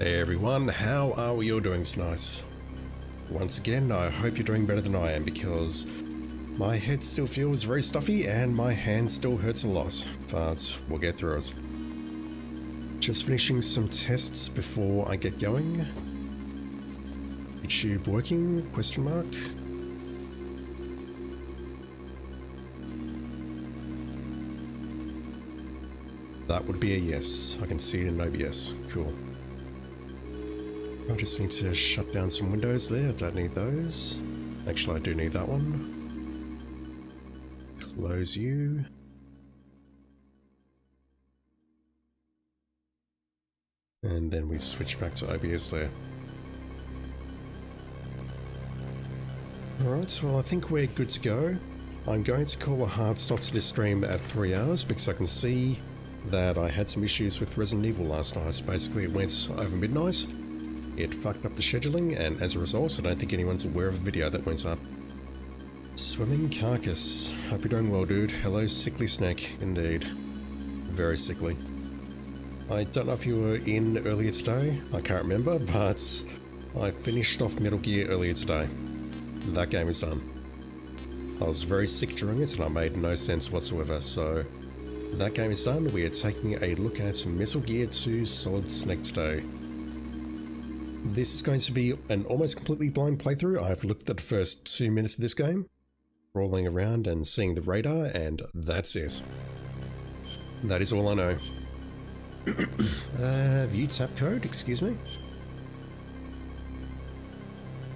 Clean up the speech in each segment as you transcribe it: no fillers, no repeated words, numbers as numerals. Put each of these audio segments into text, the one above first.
Hey everyone, how are we all doing tonight? Once again, I hope you're doing better than I am because my head still feels very stuffy and my hand still hurts a lot, but we'll get through it. Just finishing some tests before I get going. YouTube working? Question mark. That would be a yes. I can see it in OBS. Cool. I just need to shut down some windows there. I don't need those. Actually, I do need that one. Close you. And then we switch back to OBS there. Alright, well I think we're good to go. I'm going to call a hard stop to this stream at 3 hours because I can see that I had some issues with Resident Evil last night. Basically it went over midnight. It fucked up the scheduling, and as a result, I don't think anyone's aware of a video that went up. Swimming carcass. Hope you're doing well, dude. Hello, sickly snake. Indeed. Very sickly. I don't know if you were in earlier today. I can't remember, but I finished off Metal Gear earlier today. That game is done. I was very sick during it, and I made no sense whatsoever, so that game is done. We are taking a look at Metal Gear 2 Solid Snake today. This is going to be an almost completely blind playthrough. I've looked at the first 2 minutes of this game, rolling around and seeing the radar, and that's it. That is all I know. View tap code, excuse me.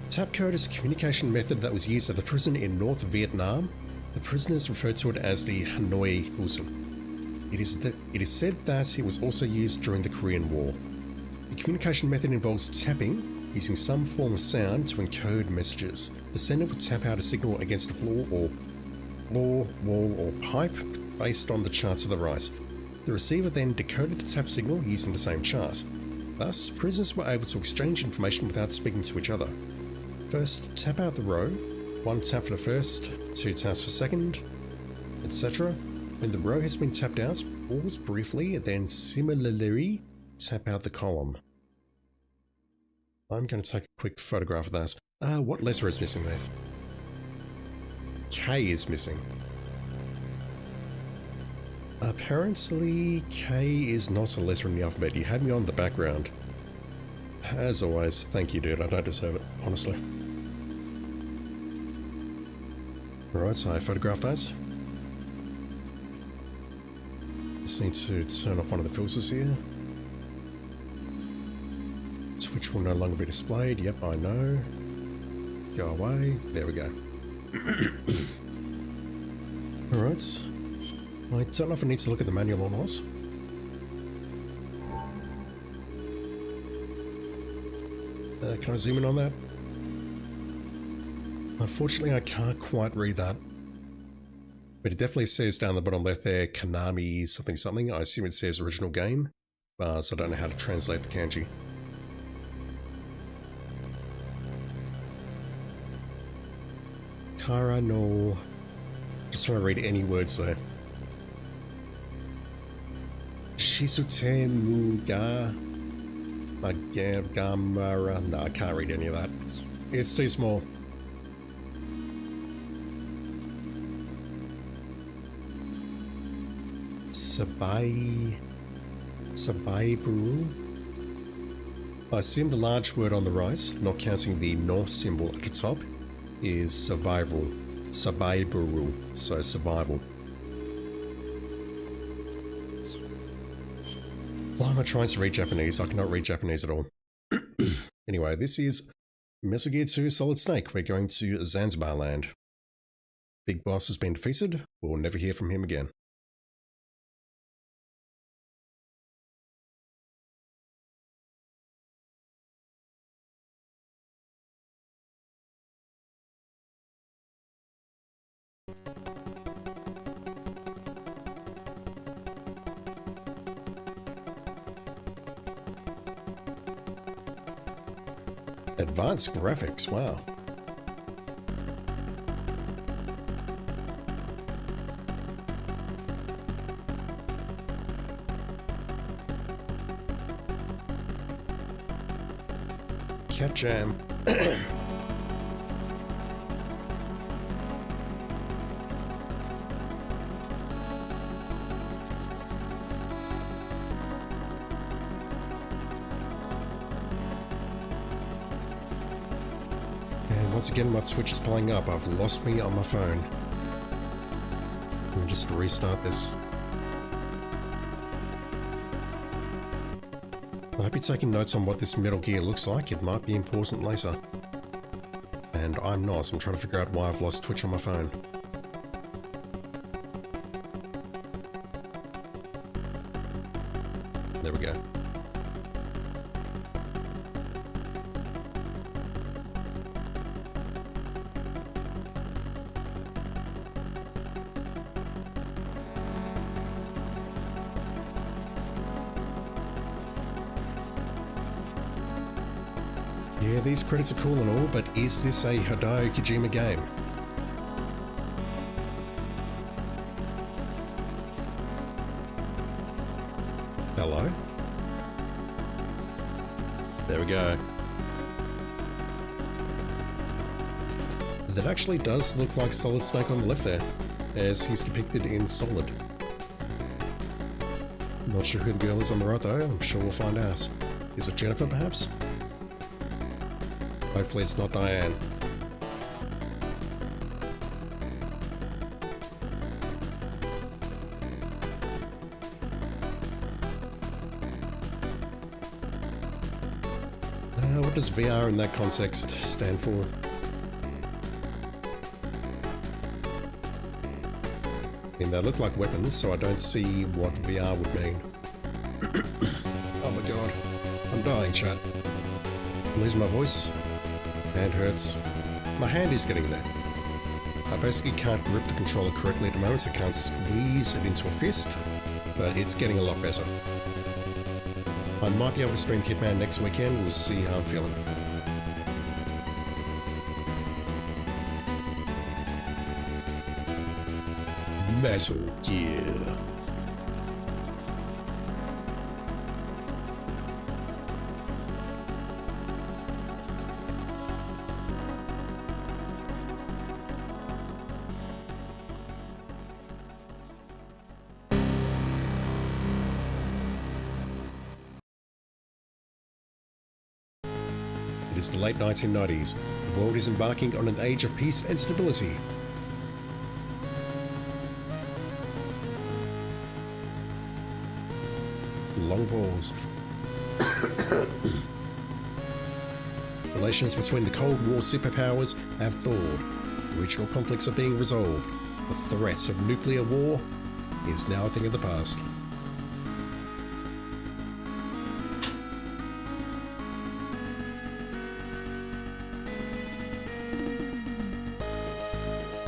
Tap code is a communication method that was used at the prison in North Vietnam. The prisoners referred to it as the Hanoi Bosom. It is said that it was also used during the Korean War. The communication method involves tapping, using some form of sound to encode messages. The sender would tap out a signal against a floor, wall, or pipe based on the chart to the right. The receiver then decoded the tap signal using the same chart. Thus, prisoners were able to exchange information without speaking to each other. First, tap out the row, 1 tap for the first, 2 taps for second, etc. When the row has been tapped out, pause briefly, then similarly tap out the column. I'm going to take a quick photograph of that. What letter is missing there? K is missing. Apparently, K is not a letter in the alphabet. You had me on the background. As always, thank you, dude. I don't deserve it, honestly. Alright, so I photographed that. Just need to turn off one of the filters here. Which will no longer be displayed. Yep, I know. Go away. There we go. Alright. I don't know if I need to look at the manual or not. Can I zoom in on that? Unfortunately, I can't quite read that. But it definitely says down the bottom left there, Konami something something. I assume it says original game, but I don't know how to translate the kanji. Kara no... Just trying to read any words there. Shisute Muga... Gamara... No, I can't read any of that. It's too small. Sabaiburu? I assume the large word on the right, not counting the no symbol at the top, is survival. Sabaiburu, so survival. Why am I trying to read Japanese? I cannot read Japanese at all. Anyway, this is Metal Gear 2 Solid Snake. We're going to Zanzibar land. Big Boss has been defeated. We'll never hear from him again. Advanced graphics, wow. cat jam. And once again, my Twitch is pulling up. I've lost me on my phone. Let me just restart this. I hope you're taking notes on what this Metal Gear looks like. It might be important later. And I'm not, so I'm trying to figure out why I've lost Twitch on my phone. There we go. Yeah, these credits are cool and all, but is this a Hideo Kojima game? Hello? There we go. That actually does look like Solid Snake on the left there, as he's depicted in Solid. Not sure who the girl is on the right though, I'm sure we'll find out. Is it Jennifer perhaps? Hopefully it's not Diane. What does VR in that context stand for? I mean, they look like weapons, so I don't see what VR would mean. Oh my god. I'm dying, chat. Lose my voice. Hand hurts. My hand is getting there. I basically can't grip the controller correctly at the moment, so I can't squeeze it into a fist, but it's getting a lot better. I might be able to stream Hitman next weekend, we'll see how I'm feeling. Metal Gear. It is the late 1990s. The world is embarking on an age of peace and stability. Long pause. Relations between the Cold War superpowers have thawed. Regional conflicts are being resolved. The threat of nuclear war is now a thing of the past.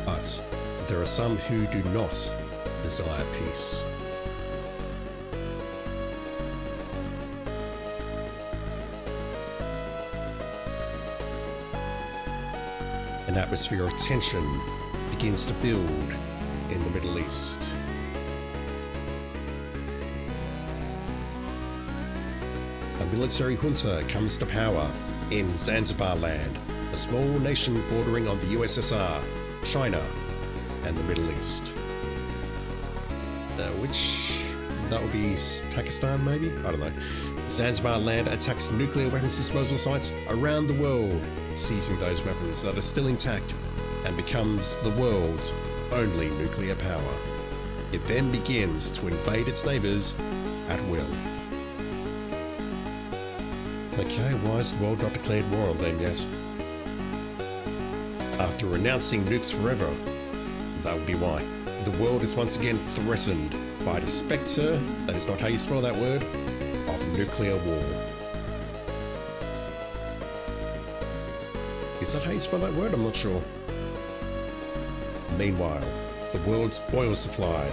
But there are some who do not desire peace. An atmosphere of tension begins to build in the Middle East. A military junta comes to power in Zanzibar land, a small nation bordering on the USSR, China, and the Middle East. That would be Pakistan maybe? I don't know. Zanzibar land attacks nuclear weapons disposal sites around the world, seizing those weapons that are still intact, and becomes the world's only nuclear power. It then begins to invade its neighbours at will. Okay, why is the world not declared war on them yet? After renouncing nukes forever, that would be why. The world is once again threatened by the spectre, that is not how you spell that word, of nuclear war. Is that how you spell that word? I'm not sure. Meanwhile, the world's oil supply,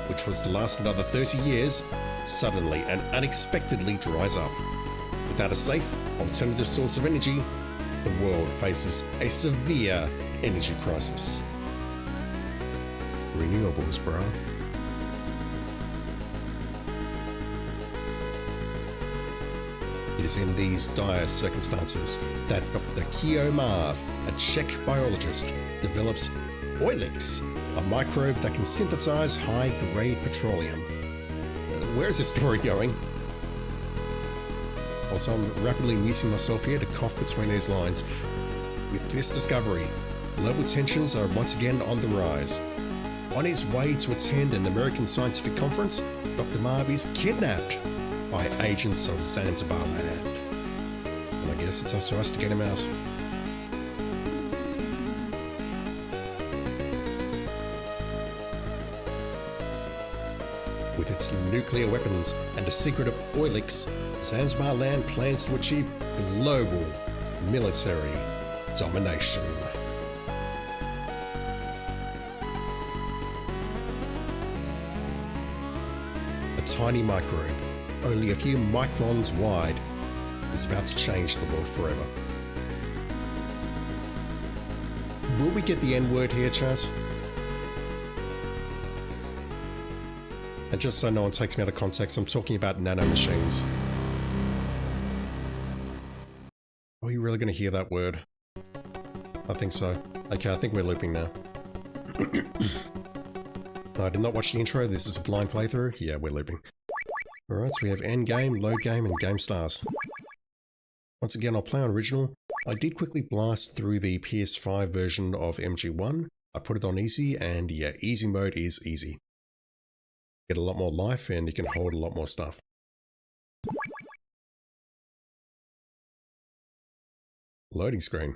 which was to last another 30 years, suddenly and unexpectedly dries up. Without a safe, alternative source of energy, the world faces a severe energy crisis. Renewables, bro. It is in these dire circumstances that Dr. Keo Marv, a Czech biologist, develops Oilix, a microbe that can synthesize high-grade petroleum. Where is this story going? Also, I'm rapidly amusing myself here to cough between these lines. With this discovery, global tensions are once again on the rise. On his way to attend an American scientific conference, Dr. Marv is kidnapped by agents of Zanzibar land. And I guess it's up to us to get him out. With its nuclear weapons and the secret of Oilix, Zanzibar land plans to achieve global military domination. A tiny microbe, only a few microns wide, is about to change the world forever. Will we get the N-word here, Chaz? And just so no one takes me out of context, I'm talking about nanomachines. Are you really going to hear that word? I think so. Okay, I think we're looping now. I did not watch the intro, this is a blind playthrough. Yeah, we're looping. Alright, so we have end game, load game, and game stars. Once again, I'll play on original. I did quickly blast through the PS5 version of MG1. I put it on easy, and yeah, easy mode is easy. Get a lot more life, and you can hold a lot more stuff. Loading screen.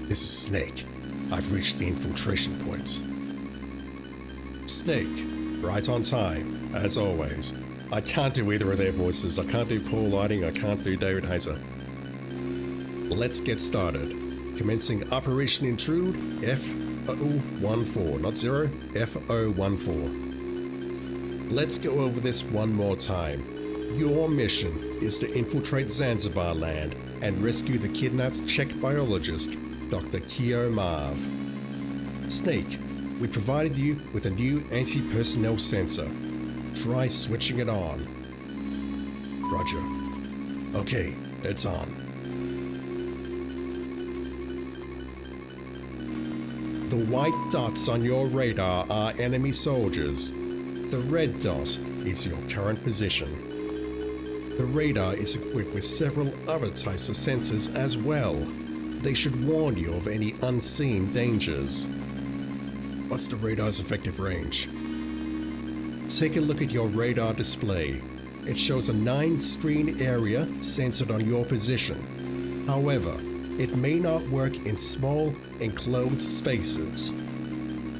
This is Snake. I've reached the infiltration points. Snake, right on time, as always. I can't do either of their voices. I can't do Paul Lighting, I can't do David Hazer. Let's get started. Commencing Operation Intrude F014, not 0, F014. Let's go over this one more time. Your mission is to infiltrate Zanzibar land and rescue the kidnapped Czech biologist, Dr. Keo Marv. Snake, we provided you with a new anti-personnel sensor. Try switching it on. Roger. Okay, it's on. The white dots on your radar are enemy soldiers. The red dot is your current position. The radar is equipped with several other types of sensors as well. They should warn you of any unseen dangers. What's the radar's effective range? Take a look at your radar display. It shows a 9-screen area centered on your position. However, it may not work in small, enclosed spaces.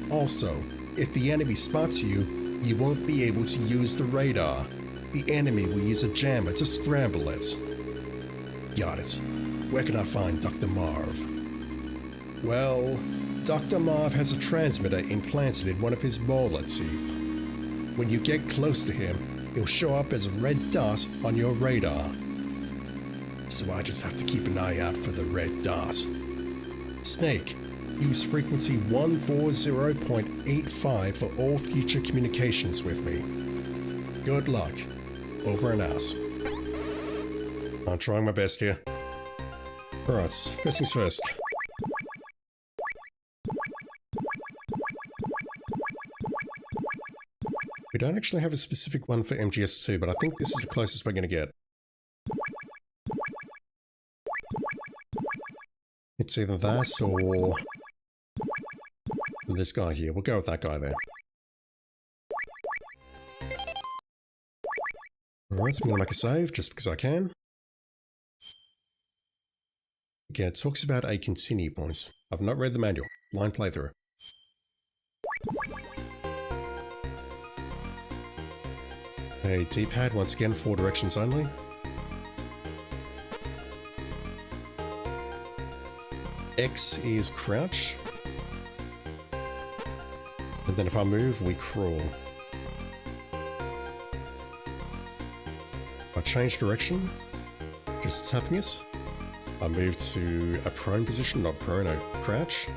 Also, if the enemy spots you, you won't be able to use the radar. The enemy will use a jammer to scramble it. Got it. Where can I find Dr. Marv? Well, Dr. Marv has a transmitter implanted in one of his molar teeth. When you get close to him, he'll show up as a red dot on your radar. So I just have to keep an eye out for the red dot. Snake, use frequency 140.85 for all future communications with me. Good luck. Over and out. I'm trying my best here. Alright, first things first. We don't actually have a specific one for MGS2, but I think this is the closest we're going to get. It's either that or this guy here. We'll go with that guy there. Alright, so I'm going to make a save just because I can. Again, it talks about a continue point. I've not read the manual. Blind playthrough. A D-pad, once again, 4 directions only. X is crouch. And then if I move, we crawl. If I change direction, just tapping it. I move to a prone position, not prone, no, crouch.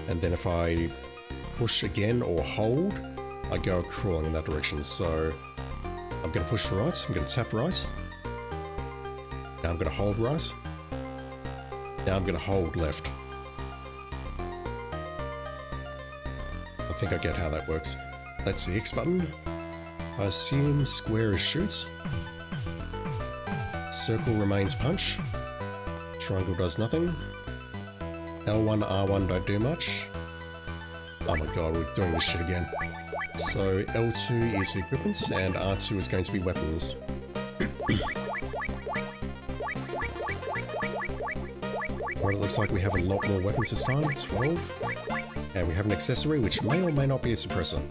And then if I push again or hold, I go crawling in that direction. So I'm going to push right, I'm going to tap right. Now I'm going to hold right. Now I'm going to hold left. I think I get how that works. That's the X button. I assume square is shoot. Circle remains punch. Triangle does nothing. L1, R1 don't do much. Oh my god, we're doing this shit again. So L2 is equipment and R2 is going to be weapons. Alright, it looks like we have a lot more weapons this time, 12. And we have an accessory which may or may not be a suppressor.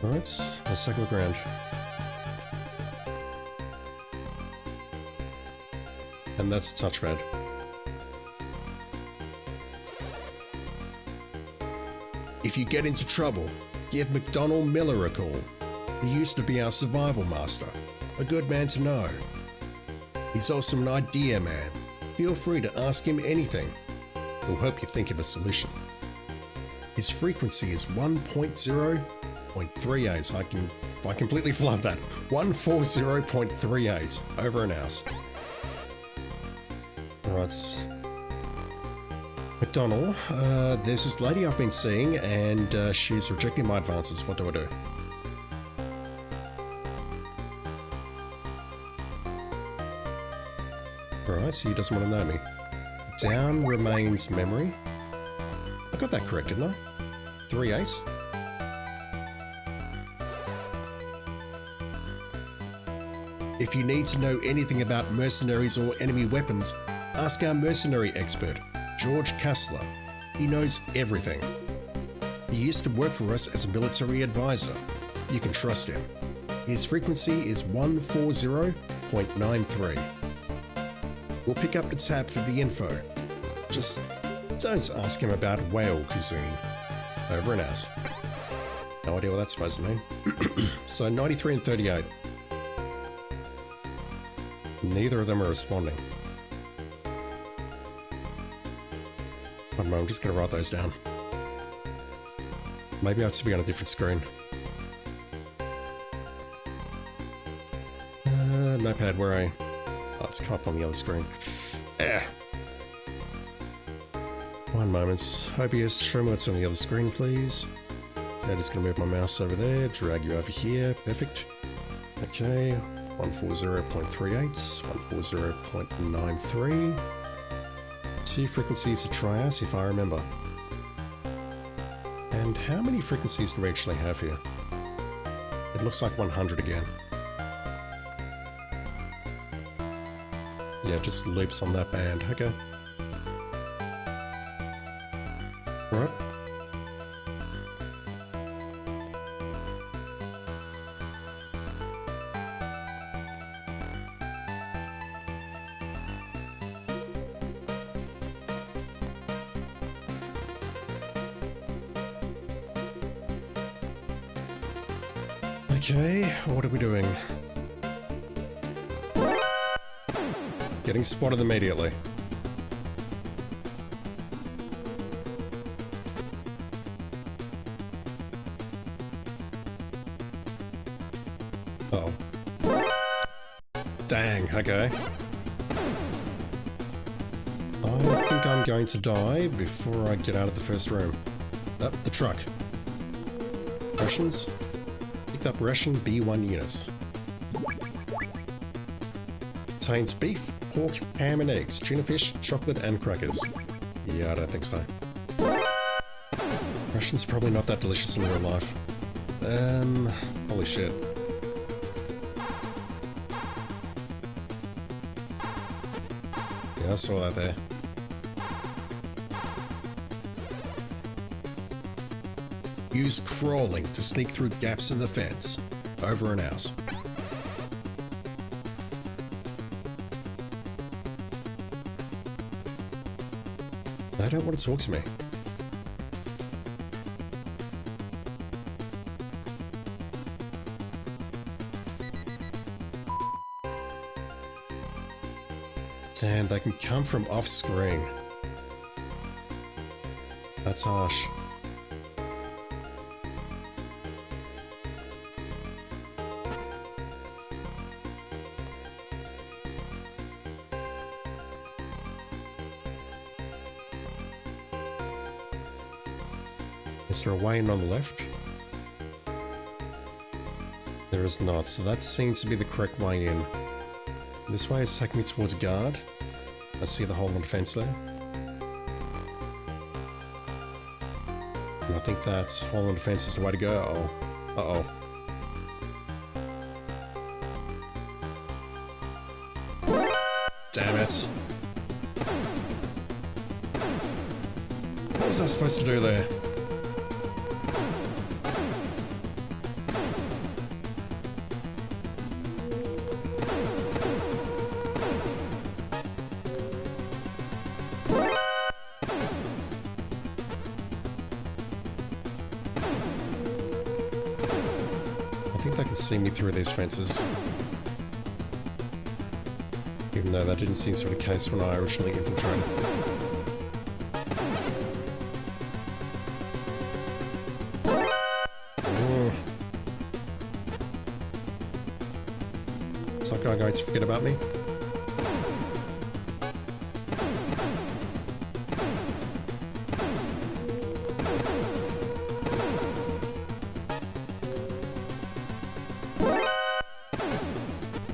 Alright, let's take a look around. And that's the touchpad. If you get into trouble, give McDonald Miller a call. He used to be our survival master. A good man to know. He's also an idea man. Feel free to ask him anything. He'll help you think of a solution. His frequency is 1.0.38. I completely flubbed that. 140.38. Over and out. Right. McDonald, there's this lady I've been seeing and she's rejecting my advances. What do I do? Alright, so he doesn't want to know me. Down remains memory. I got that correct, didn't I? 3-8. If you need to know anything about mercenaries or enemy weapons, ask our mercenary expert, George Kessler. He knows everything. He used to work for us as a military advisor. You can trust him. His frequency is 140.93. We'll pick up the tab for the info. Just don't ask him about whale cuisine. Over and out. No idea what that's supposed to mean. So 93 and 38. Neither of them are responding. One moment, I'm just going to write those down. Maybe I have to be on a different screen. Notepad, where are you? Oh, it's come up on the other screen. One moment. Hobius, show me what's on the other screen, please. Okay, just going to move my mouse over there, drag you over here. Perfect. Okay, 140.38, 140.93. 2 frequencies to try out, if I remember. And how many frequencies do we actually have here? It looks like 100 again. Yeah, just loops on that band. Okay. Alright. Okay, what are we doing? Getting spotted immediately. Oh. Dang, okay. I think I'm going to die before I get out of the first room. Up the truck. Rations. Picked up ration B1 units. Contains beef, pork, ham and eggs, tuna fish, chocolate and crackers. Yeah, I don't think so. Ration's probably not that delicious in real life. Holy shit. Yeah, I saw that there. Use crawling to sneak through gaps in the fence. Over and out. They don't want to talk to me. Damn, they can come from off screen. That's harsh. Is there a way in on the left? There is not, so that seems to be the correct way in. This way is taking me towards a guard. I see the hole in the fence there. And I think that hole in the fence is the way to go. Uh-oh. Uh-oh. Damn it. What was I supposed to do there? I think they can see me through these fences. Even though that didn't seem to be the case when I originally infiltrated. Is that guy going to forget about me?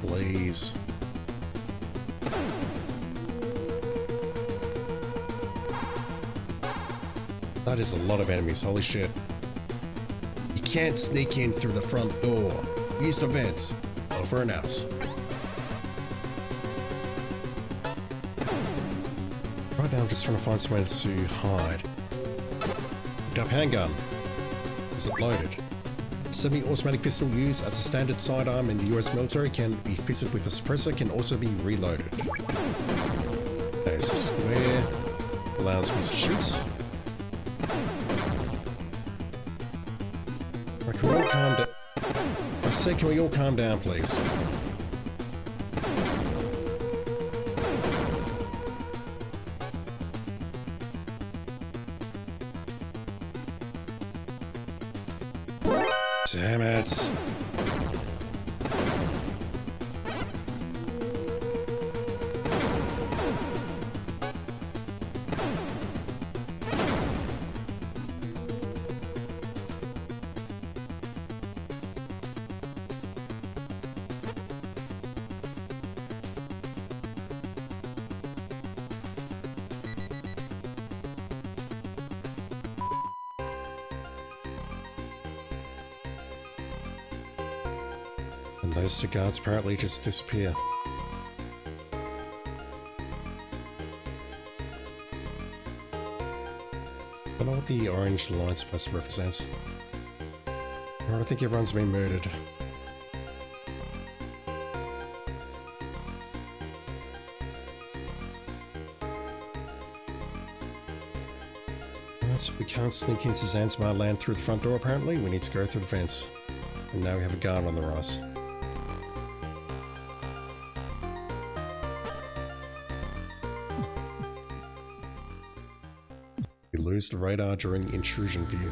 Please. That is a lot of enemies, holy shit. You can't sneak in through the front door. Use the vents. Over and out. Right now I'm just trying to find somewhere to hide. Picked up handgun. Is it loaded? Semi-automatic pistol used as a standard sidearm in the US military can be fitted with a suppressor, can also be reloaded. Okay, so square allows me to shoot. Right, can we all calm down? I said, can we all calm down, please? Damn it. And those two guards apparently just disappear. I don't know what the orange line's supposed to represent. Alright, I think everyone's been murdered. Alright, we can't sneak into Zanzibar land through the front door apparently. We need to go through the fence. And now we have a guard on the rise. We lose the radar during intrusion view.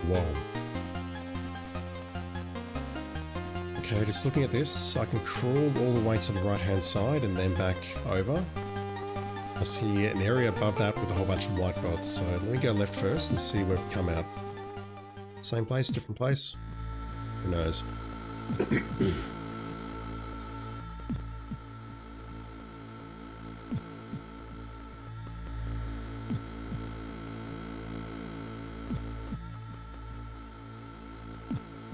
Whoa. Okay, just looking at this, I can crawl all the way to the right hand side and then back over. I see an area above that with a whole bunch of white dots, so let me go left first and see where we come out. Same place, different place? Who knows?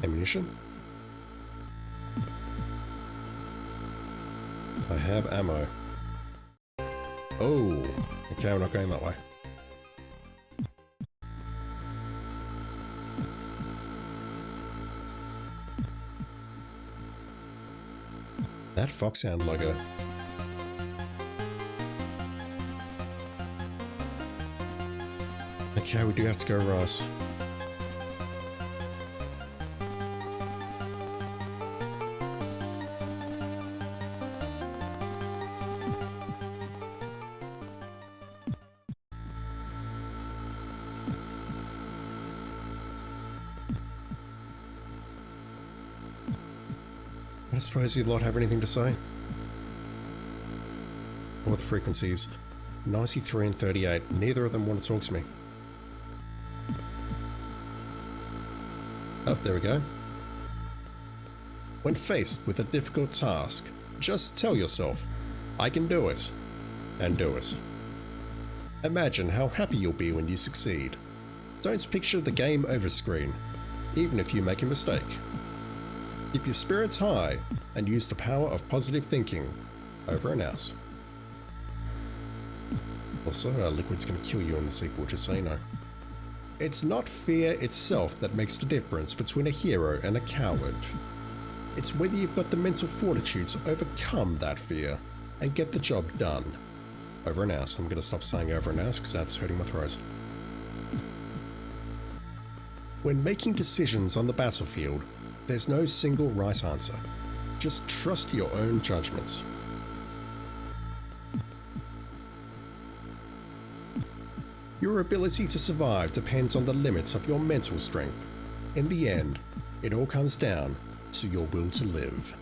Ammunition? I have ammo. Oh, okay, we're not going that way. That Foxhound logo. Okay, we do have to go right. I suppose you lot have anything to say? What are the frequencies? 93 and 38. Neither of them want to talk to me. Oh, there we go. When faced with a difficult task, just tell yourself, I can do it, and do it. Imagine how happy you'll be when you succeed. Don't picture the game over screen, even if you make a mistake. Keep your spirits high and use the power of positive thinking. Over and out. Also, Liquid's going to kill you in the sequel, just so you know. It's not fear itself that makes the difference between a hero and a coward. It's whether you've got the mental fortitude to overcome that fear and get the job done. Over and out. I'm going to stop saying over and out because that's hurting my throat. When making decisions on the battlefield, there's no single right answer. Just trust your own judgments. Your ability to survive depends on the limits of your mental strength. In the end, it all comes down to your will to live.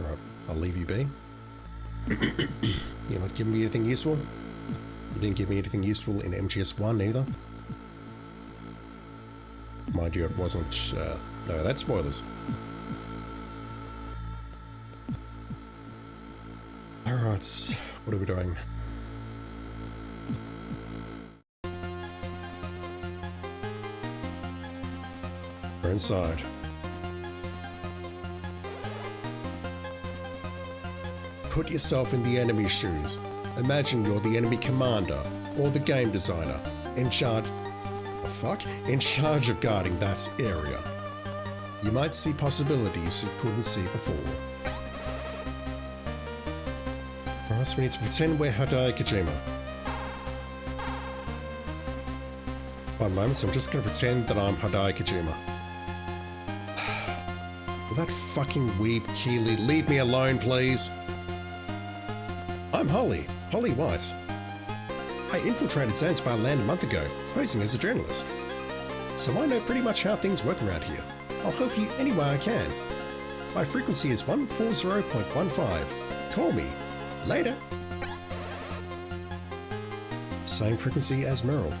Alright, I'll leave you be. You're not giving me anything useful? You didn't give me anything useful in MGS1 either. Mind you, it wasn't... no, that's spoilers. Alright, what are we doing? We're inside. Put yourself in the enemy's shoes. Imagine you're the enemy commander or the game designer in charge... in charge of guarding that area. You might see possibilities you couldn't see before. Alright, so we need to pretend we're Hideo Kojima. 1 moment, so I'm just going to pretend that I'm Hideo Kojima. Will that fucking weeb Keeley leave me alone, please? I'm Holly White. I infiltrated Zanzibar land a month ago, posing as a journalist. So I know pretty much how things work around here. I'll help you any way I can. My frequency is 140.15. Call me. Later. Same frequency as Merrill.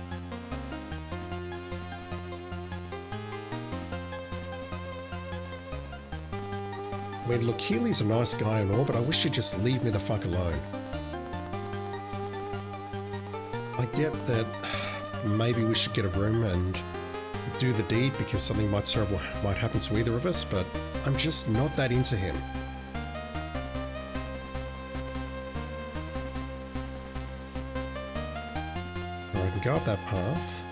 I mean, look, Keeley's a nice guy and all, but I wish she'd just leave me the fuck alone. I get that maybe we should get a room and do the deed because something terrible might happen to either of us, but I'm just not that into him. I can go up that path.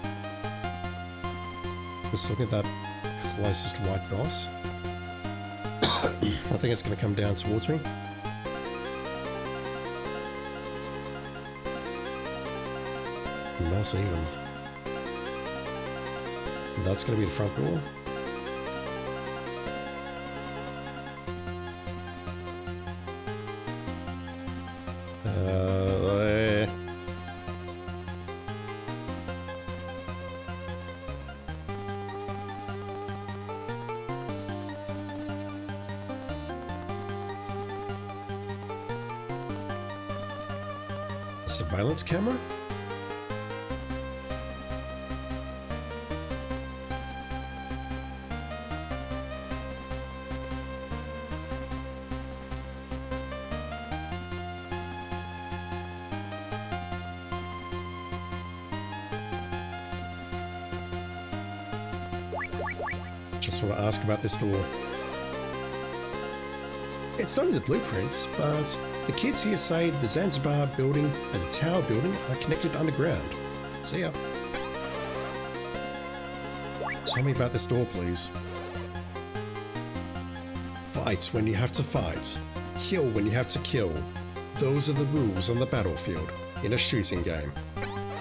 Just look at that closest white boss. I think it's going to come down towards me. Not even. That's going to be the front door. Surveillance camera? Just want to ask about this door. It's not in the blueprints, but the kids here say the Zanzibar building and the tower building are connected underground. See ya. Tell me about this door, please. Fight when you have to fight. Kill when you have to kill. Those are the rules on the battlefield in a shooting game.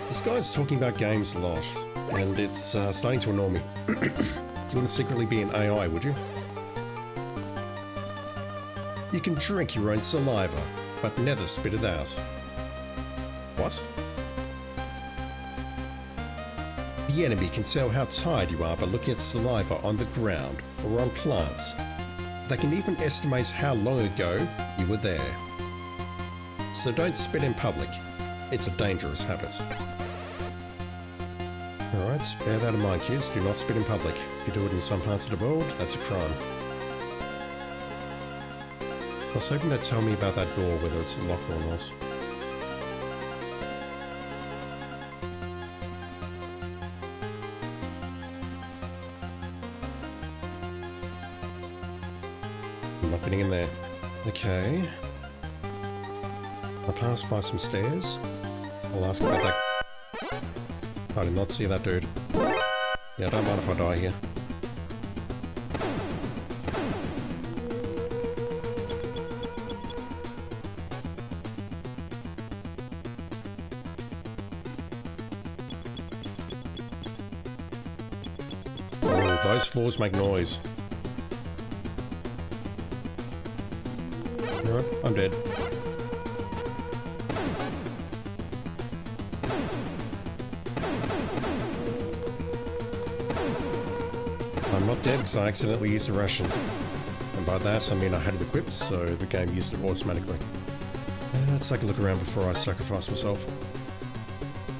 This guy's talking about games a lot, and it's starting to annoy me. You wouldn't secretly be an AI, would you? You can drink your own saliva, but never spit it out. What? The enemy can tell how tired you are by looking at saliva on the ground or on plants. They can even estimate how long ago you were there. So don't spit in public. It's a dangerous habit. Alright, bear that in mind, kids. Do not spit in public. If you do it in some parts of the world, that's a crime. I was hoping they'd tell me about that door, whether it's locked or not. I'm not getting in there. Okay. I passed by some stairs. I'll ask about that. I did not see that dude. Yeah, don't mind if I die here. Oh, those floors make noise. Alright, I'm dead. I'm not dead because I accidentally used a ration. And by that I mean I had it equipped, so the game used it automatically. Let's take a look around before I sacrifice myself.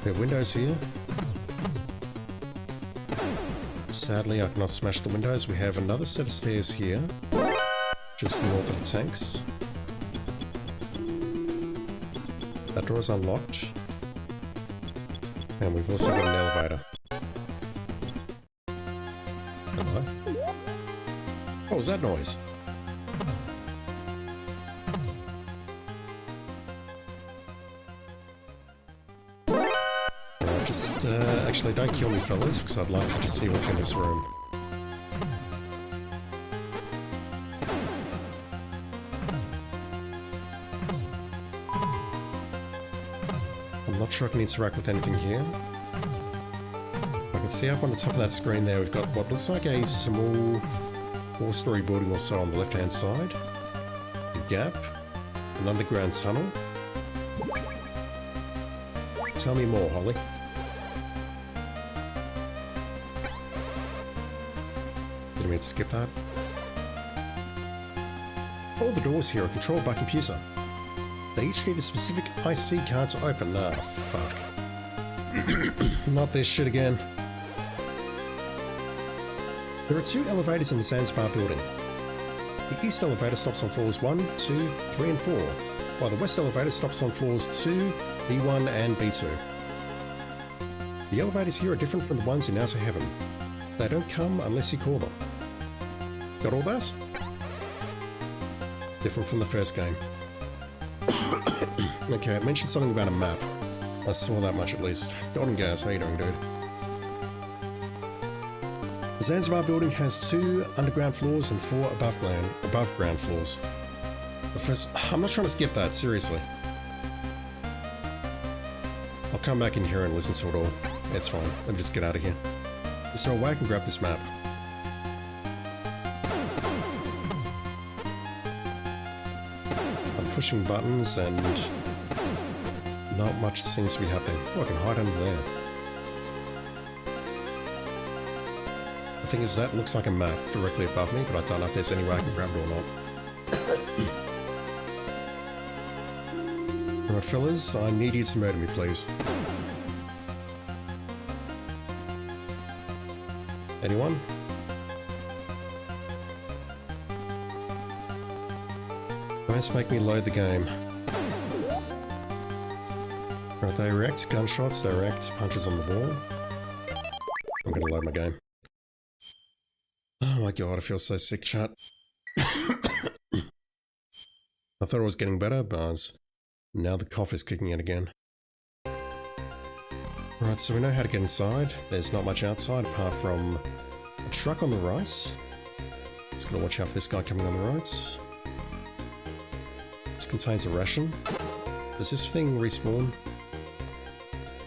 There are windows here. Sadly I cannot smash the windows. We have another set of stairs here. Just north of the tanks. That door is unlocked. And we've also got an elevator. Hello? What was that noise? Just, actually don't kill me fellas, because I'd like to just see what's in this room. I'm not sure I can interact with anything here. I can see up on the top of that screen there we've got what looks like a small 4-story building or so on the left hand side. A gap. An underground tunnel. Tell me more, Holly. Didn't mean to skip that. All the doors here are controlled by computer. They each need a specific IC card to open. Ah, fuck. Not this shit again. There are 2 elevators in the Zanzibar building. The east elevator stops on floors 1, 2, 3 and 4, while the west elevator stops on floors 2, B1 and B2. The elevators here are different from the ones in Outer Heaven. They don't come unless you call them. Got all that? Different from the first game. Okay, it mentioned something about a map. I saw that much at least. Golden Gas, how you doing, dude? The Zanzibar building has 2 underground floors and 4 above ground floors. The first... I'm not trying to skip that, seriously. I'll come back in here and listen to it all. It's fine, let me just get out of here. Is there a way I can grab this map? I'm pushing buttons and... not much seems to be happening. Oh, I can hide under there. The thing is, that looks like a map directly above me, but I don't know if there's any way I can grab it or not. Alright fellas, I need you to murder me, please. Anyone? Don't make me load the game. Right, they react to gunshots, they react to punches on the wall. I'm gonna load my game. Oh my god, I feel so sick, chat. I thought it was getting better, but now the cough is kicking in again. Right, so we know how to get inside. There's not much outside apart from a truck on the right. Just gotta watch out for this guy coming on the right. This contains a ration. Does this thing respawn?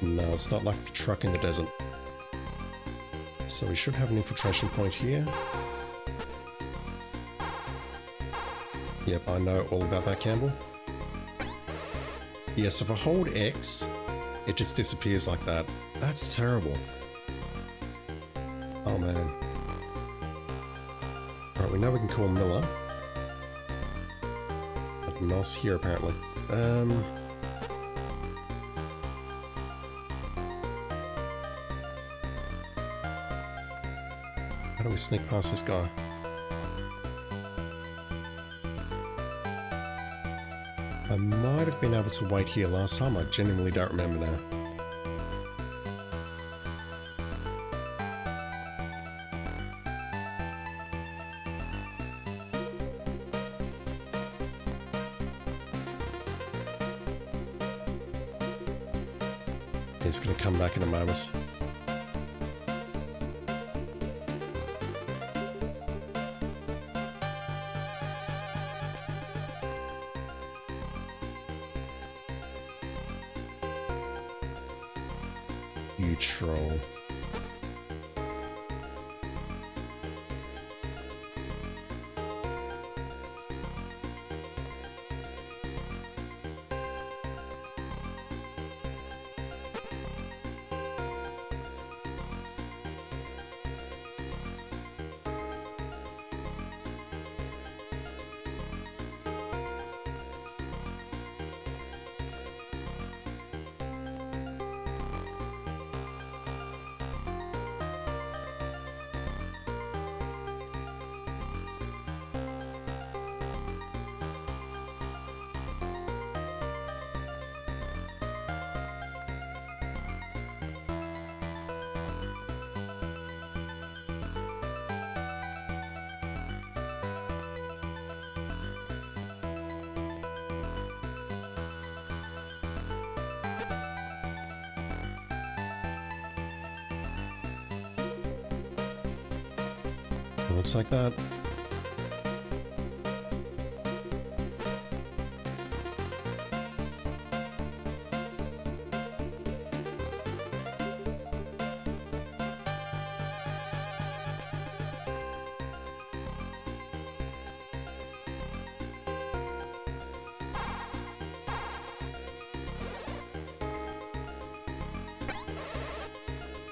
No, it's not like the truck in the desert. So we should have an infiltration point here. Yep, I know all about that, Campbell. Yes, if I hold X, it just disappears like that. That's terrible. Oh man. Alright, we know we can call Miller. Nothing else here apparently. How do we sneak past this guy? I might have been able to wait here last time, I genuinely don't remember now. He's going to come back in a moment. You troll. Looks like that.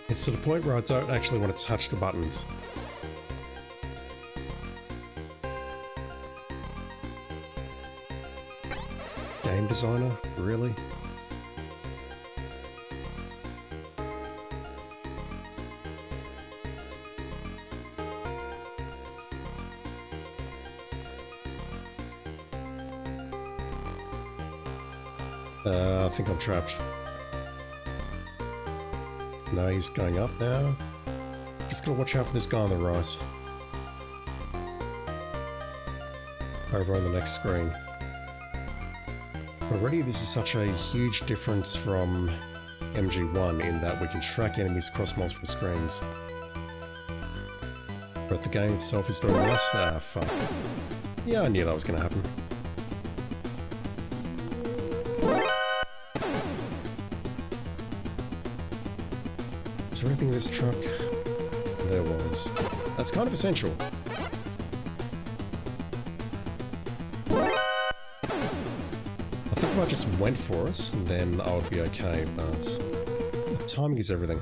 It's to the point where I don't actually want to touch the buttons. Game designer? Really? I think I'm trapped. No, he's going up now. Just gotta watch out for this guy on the right. Over on the next screen. Already this is such a huge difference from MG1 in that we can track enemies across multiple screens. But the game itself is doing this? Ah, fuck. Yeah, I knew that was gonna happen. Is there anything in this truck? There was. That's kind of essential. If I just went for it, then I would be okay, but timing is everything.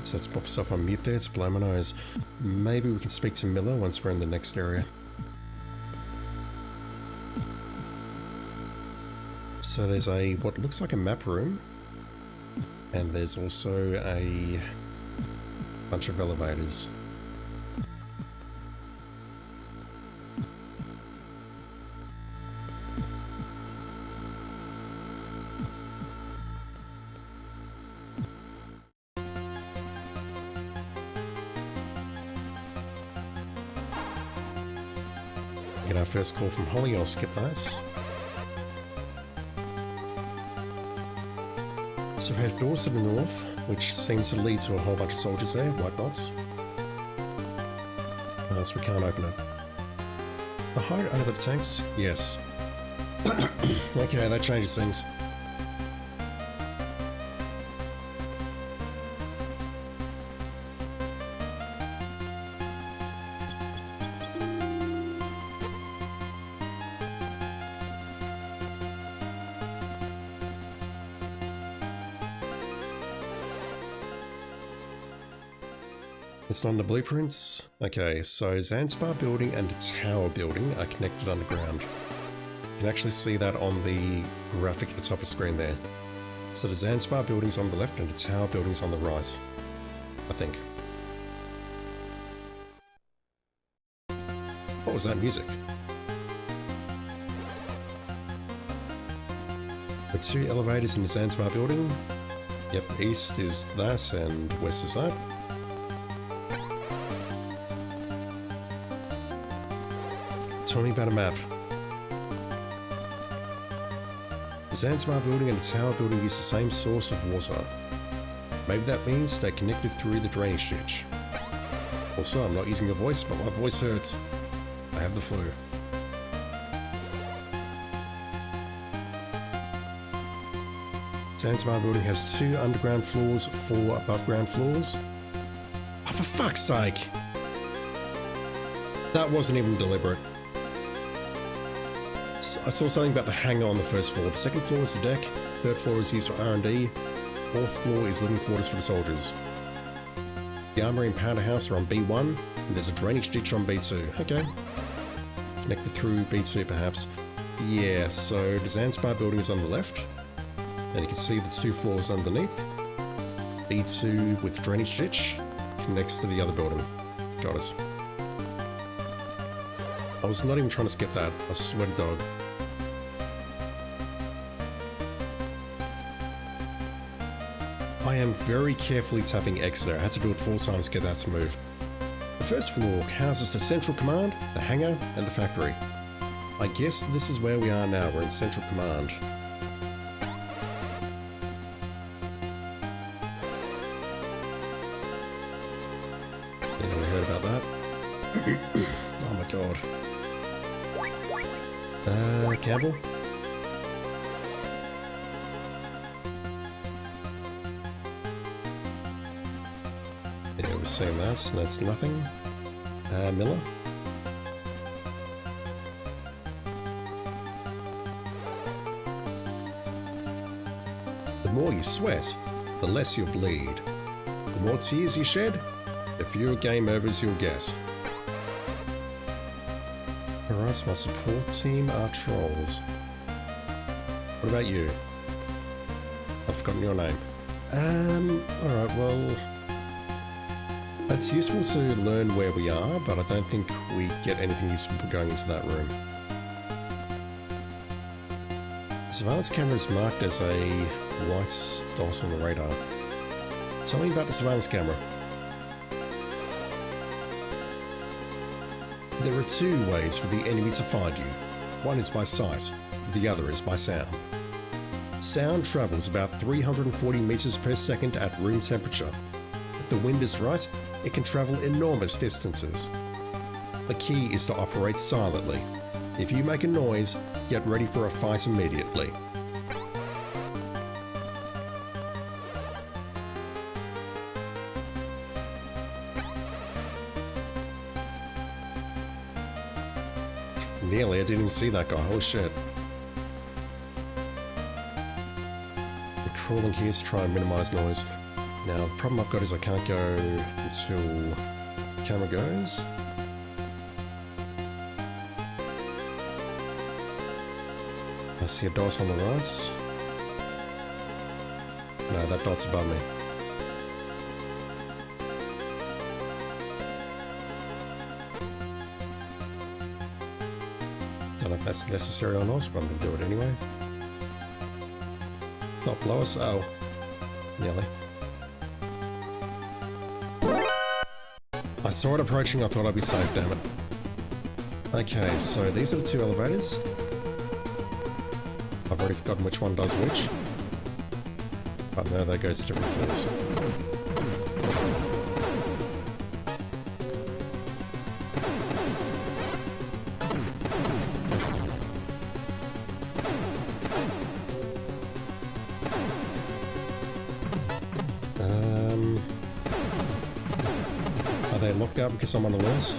So let's pop stuff on mute there to blow my nose. Maybe we can speak to Miller once we're in the next area. So there's a, what looks like a map room. And there's also a bunch of elevators. get our first call from Holly. I'll skip those. So we have doors to the north, which seems to lead to a whole bunch of soldiers there, white dots. So we can't open it. A hide under the tanks? Yes. Okay, that changes things. It's not in the blueprints. Okay, so Zanzibar building and the tower building are connected underground. You can actually see that on the graphic at the top of the screen there. So the Zanzibar building's on the left and the tower building's on the right, I think. What was that music? There are 2 elevators in the Zanzibar building. Yep, east is that and west is that. Tell me about a map. The Zanzibar building and the tower building use the same source of water. Maybe that means they're connected through the drainage ditch. Also, I'm not using a voice, but my voice hurts. I have the flu. Zanzibar building has 2 underground floors, 4 above ground floors. Oh, for fuck's sake! That wasn't even deliberate. I saw something about the hangar on the first floor. The second floor is the deck, third floor is used for R&D, fourth floor is living quarters for the soldiers. The armory and powder house are on B1, and there's a drainage ditch on B2. Okay. Connected through B2 perhaps. Yeah, so the Zanzibar building is on the left, and you can see the 2 floors underneath. B2 with drainage ditch connects to the other building. Got it. I was not even trying to skip that, I swear to dog. I am very carefully tapping X there. I had to do it 4 times to get that to move. The first floor houses the Central Command, the hangar, and the factory. I guess this is where we are now. We're in Central Command. You never heard about that? Oh my god. Campbell? Yeah, we're seeing that, so that's nothing. Miller? The more you sweat, the less you'll bleed. The more tears you shed, the fewer game overs you'll get. Alright, my support team are trolls. What about you? I've forgotten your name. Alright, well... That's useful to learn where we are, but I don't think we get anything useful going into that room. The surveillance camera is marked as a white dot on the radar. Tell me about the surveillance camera. There are 2 ways for the enemy to find you. One is by sight, the other is by sound. Sound travels about 340 meters per second at room temperature. If the wind is right, it can travel enormous distances. The key is to operate silently. If you make a noise, get ready for a fight immediately. Nearly, I didn't even see that guy, holy shit. I'm crawling here to try and minimize noise. Now, the problem I've got is I can't go until the camera goes. I see a dot on the right. No, that dot's above me. Don't know if that's necessary or not, but I'm going to do it anyway. Not below us? Oh. Nearly. I saw it approaching, I thought I'd be safe, damn it. Okay, so these are the two elevators. I've already forgotten which one does which. But no, they go to different floors. Are they locked out because I'm on a loose?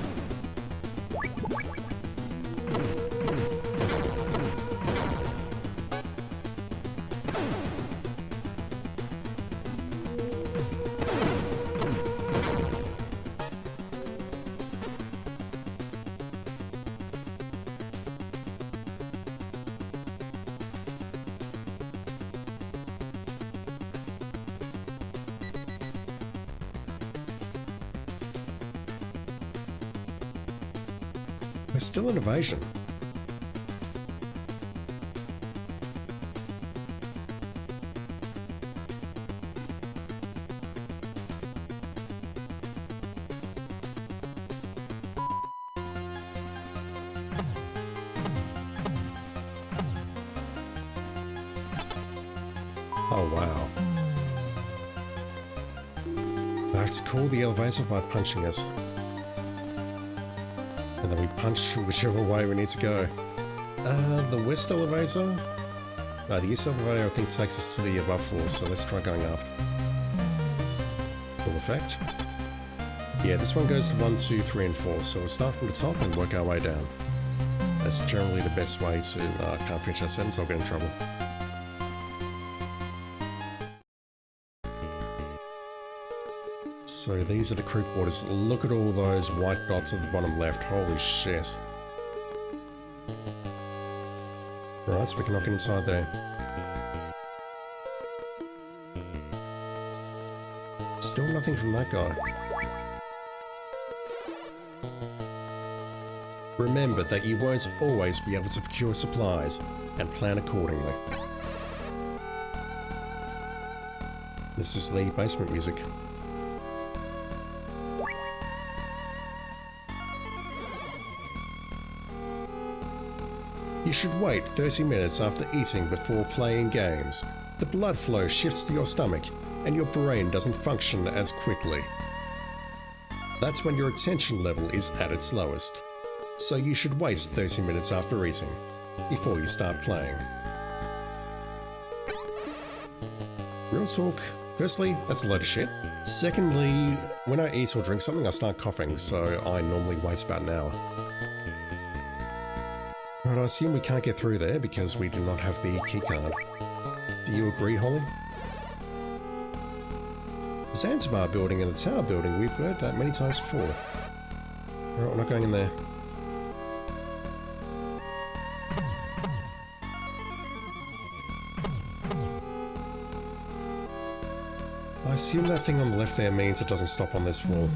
We're still in evasion. Oh wow. I have to call the elevator by punching it. And then we punch whichever way we need to go. The west elevator? No, the east elevator I think takes us to the above floor, so let's try going up. Full effect. Yeah, this one goes to 1, 2, 3, and 4, so we'll start from the top and work our way down. That's generally the best way to... I can't finish that sentence, I'll get in trouble. So these are the crew quarters. Look at all those white dots at the bottom left. Holy shit. Right, so we can knock inside there. Still nothing from that guy. Remember that you won't always be able to procure supplies, and plan accordingly. This is the basement music. You should wait 30 minutes after eating before playing games. The blood flow shifts to your stomach, and your brain doesn't function as quickly. That's when your attention level is at its lowest. So you should wait 30 minutes after eating, before you start playing. Real talk, firstly, that's a load of shit. Secondly, when I eat or drink something I start coughing, so I normally wait about an hour. Right, I assume we can't get through there because we do not have the keycard. Do you agree, Holly? The Zanzibar building and the Tower building, we've heard that many times before. Alright, we're not going in there. I assume that thing on the left there means it doesn't stop on this floor.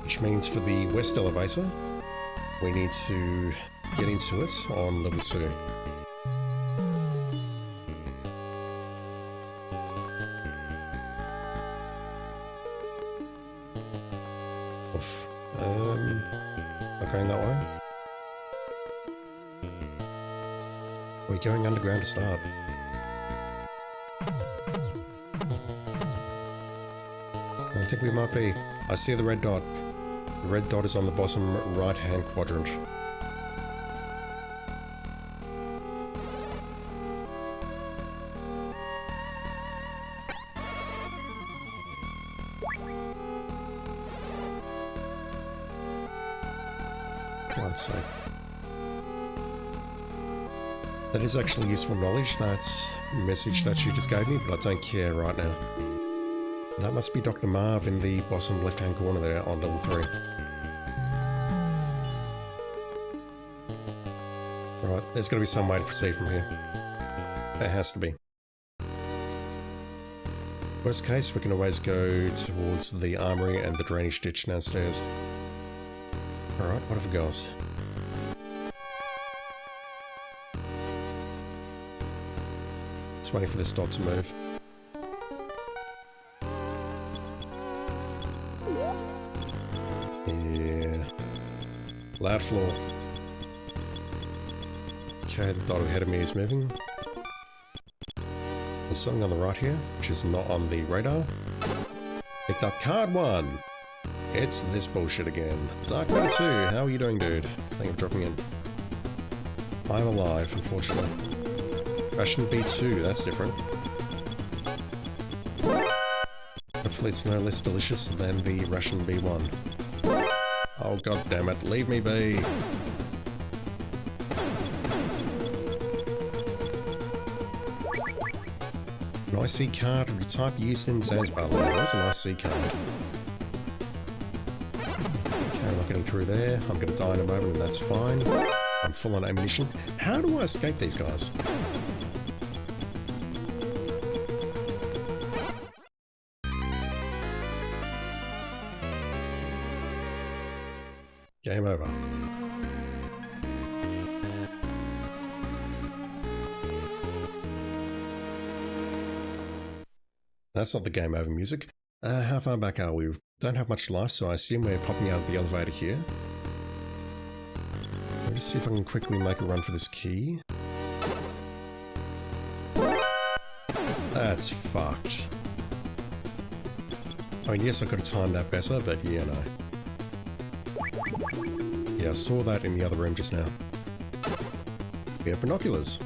Which means for the west elevator, we need to get into it on level 2. Oof. Not going that way? We're going underground to start. I think we might be. I see the red dot. The red dot is on the bottom right-hand quadrant. God's sake. That is actually useful knowledge, that message that she just gave me, but I don't care right now. That must be Dr. Marv in the bottom left-hand corner there on level 3. Right, there's got to be some way to proceed from here. There has to be. Worst case, we can always go towards the armory and the drainage ditch downstairs. Alright, what have we got? Just waiting for this dot to move. That floor. Okay, the dot ahead of me is moving. There's something on the right here, which is not on the radar. Picked up card 1! It's this bullshit again. Dark Matter 2, how are you doing, dude? Thank you for dropping in. I'm alive, unfortunately. Ration B2, that's different. Hopefully it's no less delicious than the Ration B1. Oh god damn it, leave me be! An IC card of the type used in Zanzibar land. That's an IC card. Okay, I'm not getting through there. I'm gonna die in a moment and that's fine. I'm full on ammunition. How do I escape these guys? Game over. That's not the game over music. How far back are we? We don't have much life, so I assume we're popping out of the elevator here. Let me see if I can quickly make a run for this key. That's fucked. I mean, yes, I could have timed that better, but yeah, no. Yeah, I saw that in the other room just now. We have binoculars.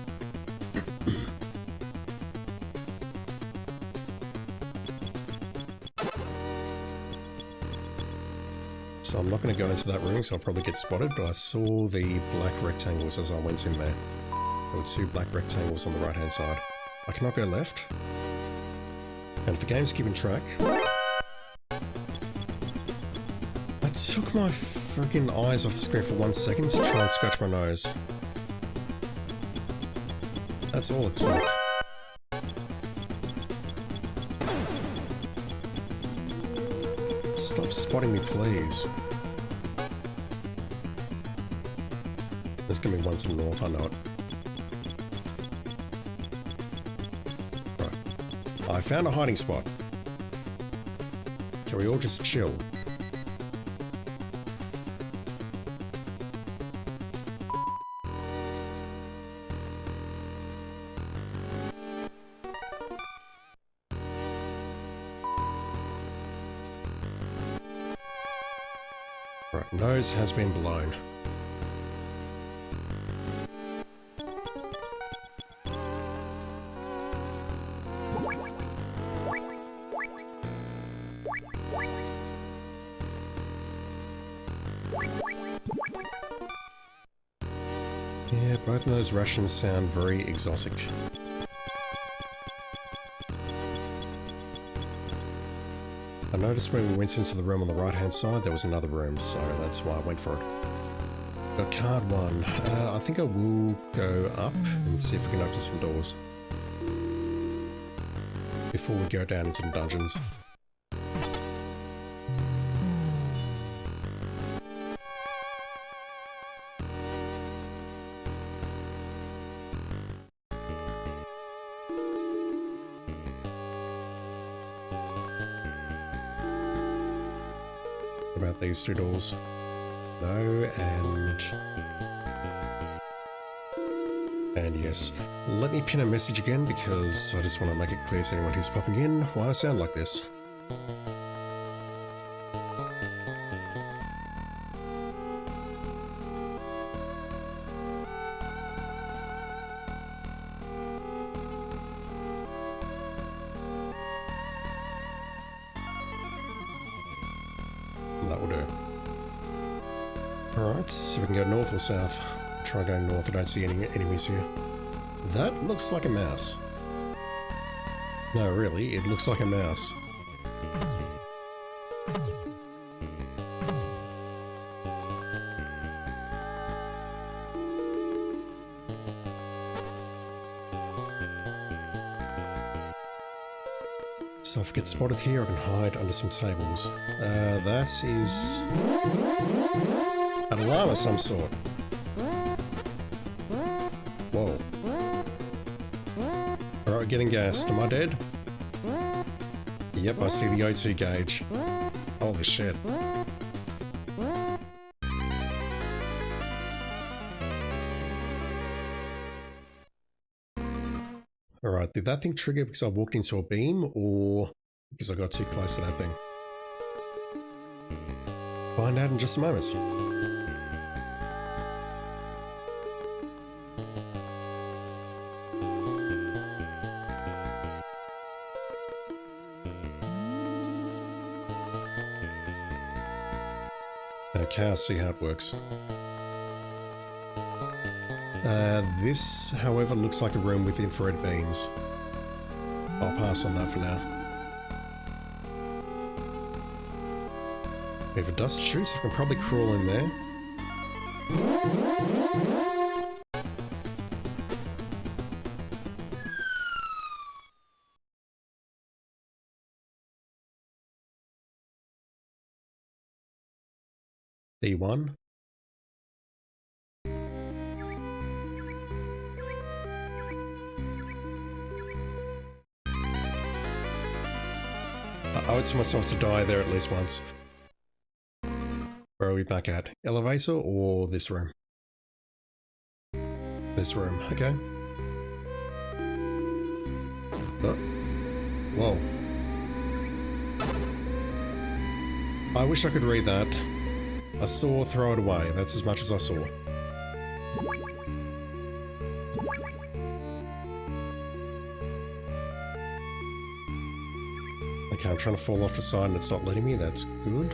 So I'm not going to go into that room, so I'll probably get spotted, but I saw the black rectangles as I went in there. There were 2 black rectangles on the right-hand side. I cannot go left. And if the game's keeping track... I took my friggin' eyes off the screen for 1 second to try and scratch my nose. That's all it took. Stop spotting me, please. There's gonna be one to the north, I know it. Right. I found a hiding spot. Can we all just chill? Right, nose has been blown. Yeah, both of those Russians sound very exotic. I noticed when we went into the room on the right-hand side, there was another room, so that's why I went for it. Got card 1. I think I will go up and see if we can open some doors before we go down into the dungeons. About these 2 doors. No, and yes. Let me pin a message again because I just want to make it clear to anyone who's popping in why I sound like this. That will do. Alright, so we can go north or south. Try going north, I don't see any enemies here. That looks like a mouse. No, really, it looks like a mouse. So if I get spotted here, I can hide under some tables. That is... an alarm of some sort. Whoa. Alright, getting gassed. Am I dead? Yep, I see the O2 gauge. Holy shit. Did that thing trigger because I walked into a beam or because I got too close to that thing? Find out in just a moment. Okay, I'll see how it works. This, however, looks like a room with infrared beams. I'll pass on that for now. If it does shoot, I can probably crawl in there. E1. I owe it to myself to die there at least once. Where are we back at? Elevator or this room? This room, okay. Oh. Whoa. I wish I could read that. I saw, throw it away. That's as much as I saw. Okay, I'm trying to fall off the side and it's not letting me. That's good.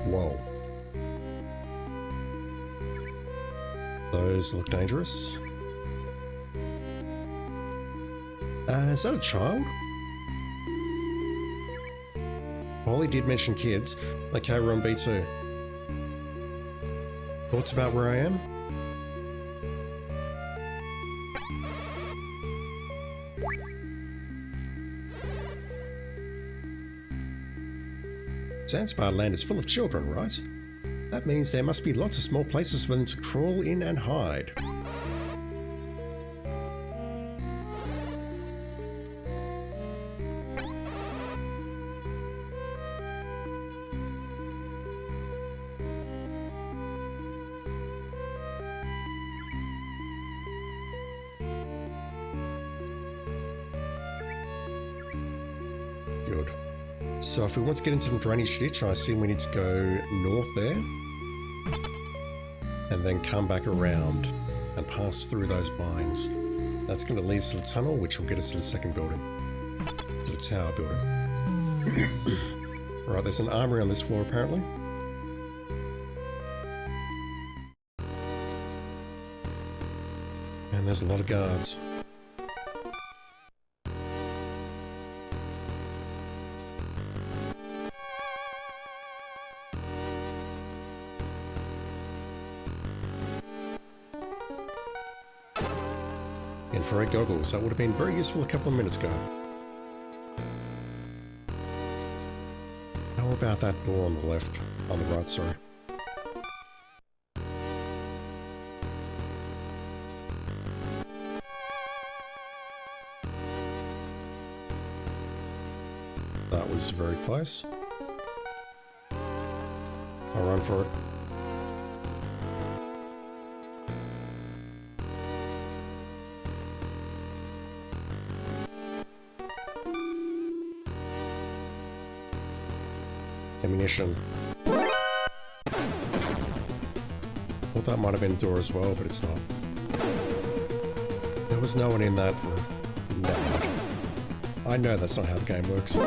Whoa. Those look dangerous. Is that a child? Polly did mention kids. Okay, we're on B2. Thoughts about where I am? Zanzibar land is full of children, right? That means there must be lots of small places for them to crawl in and hide. Good. So if we want to get into the drainage ditch, I assume we need to go north there. And then come back around and pass through those mines. That's going to lead us to the tunnel, which will get us to the second building. To the tower building. Right, there's an armory on this floor apparently. And there's a lot of guards. Infrared goggles, that would have been very useful a couple of minutes ago. How about that door on the left? On the right, sorry. That was very close. I'll run for it. Ammunition. Well, that might have been a door as well, but it's not. There was no one in that room. No. I know that's not how the game works.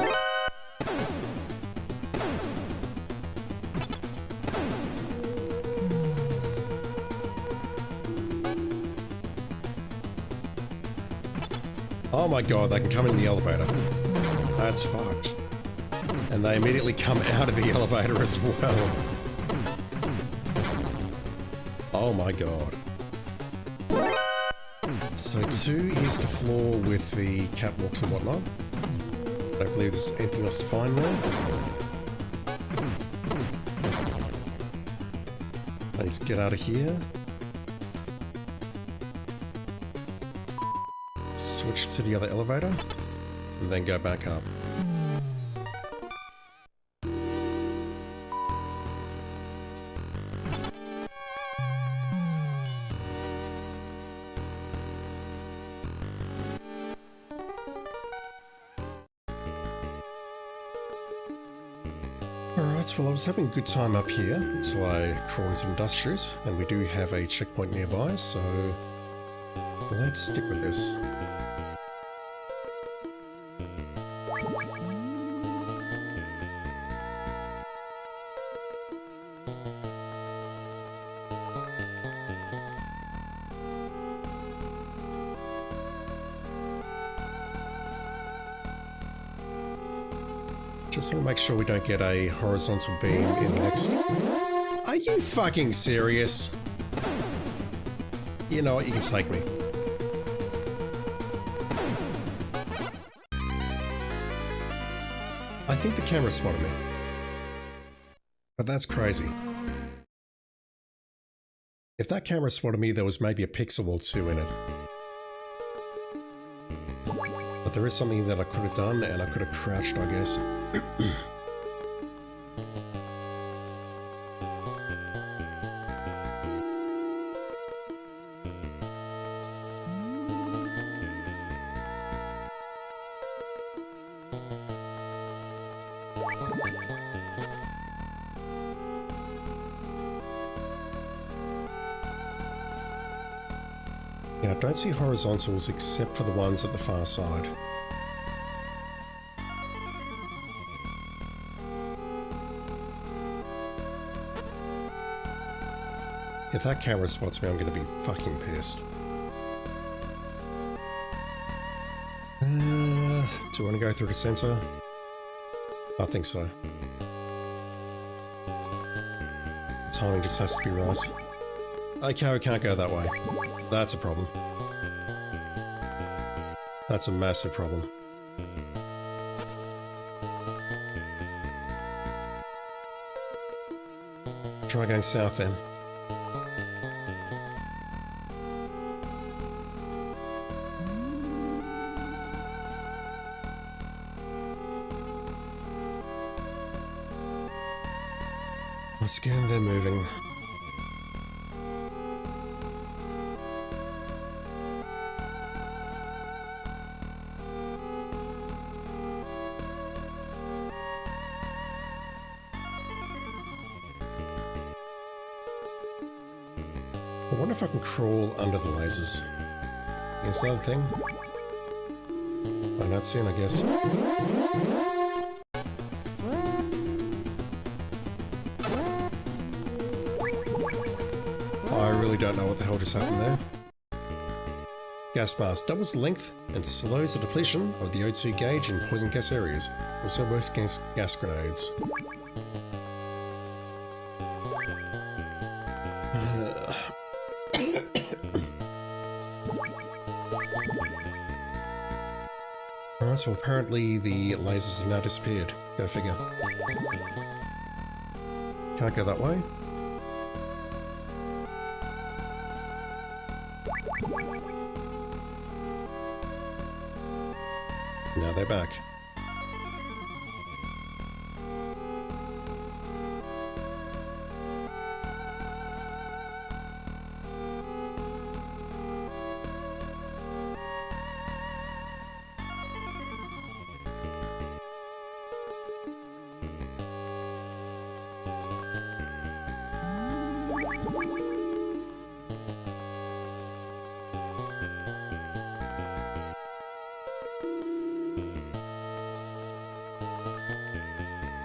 Oh my god, they can come in the elevator. That's fucked. And they immediately come out of the elevator as well. Oh my god. So 2 is the floor with the catwalks and whatnot. I don't believe there's anything else to find there. I need to get out of here. Switch to the other elevator. And then go back up. Right, well I was having a good time up here until I crawled into industrious, and we do have a checkpoint nearby, so let's stick with this. Just want to make sure we don't get a horizontal beam in the next... Are you fucking serious? You know what, you can take me. I think the camera spotted me. But that's crazy. If that camera spotted me, there was maybe a pixel or two in it. But there is something that I could have done, and I could have crouched, I guess. Yeah, I don't see horizontals except for the ones at the far side. If that camera spots me, I'm going to be fucking pissed. Do I want to go through the center? I think so. Timing just has to be right. Okay, we can't go that way. That's a problem. That's a massive problem. Try going south then. Once again, they're moving. I wonder if I can crawl under the lasers. Is that a thing? I'm not seeing, I guess. I really don't know what the hell just happened there. Gas mask doubles the length and slows the depletion of the O2 gauge in poison gas areas. Also works against gas grenades. Alright, well apparently the lasers have now disappeared. Go figure. Can't go that way. Now they're back.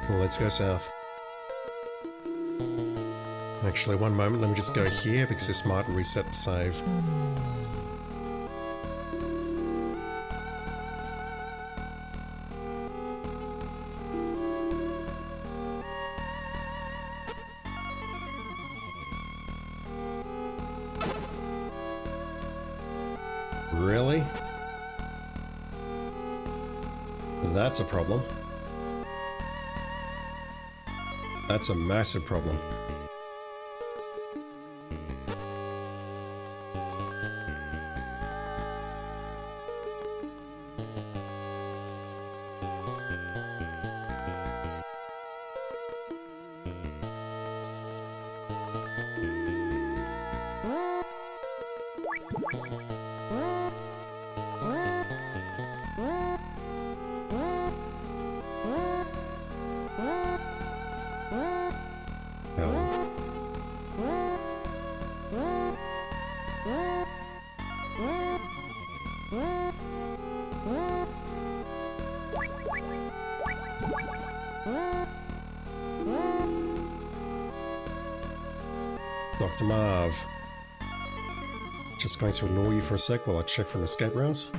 Well, let's go south. Actually, one moment, let me just go here because this might reset the save. Really? That's a problem. That's a massive problem. Dr. Marv. Just going to ignore you for a sec while I check for an escape route.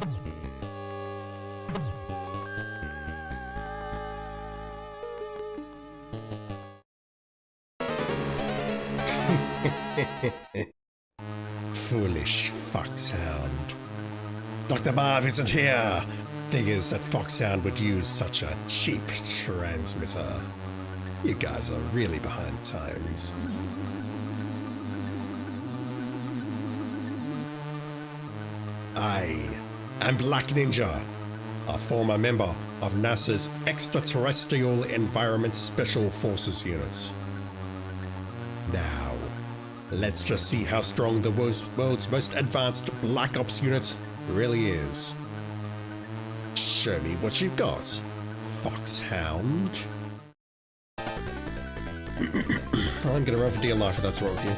Foolish foxhound. Dr. Marv isn't here! Figures that Foxhound would use such a cheap transmitter. You guys are really behind the times. I am Black Ninja, a former member of NASA's Extraterrestrial Environment Special Forces units. Now, let's just see how strong the world's most advanced Black Ops unit really is. Show me what you've got, Foxhound. I'm gonna run for dear life if that's wrong with you.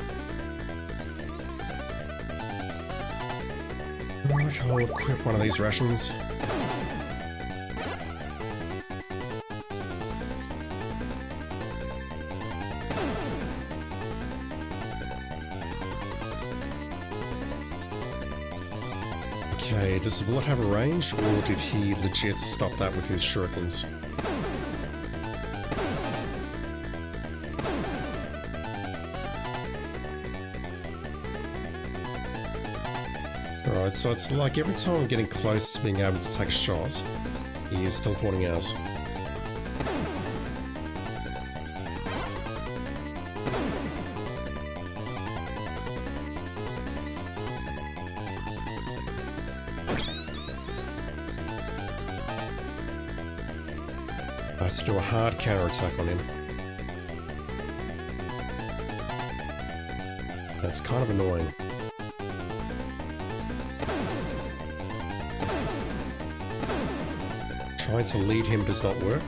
Alright, I'll equip one of these rations. Okay, does the bullet have a range, or did he legit stop that with his shurikens? Alright, so it's like every time I'm getting close to being able to take a shot, he is teleporting out. I have to do a hard counterattack on him. That's kind of annoying. Trying to lead him does not work.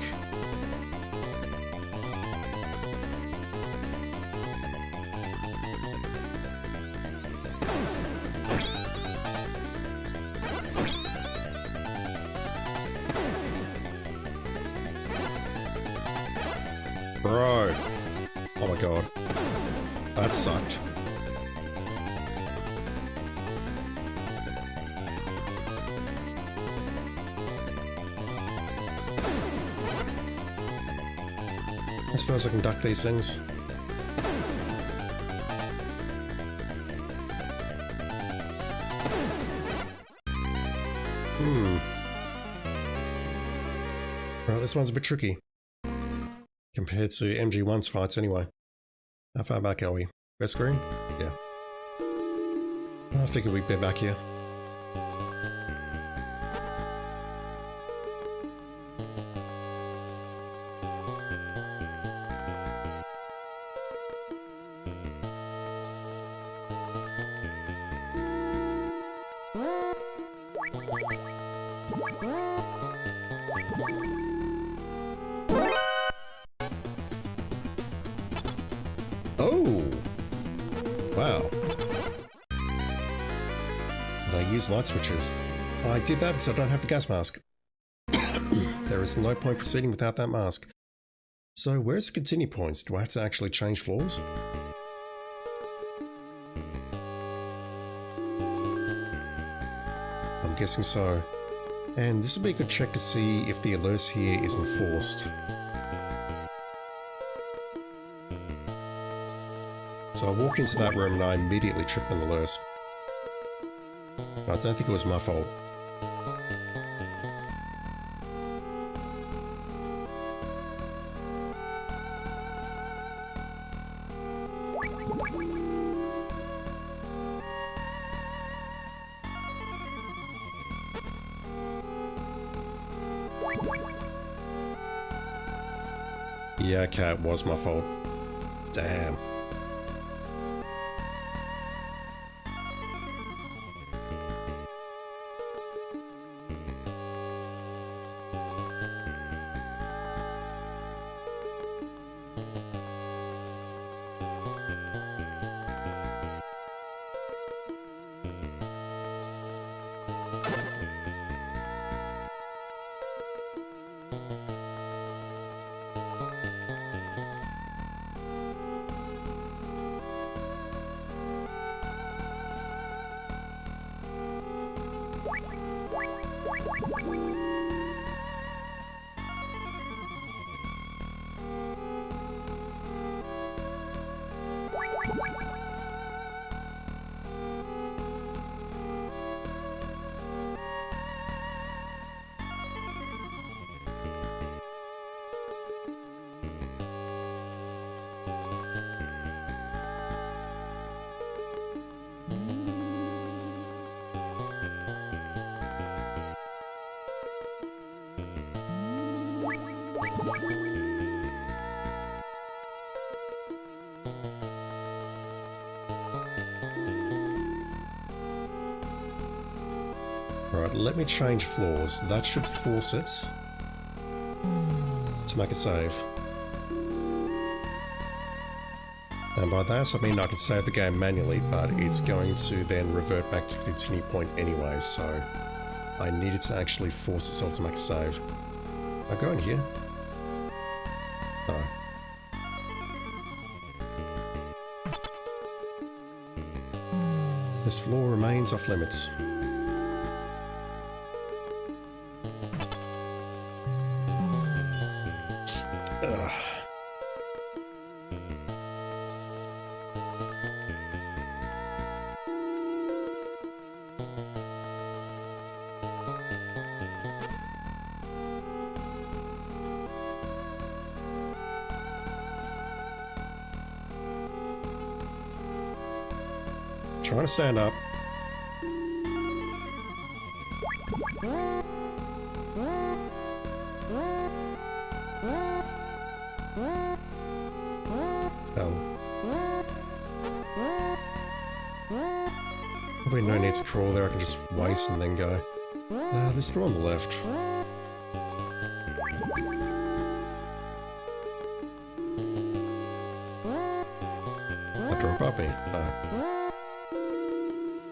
Bro. Oh my god. That sucked. I suppose I can duck these things. Right, this one's a bit tricky. Compared to MG1's fights anyway. How far back are we? Red screen? Yeah. I figured we'd be back here. Oh! Wow. They use light switches. I did that because I don't have the gas mask. There is no point proceeding without that mask. So where's the continue points? Do I have to actually change floors? I'm guessing so. And this would be a good check to see if the alert here is enforced. So I walked into that room and I immediately tripped an alert. I don't think it was my fault. Yeah, okay, it was my fault. Damn. Alright, let me change floors. That should force it to make a save. And by that I mean I can save the game manually, but it's going to then revert back to the continue point anyway, so I needed to actually force itself to make a save. I go in here? No. This floor remains off limits. Ugh. Trying to stand up. Probably no need to crawl there, I can just wait and then go. There's door on the left. That door above me.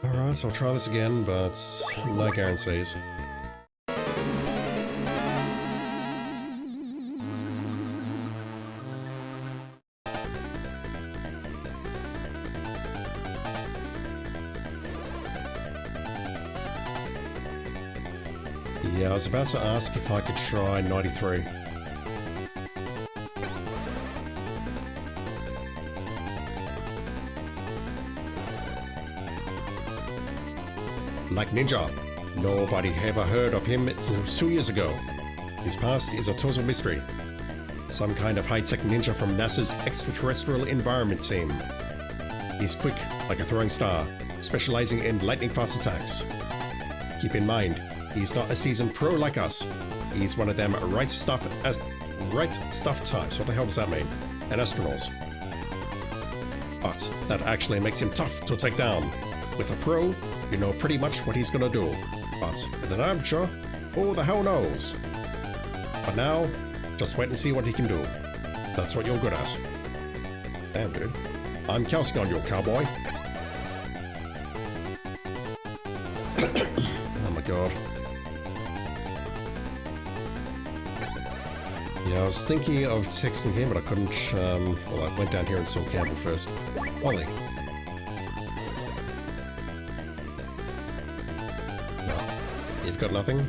Alright, so I'll try this again, but no guarantees. Yeah, I was about to ask if I could try 93. Like Ninja. Nobody ever heard of him until 2 years ago. His past is a total mystery. Some kind of high-tech ninja from NASA's extraterrestrial environment team. He's quick, like a throwing star, specializing in lightning-fast attacks. Keep in mind, he's not a seasoned pro like us. He's one of them right stuff types. What the hell does that mean? And astronauts. But that actually makes him tough to take down. With a pro, you know pretty much what he's gonna do. But with an amateur, who the hell knows? But now, just wait and see what he can do. That's what you're good at. Damn, dude. I'm counting on you, cowboy. Oh my god. Yeah, I was thinking of texting him, but I couldn't. Well, I went down here and saw Campbell first. Ollie. No. You've got nothing?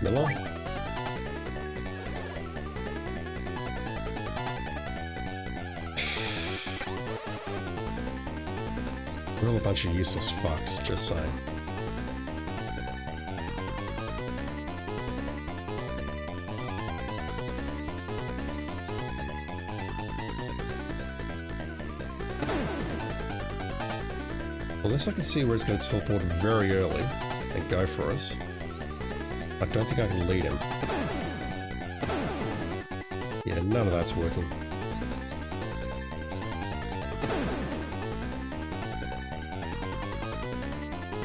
Miller? We're all a bunch of useless fucks, just saying. Unless I can see where it's going to teleport very early and go for us. I don't think I can lead him. Yeah, none of that's working.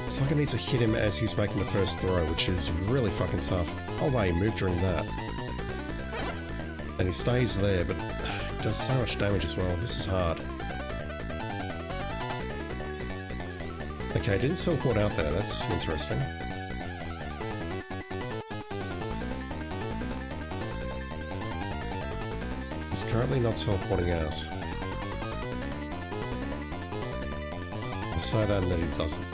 It's like I need to hit him as he's making the first throw, which is really fucking tough. Oh wait, he moved during that. And he stays there, but he does so much damage as well. This is hard. Okay, didn't teleport out there, that's interesting. He's currently not teleporting out. I'll say that and then he doesn't.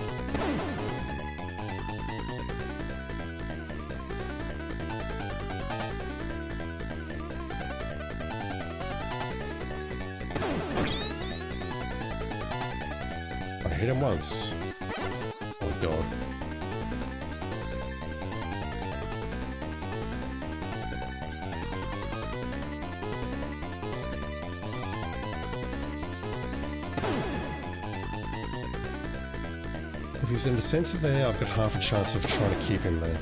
I hit him once. Oh god. If he's in the center there, I've got half a chance of trying to keep him there.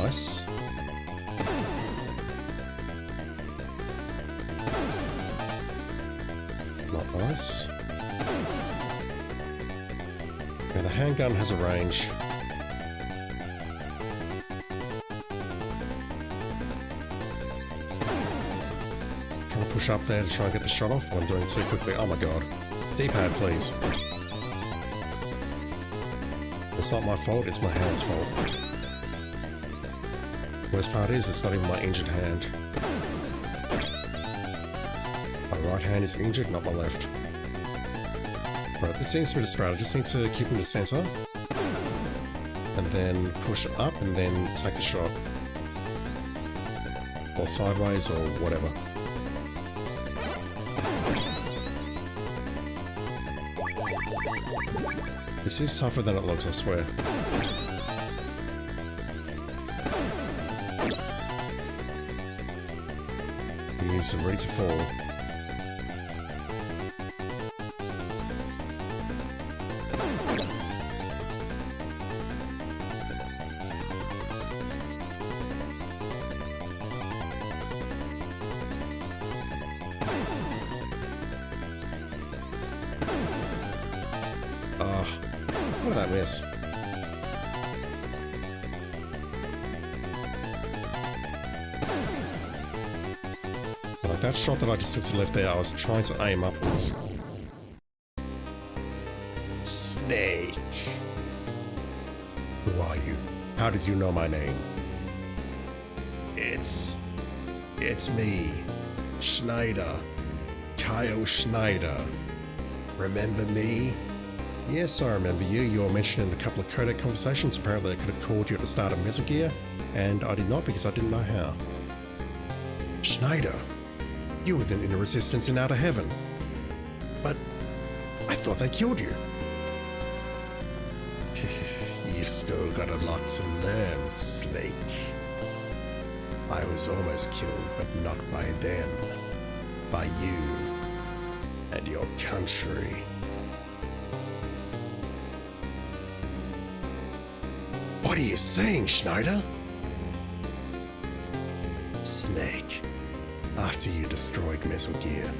nice. Not nice. Now the handgun has a range. Trying to push up there to try and get the shot off, but I'm doing it too quickly. Oh my god. D-pad, please. It's not my fault, it's my hand's fault. Worst part is, it's not even my injured hand. My right hand is injured, not my left. Right, this seems to be the strategy. Just need to keep in the center. And then push up and then take the shot. Or sideways or whatever. This is tougher than it looks, I swear. He needs to ready to fall. What did I miss? Like that shot that I just took to the left there, I was trying to aim upwards. Snake! Who are you? How did you know my name? It's me, Schneider. Kyle Schneider. Remember me? Yes, I remember you. You were mentioned in a couple of codec conversations. Apparently I could have called you at the start of Metal Gear, and I did not because I didn't know how. Schneider, you were the inner resistance in Outer Heaven. But I thought they killed you. You've still got a lot to learn, Snake. I was almost killed, but not by them. By you. And your country. What are you saying, Schneider? Snake, after you destroyed Metal Gear,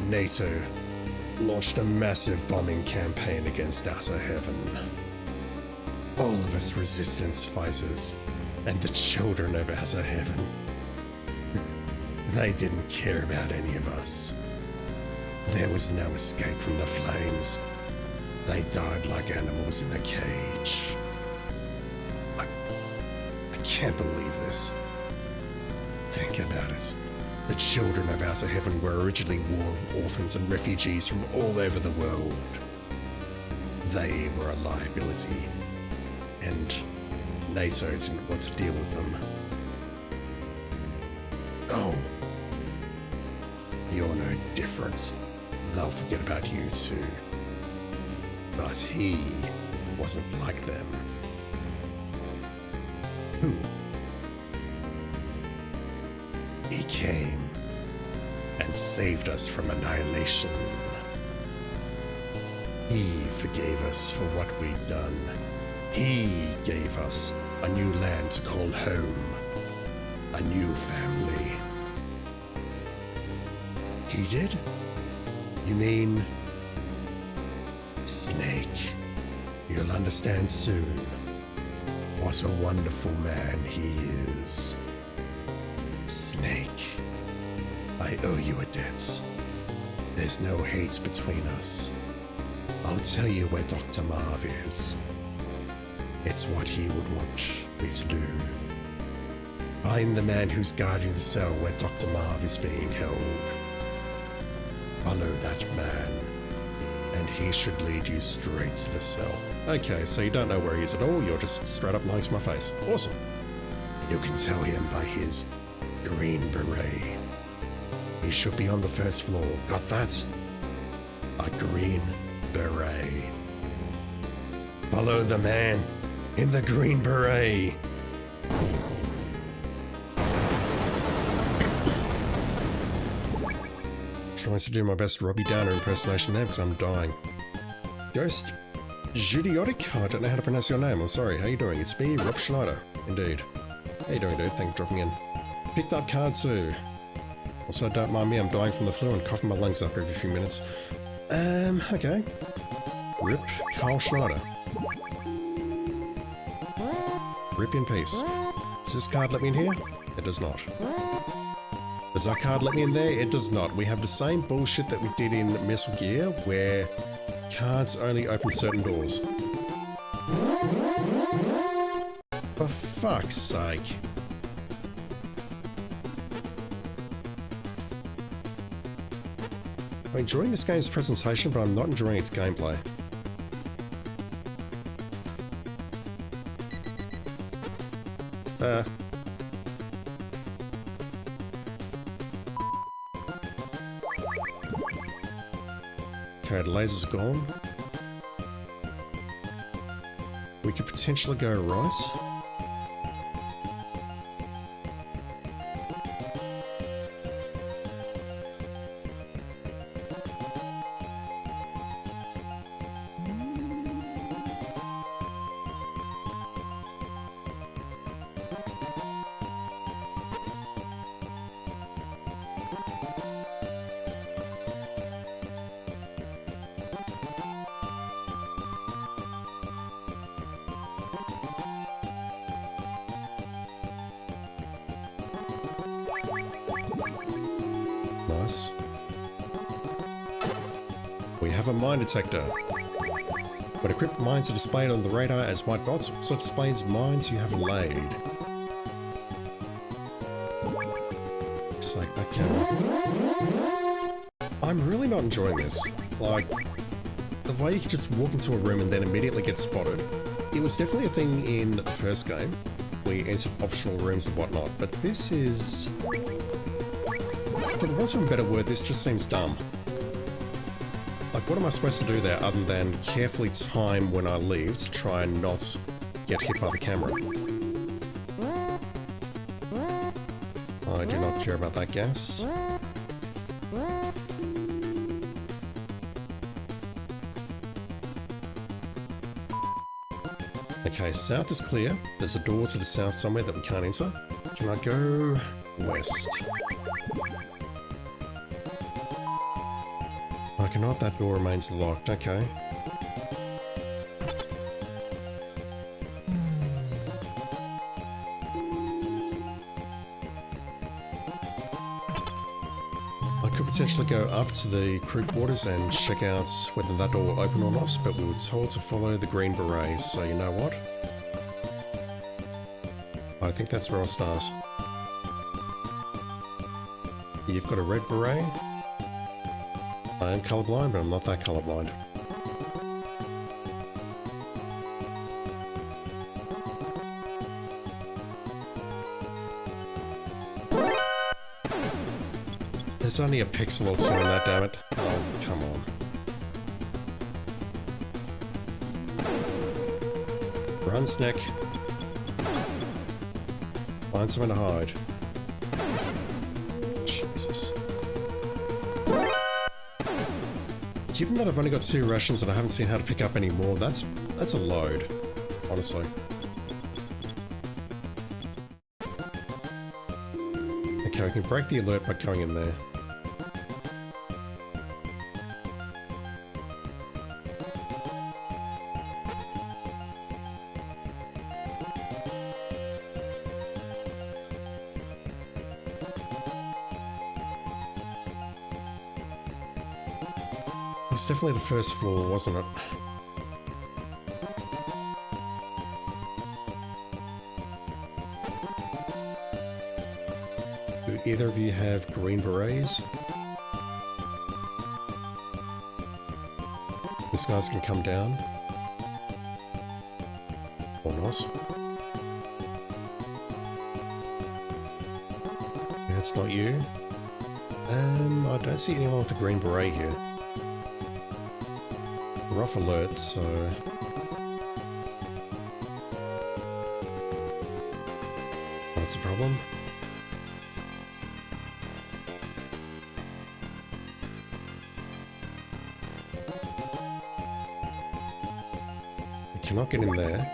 NATO launched a massive bombing campaign against Outer Heaven. All of us resistance fighters and the children of Outer Heaven. They didn't care about any of us. There was no escape from the flames. They died like animals in a cage. I can't believe this. Think about it. The children of Outer Heaven were originally war orphans and refugees from all over the world. They were a liability, and NATO didn't want to deal with them. Oh. You're no different. They'll forget about you too. But he wasn't like them. Who? He came and saved us from annihilation. He forgave us for what we'd done. He gave us a new land to call home. A new family. He did? You mean... Snake. You'll understand soon. What a wonderful man he is. Snake, I owe you a debt. There's no hate between us. I'll tell you where Dr. Marv is. It's what he would want me to do. Find the man who's guarding the cell where Dr. Marv is being held. Follow that man, and he should lead you straight to the cell. Okay, so you don't know where he is at all, you're just straight up lying to my face. Awesome. You can tell him by his green beret. He should be on the first floor. Got that? A green beret. Follow the man in the green beret. Trying to do my best Robbie Downer impersonation there because I'm dying. Ghost Judiotic? I don't know how to pronounce your name, I'm sorry. How you doing? It's me, Rob Schneider. Indeed. How you doing, dude? Thanks for dropping in. Picked up card 2. Also, don't mind me, I'm dying from the flu and coughing my lungs up every few minutes. Okay. Rip Carl Schneider. Rip in peace. Does this card let me in here? It does not. Does that card let me in there? It does not. We have the same bullshit that we did in Metal Gear, where cards only open certain doors. For fuck's sake. I'm enjoying this game's presentation, but I'm not enjoying its gameplay. Okay, the laser's gone. We could potentially go rice. Nice. We have a mine detector. When equipped, mines are displayed on the radar as white dots, so it displays mines you have laid. Looks like that camera. I'm really not enjoying this. Like, the way you can just walk into a room and then immediately get spotted. It was definitely a thing in the first game. We entered optional rooms and whatnot, but this is... For the want of a better word, this just seems dumb. Like, what am I supposed to do there other than carefully time when I leave to try and not get hit by the camera? I do not care about that gas. Okay, south is clear. There's a door to the south somewhere that we can't enter. Can I go west? I cannot. That door remains locked. Okay. I could potentially go up to the crew quarters and check out whether that door will open or not, but we were told to follow the green berets, so you know what? I think that's where I'll start. You've got a red beret. I am colourblind, but I'm not that colourblind. There's only a pixel or two in that, damn it. Oh, come on. Run, Snack. Find somewhere to hide. Jesus. Given that I've only got 2 rations and I haven't seen how to pick up any more, that's a load, honestly. Okay, we can break the alert by going in there. It was definitely the first floor, wasn't it? Do either of you have green berets? This guy's gonna come down. Or not. That's not you. I don't see anyone with a green beret here. Rough alert, so... That's a problem. We cannot get in there.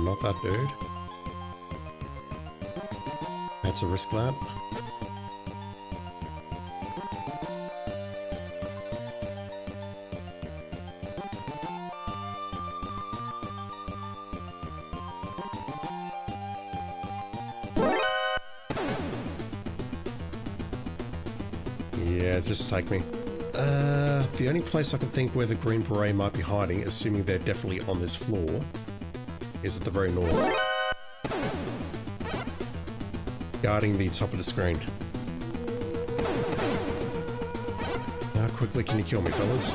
not that dude. Had to risk that. Yeah, just take me. The only place I can think where the Green Beret might be hiding, assuming they're definitely on this floor, is at the very north. Guarding the top of the screen. How quickly can you kill me, fellas?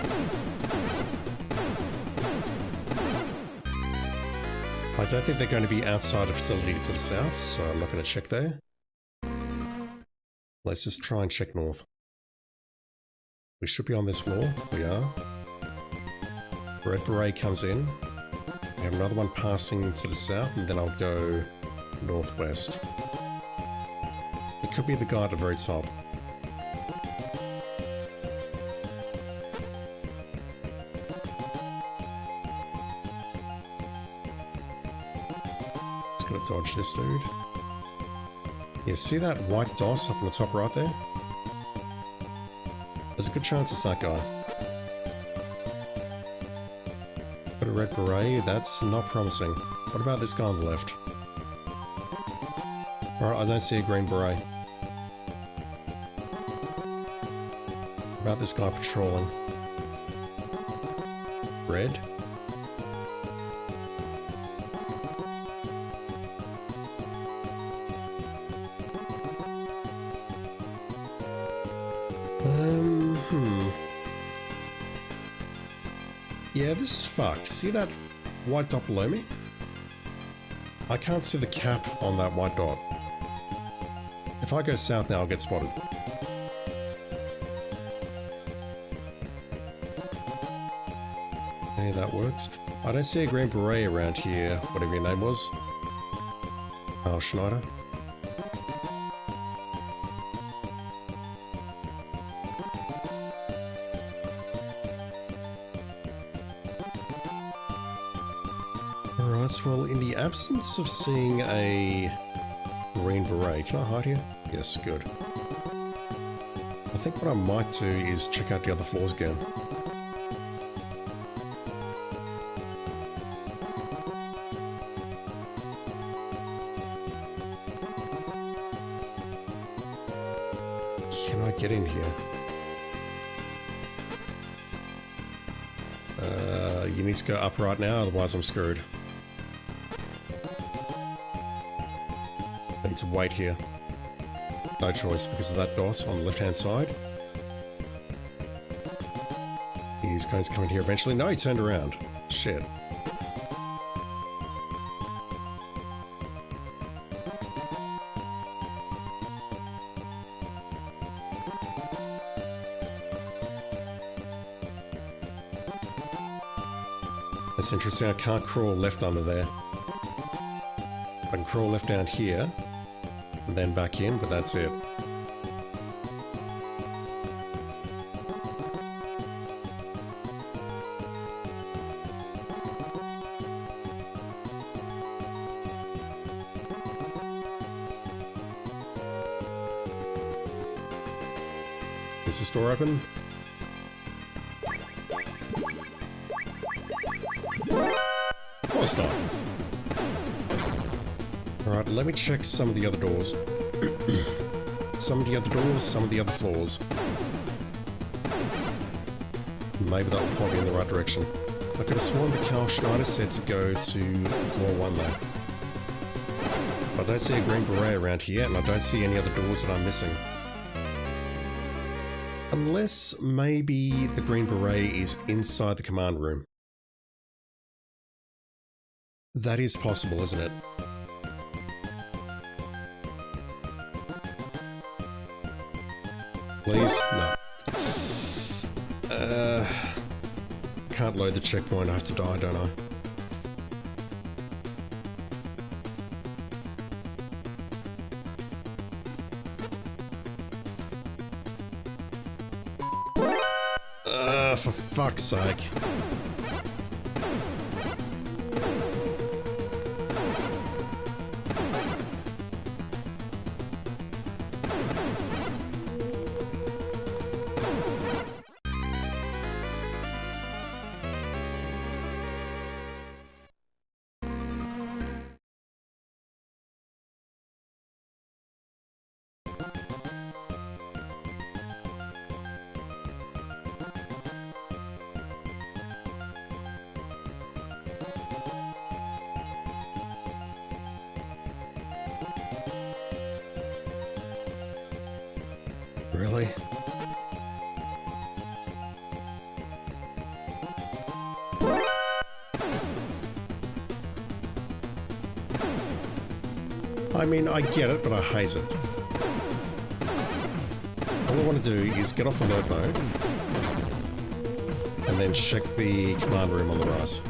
I don't think they're going to be outside the facility to the south, so I'm not going to check there. Let's just try and check north. We should be on this floor. We are. Red Beret comes in. We have another one passing to the south, and then I'll go northwest. It could be the guy at the very top. Just gonna dodge this dude. Yeah, see that white DOS up on the top right there? There's a good chance it's that guy. Got a Red Beret, that's not promising. What about this guy on the left? Alright, I don't see a Green Beret. What about this guy patrolling? Red? Yeah, this is fucked. See that white dot below me? I can't see the cap on that white dot. If I go south now, I'll get spotted. Okay, that works. I don't see a Green Beret around here, whatever your name was. Oh, Schneider. Alright, well, in the absence of seeing a Green Beret, can I hide here? Yes, good. I think what I might do is check out the other floors again. Can I get in here? You need to go up right now, otherwise I'm screwed. I need to wait here. No choice because of that DOS on the left-hand side. He's going to come in here eventually. No, he turned around. Shit. That's interesting. I can't crawl left under there. I can crawl left down here, and then back in, but that's it. Is this door open? Of course not. Alright, let me check some of the other doors. Some of the other doors, some of the other floors. Maybe that will point me in the right direction. I could have sworn that Carl Schneider said to go to floor 1 though. I don't see a Green Beret around here, and I don't see any other doors that I'm missing. Unless maybe the Green Beret is inside the command room. That is possible, isn't it? Please? No. Can't load the checkpoint, I have to die, don't I? For fuck's sake. Really? I mean, I get it, but I hate it. All I want to do is get off alert mode and then check the command room on the right.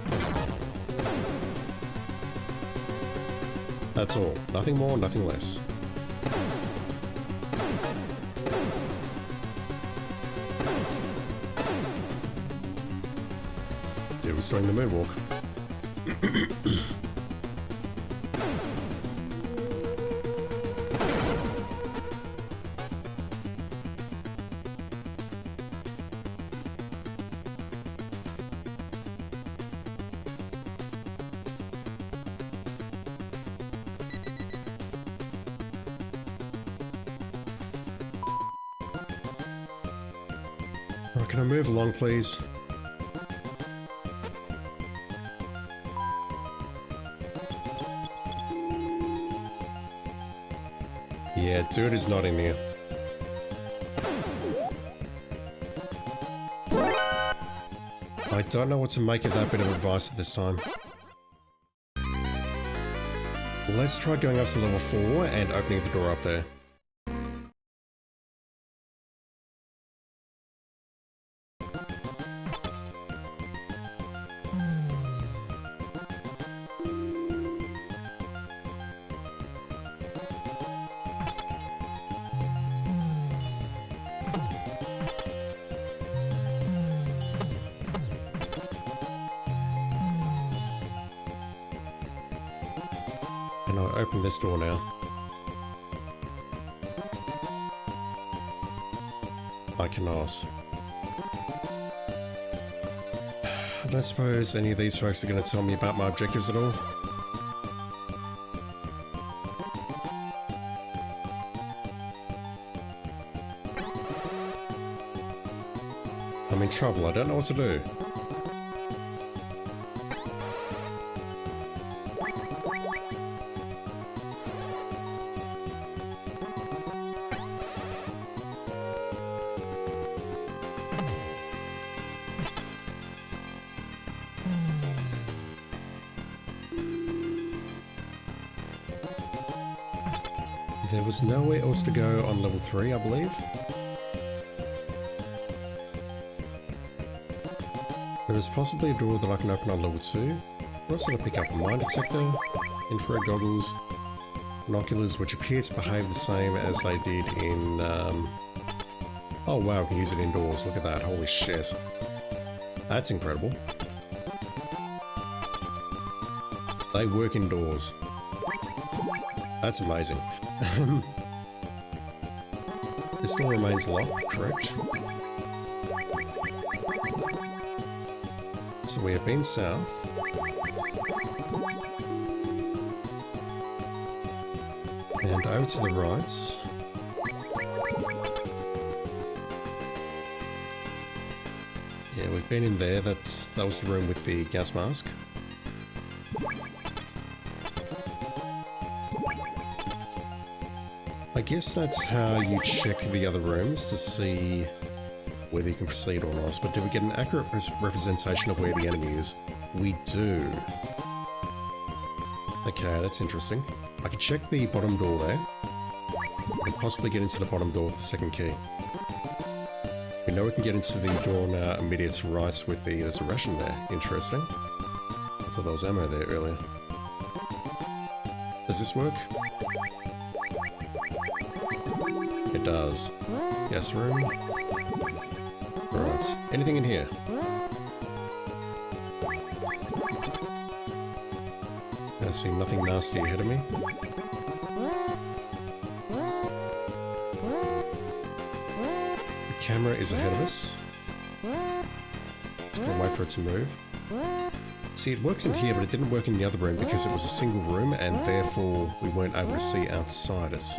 That's all. Nothing more, nothing less. Dude, we're starting the moonwalk. Alright, can I move along, please? Yeah, dude is not in here. I don't know what to make of that bit of advice at this time. Let's try going up to level 4 and opening the door up there. And I'll open this door now. I cannot. I don't suppose any of these folks are going to tell me about my objectives at all. I'm in trouble, I don't know what to do. There was nowhere else to go on level 3, I believe. There is possibly a door that I can open on level 2. I'm also going to pick up a mine detector, infrared goggles, binoculars, which appear to behave the same as they did in... Oh wow, we can use it indoors. Look at that, holy shit. That's incredible. They work indoors. That's amazing. This door remains locked, correct? So we have been south. And over to the right. Yeah, we've been in there. That was the room with the gas mask. I guess that's how you check the other rooms to see whether you can proceed or not, but do we get an accurate representation of where the enemy is? We do. Okay, that's interesting. I can check the bottom door there, and possibly get into the bottom door with the second key. We know we can get into the door on our immediate right with the... there's a ration there. Interesting. I thought there was ammo there earlier. Does this work? It does. Gas room. Right. Anything in here? I see nothing nasty ahead of me. camera is ahead of us. Just gonna wait for it to move. See, it works in here, but it didn't work in the other room because it was a single room, and therefore we weren't able to see outsiders.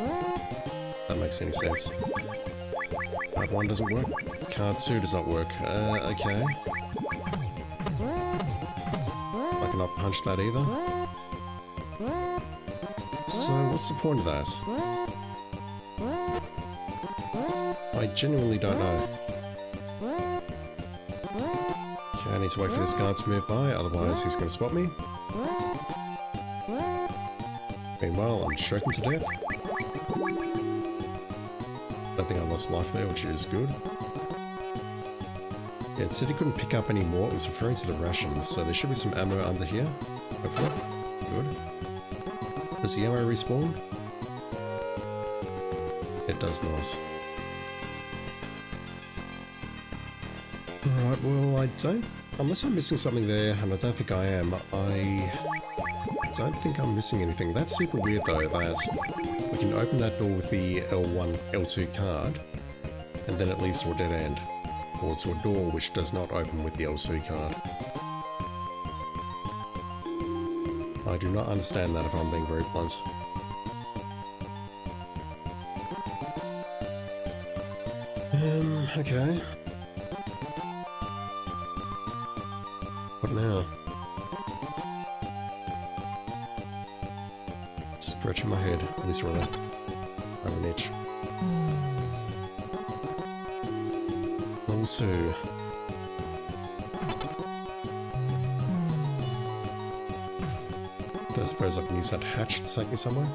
That makes any sense. Card 1 doesn't work. Card 2 does not work. Okay. I cannot punch that either. So, what's the point of that? I genuinely don't know. Okay, I need to wait for this guard to move by, otherwise he's going to spot me. Meanwhile, I'm choking to death. I think I lost life there, which is good. Yeah, it said he couldn't pick up any more. It was referring to the rations, so there should be some ammo under here. Hopefully. Good. Does the ammo respawn? It does not. Alright, well, I don't... Unless I'm missing something there, and I don't think I am, I don't think I'm missing anything. That's super weird, though, that we can open that door with the L1, L2 card, and then it leads to a dead end. Or to a door which does not open with the L2 card. I do not understand that if I'm being very blunt. Okay. What now? Scratching my head, at least really. I have an itch. Level 2. I suppose I can use that hatch to take me somewhere.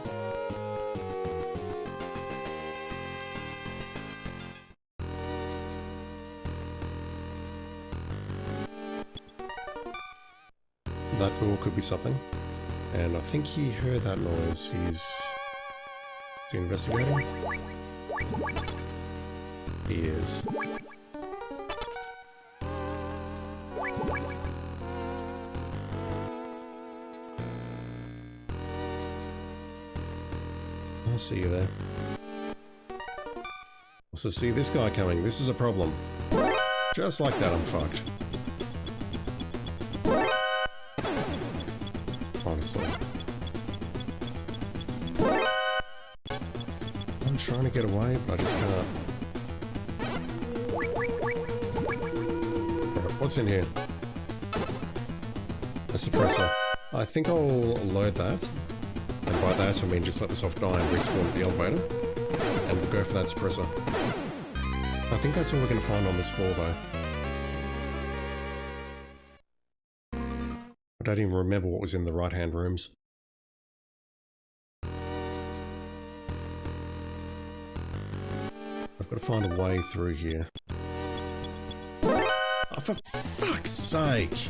That door could be something. And I think he heard that noise. Is he investigating? He is. I'll see you there. Also see this guy coming. This is a problem. Just like that, I'm fucked. Honestly. I'm trying to get away, but I just can't. Right, what's in here? A suppressor. I think I'll load that. And by that I mean just let myself die and respawn at the elevator. And we'll go for that suppressor. I think that's all we're going to find on this floor though. I don't even remember what was in the right hand rooms. I've got to find a way through here. Oh, for fuck's sake!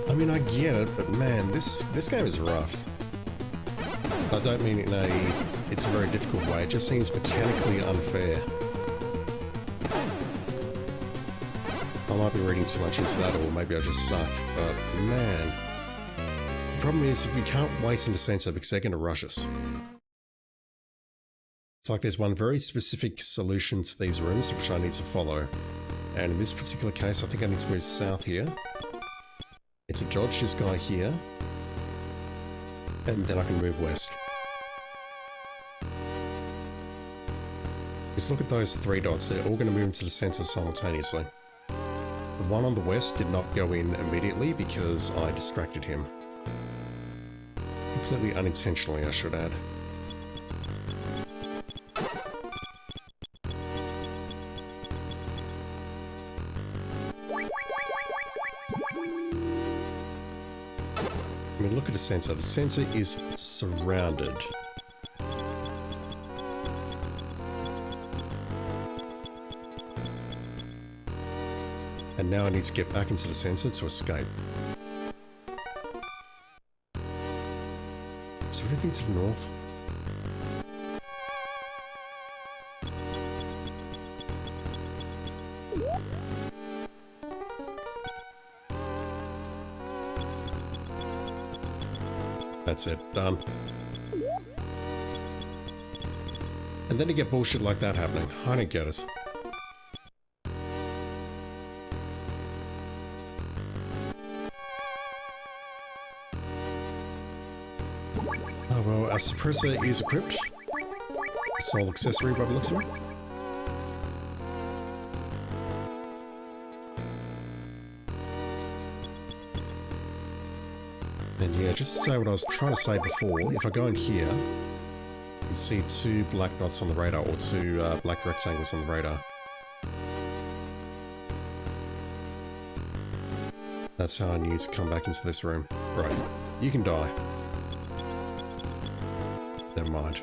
I mean, I get it, but man, this game is rough. I don't mean it in it's a very difficult way, it just seems mechanically unfair. I might be reading too much into that, or maybe I just suck, but man. The problem is, if we can't wait in the center because they're going to rush us. It's like there's one very specific solution to these rooms which I need to follow. And in this particular case, I think I need to move south here. It's to dodge this guy here, and then I can move west. Just look at those 3 dots, they're all going to move into the center simultaneously. The one on the west did not go in immediately because I distracted him. Completely unintentionally, I should add. I mean, look at the center. The center is surrounded. And now I need to get back into the center to escape. Is there anything to the north? That's it. Done. And then you get bullshit like that happening. I don't get it. Oh well, our suppressor is equipped. Sole accessory by the looks of it. And yeah, just to say what I was trying to say before, if I go in here, you see two black dots on the radar, or two black rectangles on the radar. That's how I knew to come back into this room. Right, you can die. Never mind.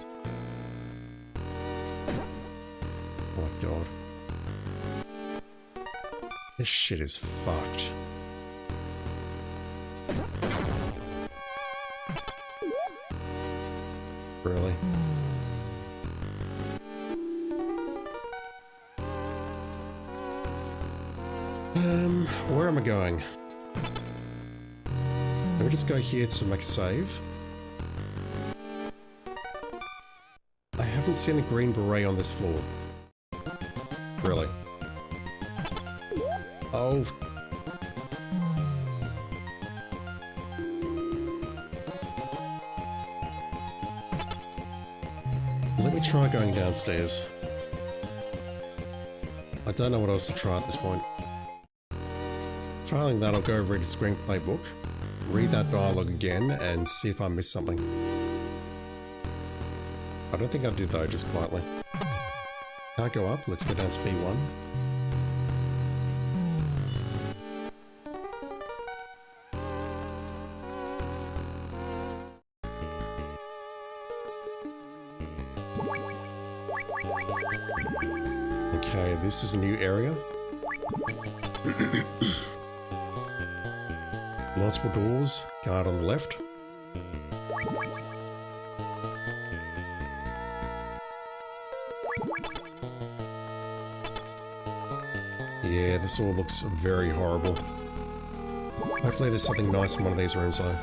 Oh my god. This shit is fucked. Really? Where am I going? Let me just go here to make a save. I haven't seen a green beret on this floor. Really? Oh. Let me try going downstairs. I don't know what else to try at this point. Failing that, I'll go read the screenplay book, read that dialogue again, and see if I missed something. I don't think I'll do though, just quietly. Can't go up, let's go down to B1. Okay, this is a new area. Multiple doors, guard on the left. Yeah, this all looks very horrible. Hopefully there's something nice in one of these rooms though.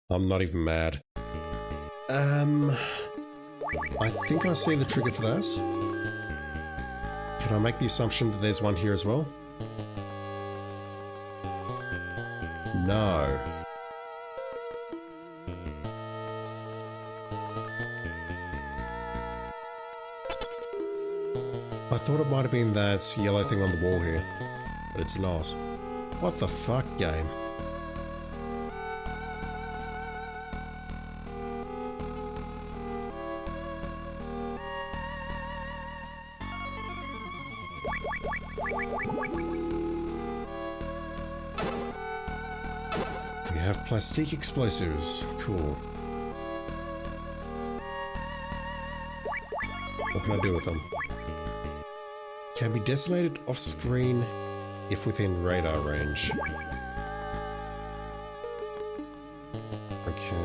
I'm not even mad. I think I see the trigger for that. Can I make the assumption that there's one here as well? No. I thought it might have been that yellow thing on the wall here, but it's not. What the fuck, game? We have plastic explosives. Cool. What can I do with them? Can be detonated off screen if within radar range. Okay.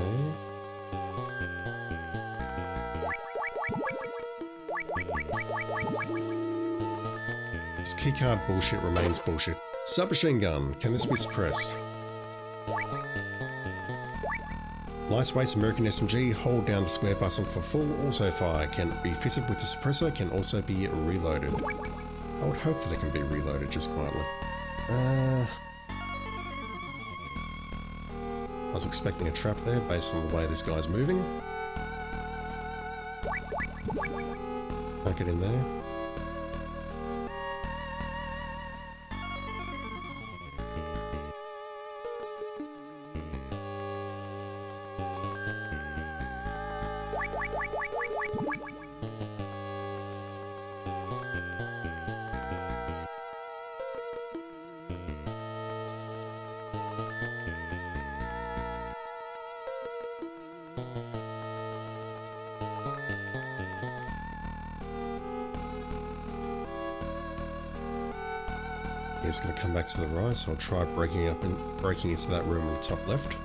This keycard bullshit remains bullshit. Submachine gun. Can this be suppressed? Lightweight American SMG, hold down the square button for full auto fire. Can be fitted with a suppressor, can also be reloaded. I would hope that it can be reloaded just quietly. I was expecting a trap there based on the way this guy's moving. Can't get in there. He's going to come back to the right, so I'll try breaking into that room on the top left.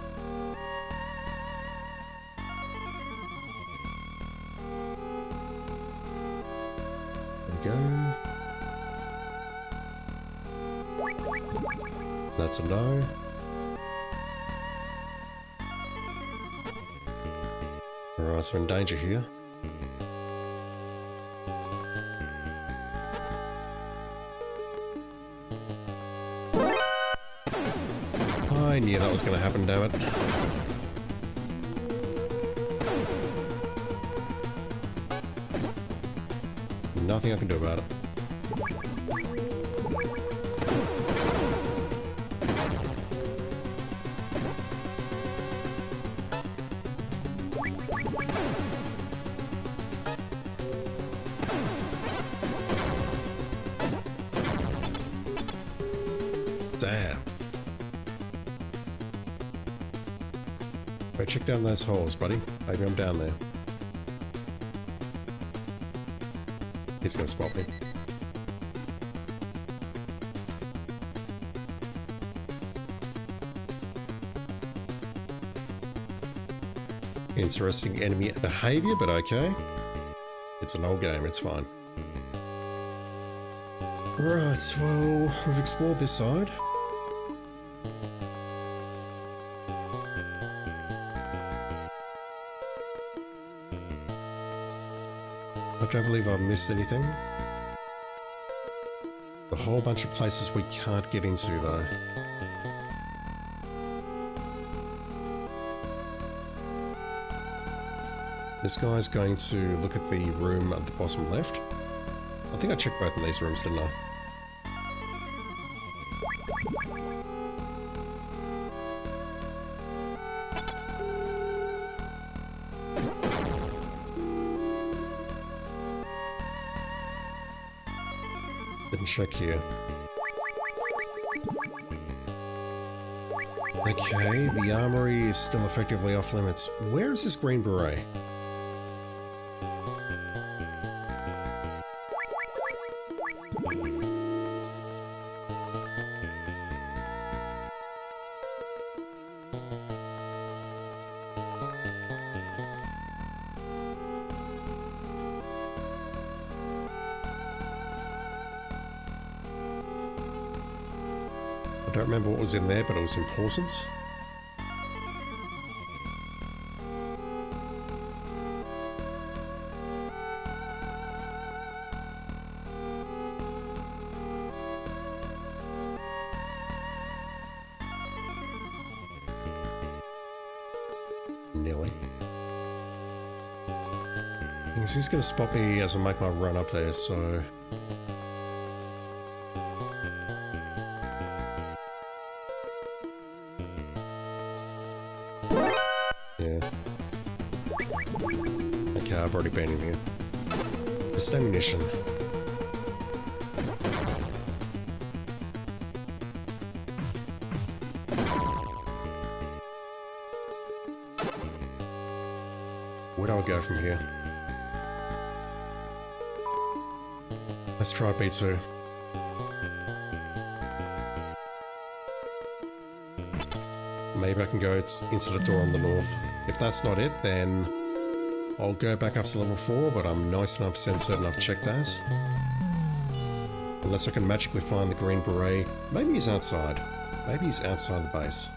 There we go. That's a no. Alright, so we're in danger here. I knew that was going to happen, damn it. Nothing I can do about it. Damn. Go check down those holes, buddy. Maybe I'm down there. He's gonna spot me. Interesting enemy behavior, but okay. It's an old game, it's fine. Right, well, we've explored this side. I don't believe I've missed anything. A whole bunch of places we can't get into though. This guy's going to look at the room at the bottom left. I think I checked both of these rooms, didn't I? Didn't check here. Okay, the armory is still effectively off limits. Where is this green beret? I don't remember what was in there, but it was important. Nearly. He's going to spot me as I make my run up there, so... yeah. Okay, I've already been in here. Just ammunition. Where do I go from here? Let's try B2. Maybe I can go into the door on the north. If that's not it, then I'll go back up to level 4, but I'm 99% certain I've checked as. Unless I can magically find the green beret. Maybe he's outside. Maybe he's outside the base.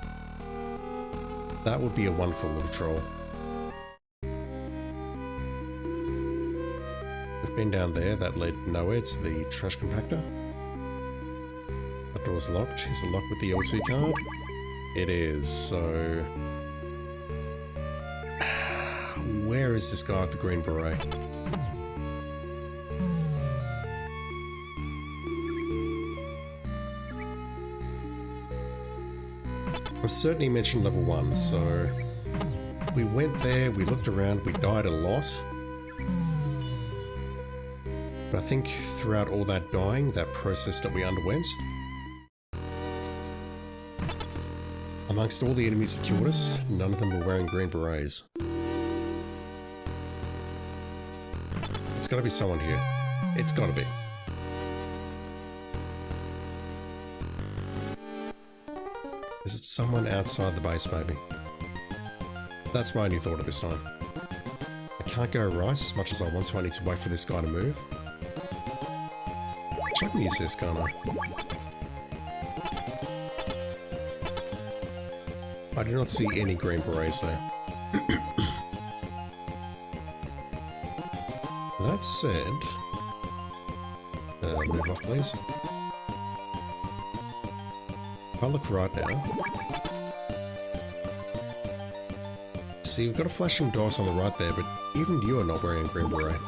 That would be a wonderful little troll. We've been down there, that led nowhere to the trash compactor. That door's locked. Is it locked with the L2 card? It is, so... where is this guy with the green beret? I'm certain he mentioned level 1, so... we went there, we looked around, we died a lot. But I think throughout all that dying, that process that we underwent, amongst all the enemies that killed us, none of them were wearing green berets. It's gotta be someone here. It's gotta be. Is it someone outside the base, maybe? That's my only thought at this time. I can't go right as much as I want to. I need to wait for this guy to move. I can use this, can't I? I do not see any green berets there. That said... move off, please. If I look right now... See, we've got a flashing DOS on the right there, but even you are not wearing a green beret.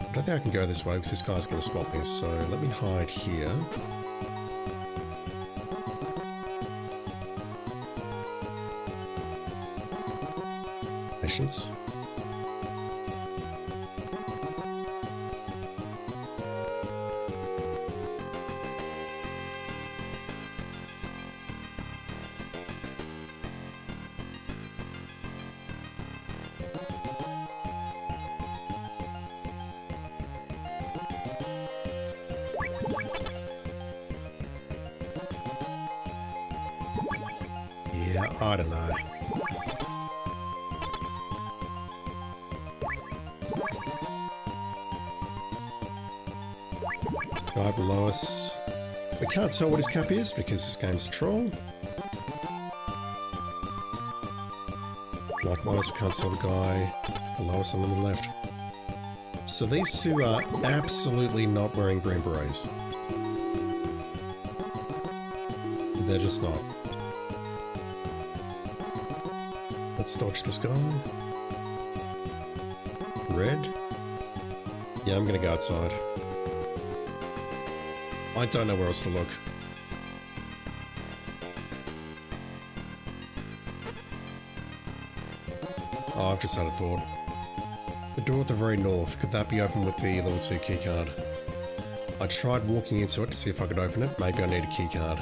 I don't think I can go this way because this guy's going to spot me, so let me hide here. Patience. Yeah, I don't know. Guy below us. We can't tell what his cap is because this game's a troll. Likewise, we can't tell the guy below us on the left. So these two are absolutely not wearing green berets. They're just not. Let's dodge this guy. Red. Yeah, I'm gonna go outside. I don't know where else to look. Oh, I've just had a thought. The door at the very north, could that be open with the level 2 keycard? I tried walking into it to see if I could open it. Maybe I need a keycard.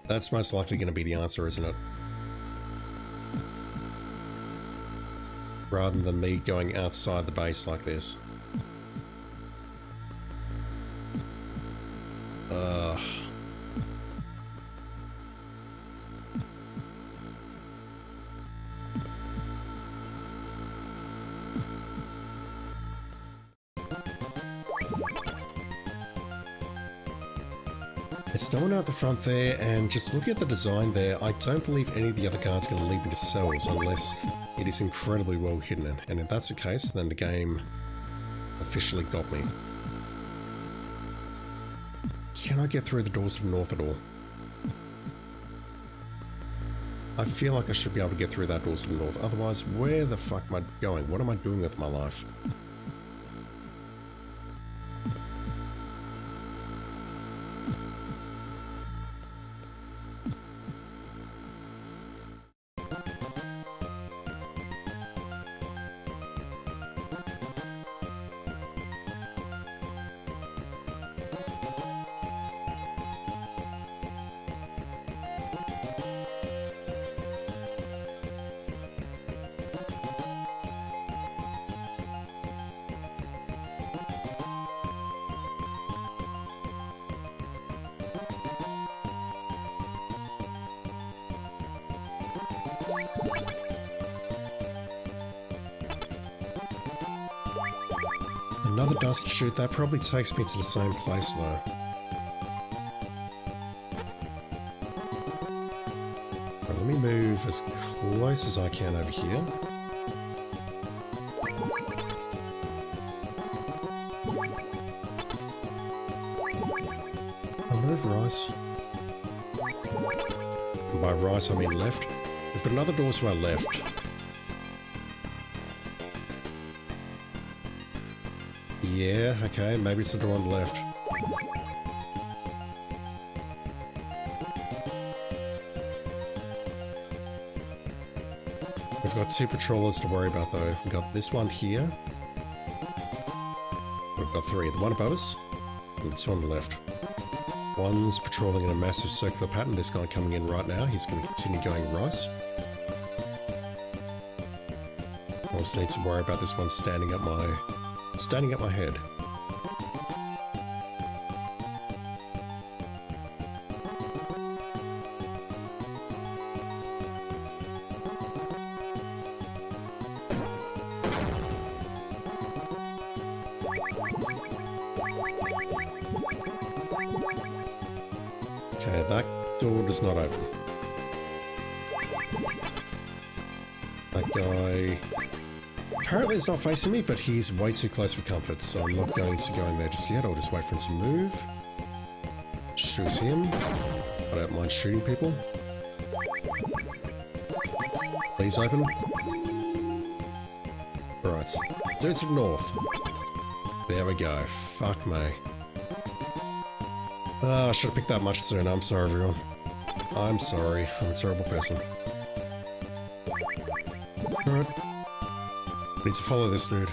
That's most likely going to be the answer, isn't it? Rather than me going outside the base like this. It's no one out the front there, and just look at the design there. I don't believe any of the other guards are going to lead me to cells unless it is incredibly well hidden. And if that's the case, then the game officially got me. Can I get through the doors to the north at all? I feel like I should be able to get through that doors to the north. Otherwise, where the fuck am I going? What am I doing with my life? Another dust chute, that probably takes me to the same place though. Right, let me move as close as I can over here. I'll move right. And by right I mean left. We've got another door to our left. Yeah, okay, maybe it's the door on the left. We've got two patrollers to worry about though. We've got this one here. We've got three. The one above us, and the two on the left. One's patrolling in a massive circular pattern. This guy coming in right now, he's going to continue going right. I also need to worry about this one standing up my head. Okay, that door does not open. That guy apparently is not facing me, but he's way too close for comfort, so I'm not going to go in there just yet. I'll just wait for him to move. Shoot him. I don't mind shooting people. Please open. Right. Do it to the north. There we go. Fuck me. I should have picked that much sooner. I'm sorry, everyone. I'm sorry. I'm a terrible person. Alright. Need to follow this dude.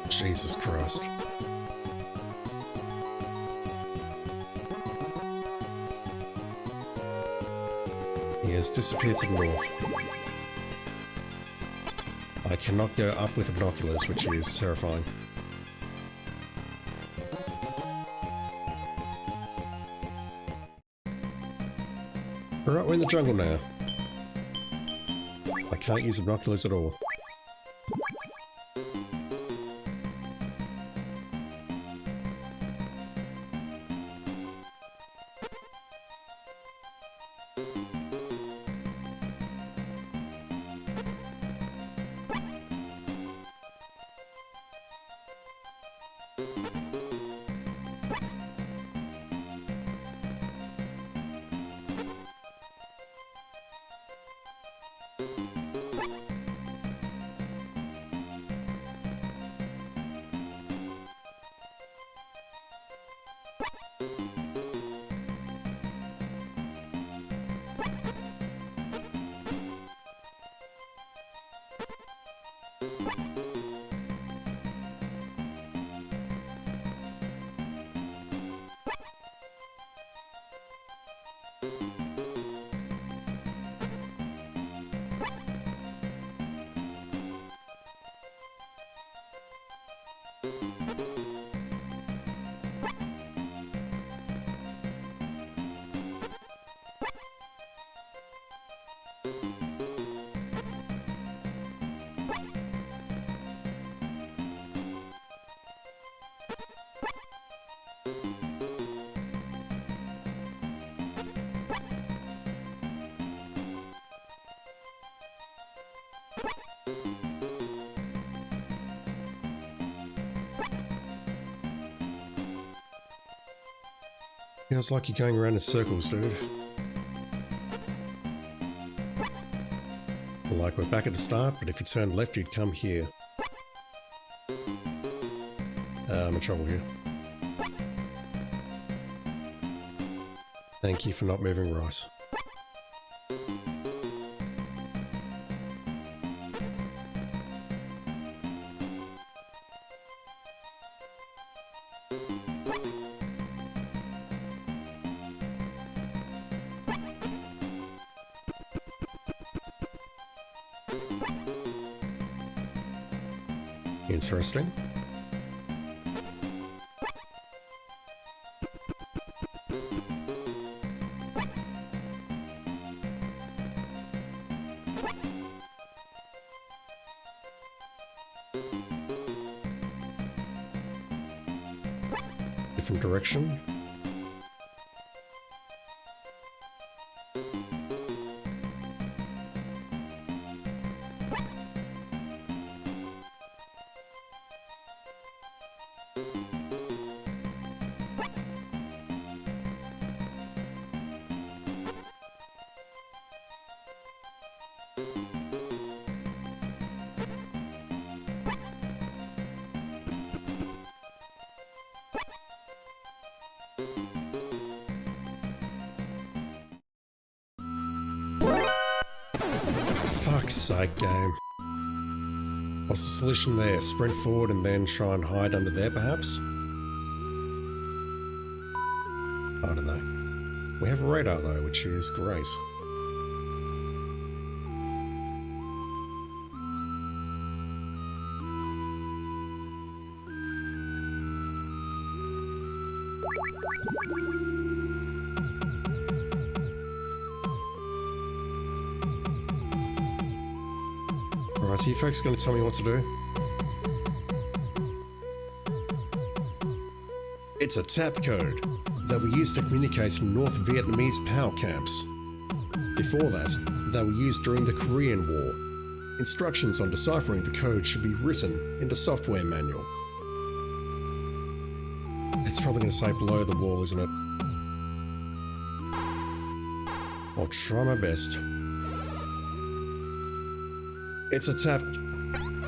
Jesus Christ. He has disappeared to the north. I cannot go up with the binoculars, which is terrifying. Alright, we're in the jungle now. I can't use the binoculars at all. Feels like you're going around in circles, dude. Like we're back at the start, but if you turn left, you'd come here. I'm in trouble here. Thank you for not moving, Rice. Interesting. Different direction. Fuck's sake, game. What's the solution there? Sprint forward and then try and hide under there, perhaps? I don't know. We have radar, though, which is great. Alright, so you folks going to tell me what to do? It's a tap code that we used to communicate in North Vietnamese power camps. Before that, they were used during the Korean War. Instructions on deciphering the code should be written in the software manual. It's probably going to say below the wall, isn't it? I'll try my best. It's a tap...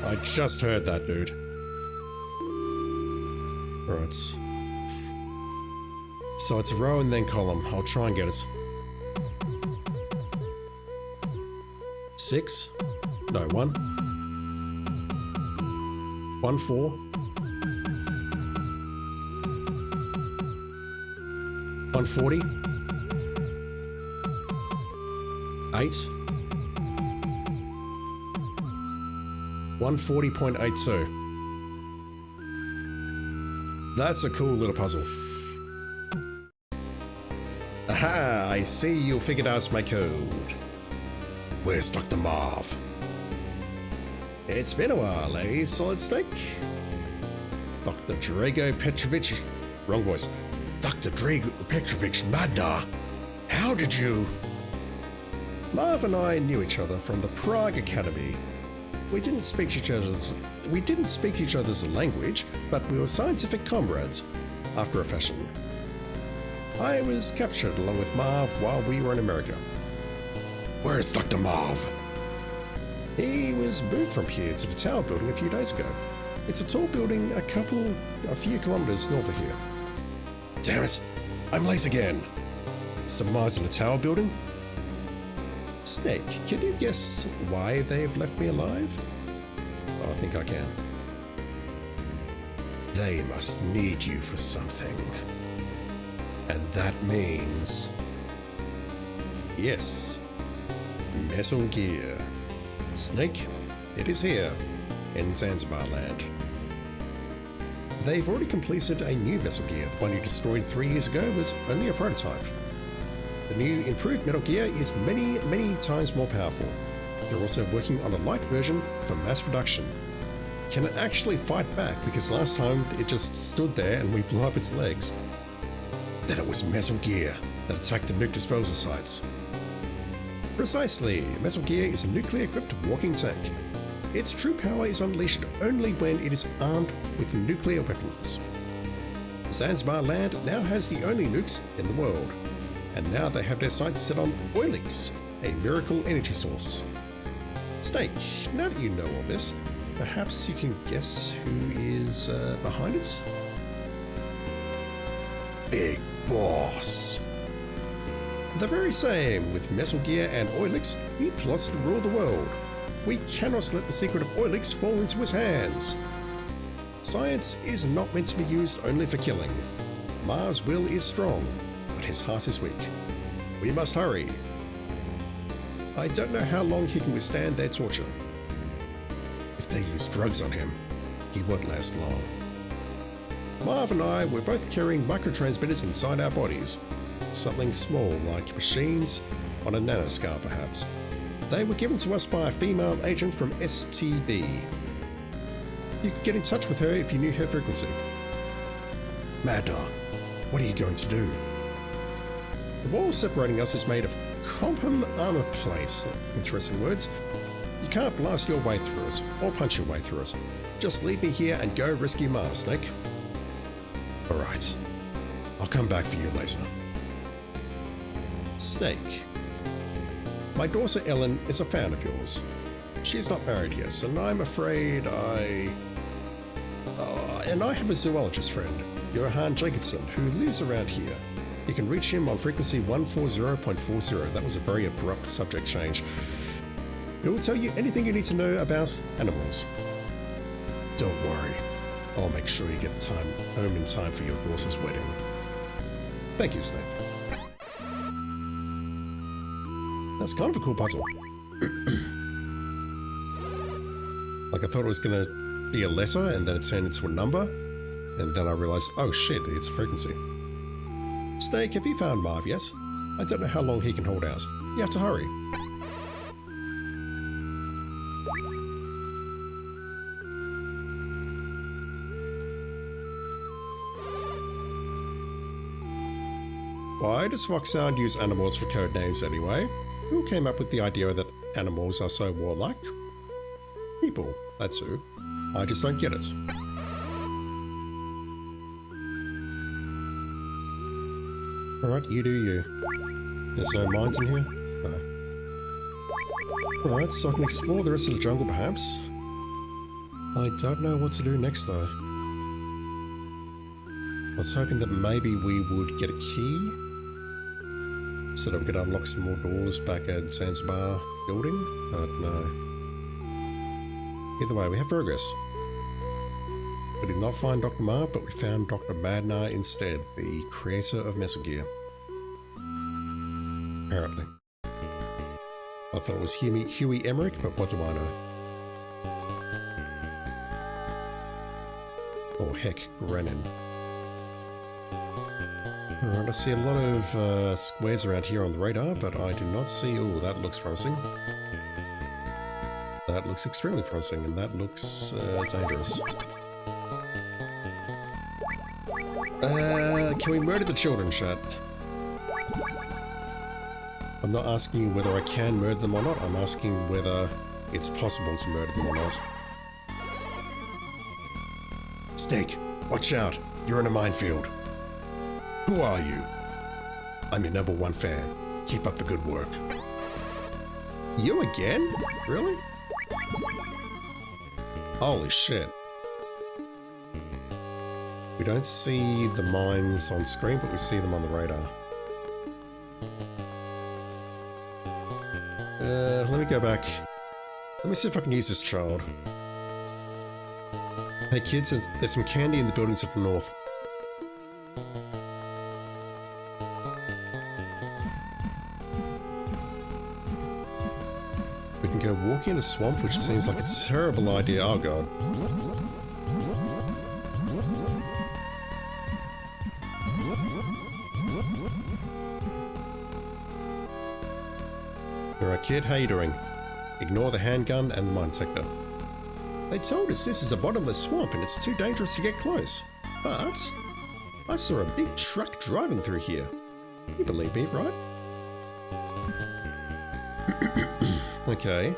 I just heard that, dude. Right. So it's row and then column. I'll try and get it. 6. No, 1. 1, 4. 140. 8. 140.82. That's a cool little puzzle. Aha! I see you figured out my code. Where's Dr. Marv? It's been a while, eh, Solid Snake? Dr. Drago Petrovich... Wrong voice. Dr. Drago Petrovich Madnar. How did you... Marv and I knew each other from the Prague Academy. We didn't speak each other's language, but we were scientific comrades, after a fashion. I was captured along with Marv while we were in America. Where's Dr. Marv? He was moved from here to the tower building a few days ago. It's a tall building a few kilometers north of here. Damn it, I'm late again. Submerged in a tower building? Snake, can you guess why they've left me alive? Oh, I think I can. They must need you for something. And that means... Yes. Metal Gear. Snake, it is here, in Zanzibar land. They've already completed a new Metal Gear. The one you destroyed 3 years ago was only a prototype. The new improved Metal Gear is many, many times more powerful. They're also working on a light version for mass production. Can it actually fight back? Because last time it just stood there and we blew up its legs. Then it was Metal Gear that attacked the nuke disposal sites. Precisely, Metal Gear is a nuclear-equipped walking tank. Its true power is unleashed only when it is armed with nuclear weapons. Zanzibar land now has the only nukes in the world, and now they have their sights set on Oilix, a miracle energy source. Snake, now that you know all this, perhaps you can guess who is behind it? Big Boss. The very same, with Metal Gear and Oilix, he plots to rule the world. We cannot let the secret of Oilix fall into his hands. Science is not meant to be used only for killing. Marv's will is strong, but his heart is weak. We must hurry. I don't know how long he can withstand their torture. If they use drugs on him, he won't last long. Marv and I were both carrying microtransmitters inside our bodies. Something small, like machines on a nanoscale perhaps. They were given to us by a female agent from STB. You could get in touch with her if you knew her frequency. Madnar, what are you going to do? The wall separating us is made of compound armor plate. Interesting words. You can't blast your way through us, or punch your way through us. Just leave me here and go rescue Marv, Snake. Alright. I'll come back for you later. Snake. My daughter Ellen is a fan of yours. She's not married yet, and I'm afraid and I have a zoologist friend, Johan Jacobson, who lives around here. You can reach him on frequency 140.40. That was a very abrupt subject change. It will tell you anything you need to know about animals. Don't worry. I'll make sure you get home in time for your daughter's wedding. Thank you, Snake. That's kind of a cool puzzle. Like I thought it was going to be a letter and then it turned into a number. And then I realized, oh shit, it's a frequency. Snake, have you found Marv yet? I don't know how long he can hold out. You have to hurry. Why does Foxhound use animals for code names anyway? Who came up with the idea that animals are so warlike? People, that's who. I just don't get it. Alright, you do you. There's no mines in here? No. Alright, so I can explore the rest of the jungle perhaps. I don't know what to do next though. I was hoping that maybe we would get a key, so that we could unlock some more doors back at Zanzibar building, but no. Either way, we have progress. We did not find Dr. Ma, but we found Dr. Madnar instead, the creator of Metal Gear. Apparently. I thought it was Huey Emmerich, but what do I know? Or heck, Grennan. Alright, I see a lot of squares around here on the radar, but I do not see... Oh, that looks promising. That looks extremely promising, and that looks dangerous. Can we murder the children, chat? I'm not asking you whether I can murder them or not, I'm asking whether it's possible to murder them or not. Snake, watch out! You're in a minefield. Who are you? I'm your #1 fan. Keep up the good work. You again? Really? Holy shit. We don't see the mines on screen, but we see them on the radar. Let me go back. Let me see if I can use this child. Hey kids, there's some candy in the buildings up north. We can go walking in a swamp, which seems like a terrible idea. Oh god. Alright kid, how you doing? Ignore the handgun and the mine detector. They told us this is a bottomless swamp and it's too dangerous to get close. But I saw a big truck driving through here. You believe me, right? Okay.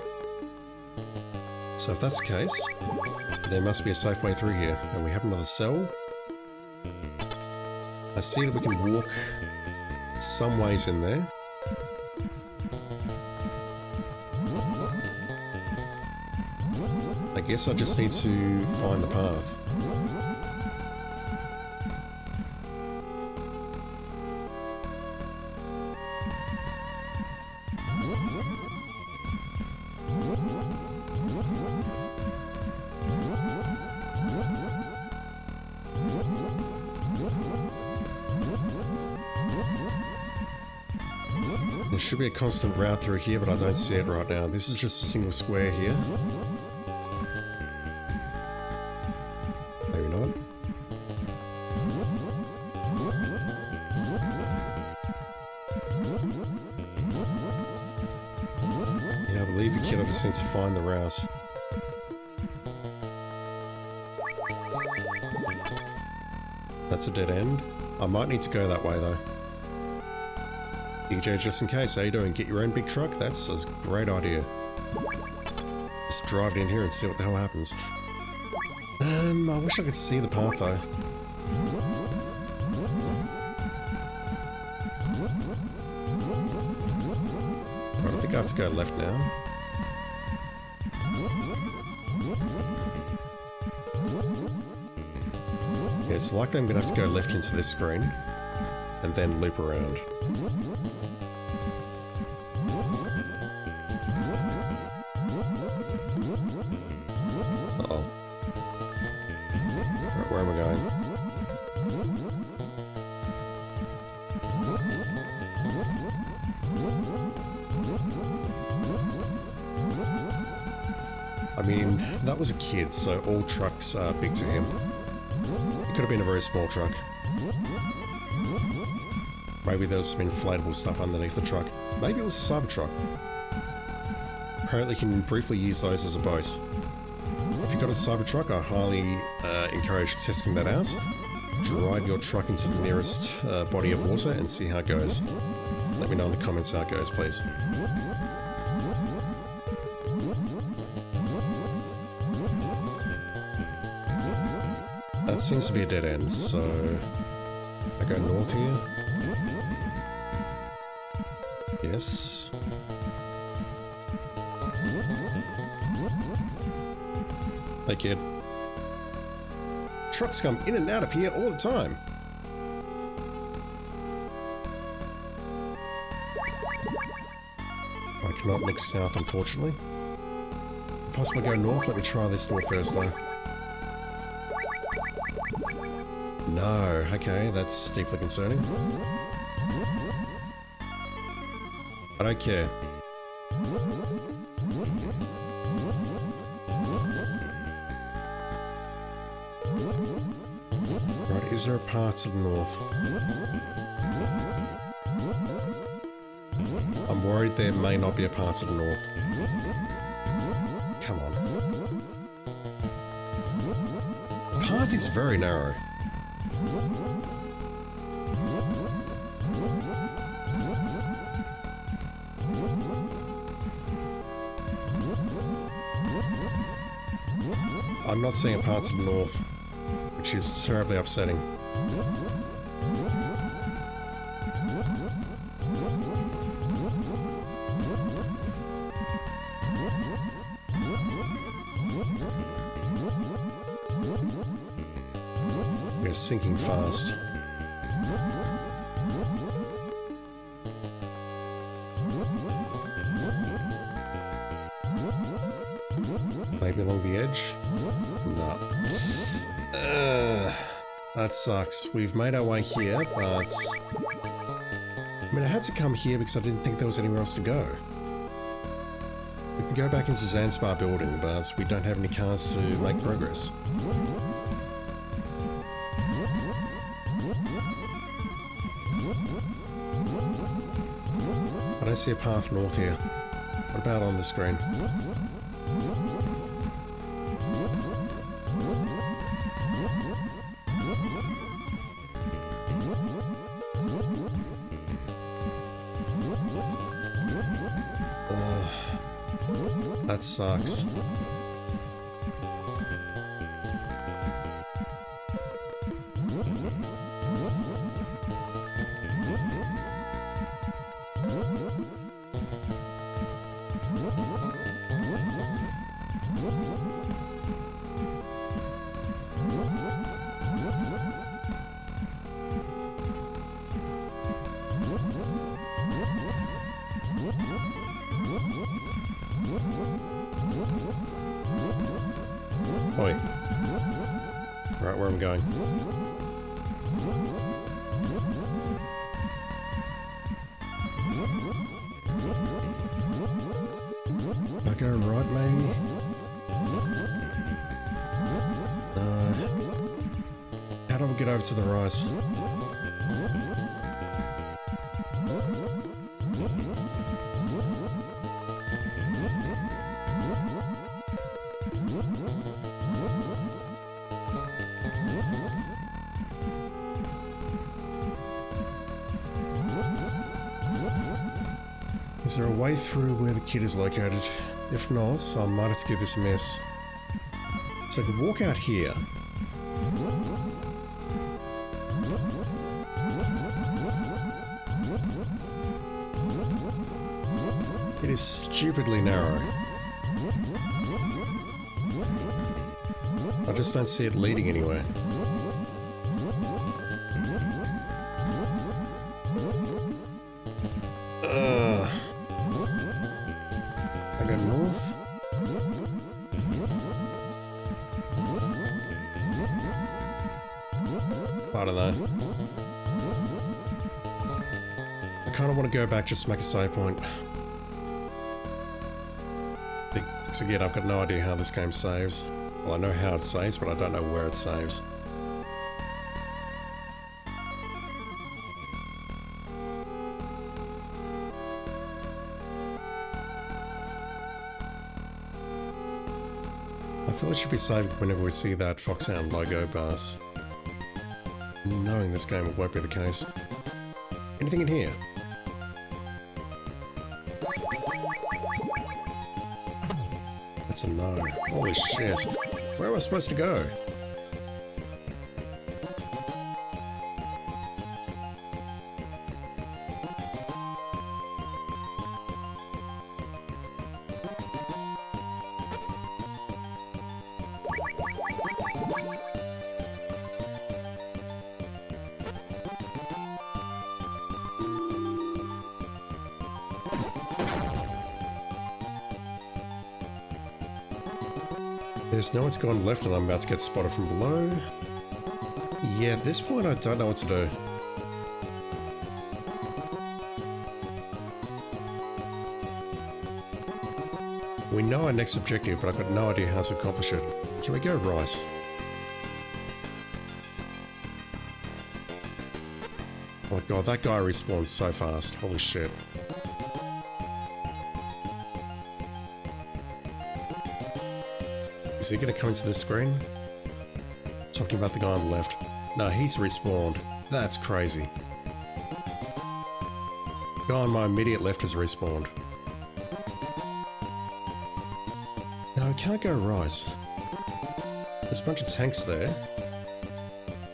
So if that's the case, there must be a safe way through here. And we have another cell. I see that we can walk some ways in there. I guess I just need to find the path. There should be a constant route through here, but I don't see it right now. This is just a single square here. Maybe not. Yeah, I believe the killer just needs to find the route. That's a dead end. I might need to go that way though. DJ, just in case, how you doing? Get your own big truck? That's a great idea. Just drive it in here and see what the hell happens. I wish I could see the path though. Right, I think I have to go left now. Yeah, it's likely I'm gonna have to go left into this screen and then loop around. Where am I going? I mean, that was a kid, so all trucks are big to him. It could have been a very small truck. Maybe there was some inflatable stuff underneath the truck. Maybe it was a Cybertruck. Apparently you can briefly use those as a boat. If you've got a Cybertruck, I highly encourage testing that out. drive your truck into the nearest body of water and see how it goes. Let me know in the comments how it goes, please. That seems to be a dead end, so I go north here. Yes. Hey kid. Trucks come in and out of here all the time. I cannot look south, unfortunately. Possibly go north. Let me try this door first, though. No. Okay, that's deeply concerning. I don't care. Right, is there a path to the north? I'm worried there may not be a path to the north. Come on. The path is very narrow. I'm not seeing a path to the north, which is terribly upsetting. We're sinking fast. Maybe along the edge? No. That sucks. We've made our way here, but... I mean, I had to come here because I didn't think there was anywhere else to go. We can go back into Zanzibar building, but we don't have any cars to make progress. I don't see a path north here. What about on the screen? That sucks. Oi. Right where I'm going. I go right, maybe? How do I get over to the rice? Is there a way through where the kid is located? If not, I might have to give this a miss. So I can walk out here. It is stupidly narrow. I just don't see it leading anywhere. I go north. I don't know. I kind of want to go back just to make a save point. Because again, I've got no idea how this game saves. Well, I know how it saves, but I don't know where it saves. I feel it should be saved whenever we see that Foxhound logo bars. Knowing this game won't be the case. Anything in here? That's a no. Holy shit. Where am I supposed to go? There's no one's gone left and I'm about to get spotted from below. Yeah, at this point I don't know what to do. We know our next objective, but I've got no idea how to accomplish it. Can we go right? Oh my god, that guy respawns so fast. Holy shit. Is he going to come into this screen? Talking about the guy on the left. No, he's respawned. That's crazy. The guy on my immediate left has respawned. No, I can't go right. There's a bunch of tanks there.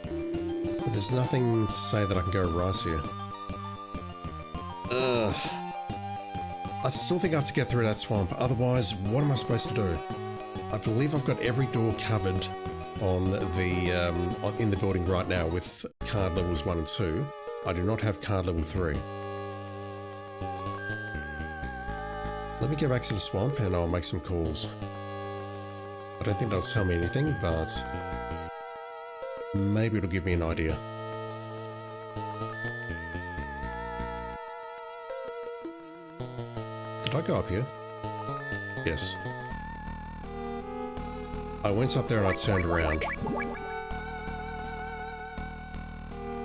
But there's nothing to say that I can go right here. Ugh. I still think I have to get through that swamp. Otherwise, what am I supposed to do? I believe I've got every door covered on the in the building right now with card levels 1 and 2. I do not have card level 3. Let me go back to the swamp and I'll make some calls. I don't think that'll tell me anything, but maybe it'll give me an idea. Did I go up here? Yes. I went up there and I turned around.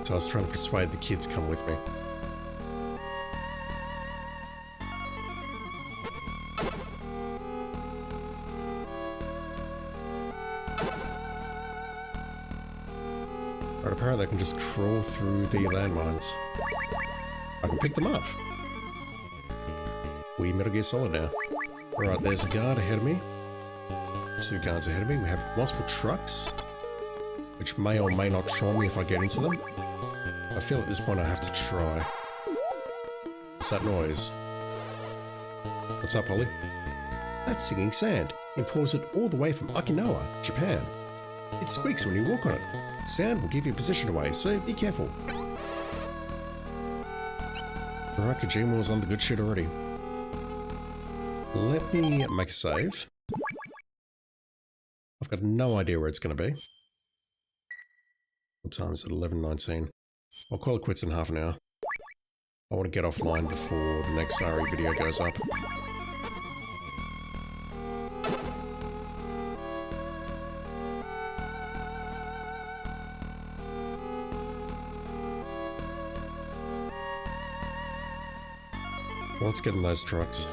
So I was trying to persuade the kids to come with me. But apparently I can just crawl through the landmines. I can pick them up. We Metal Gear Solid now. Alright, there's a guard ahead of me. 2 guards ahead of me. We have multiple trucks, which may or may not troll me if I get into them. I feel at this point I have to try. What's that noise? What's up, Holly? That's singing sand, imported all the way from Okinawa, Japan. It squeaks when you walk on it. Sound will give your position away, so be careful. Alright, Kojima was on the good shit already. Let me make a save. I've got no idea where it's going to be. What time is it? 11:19. I'll call it quits in half an hour. I want to get offline before the next RE video goes up. Let's get in those trucks.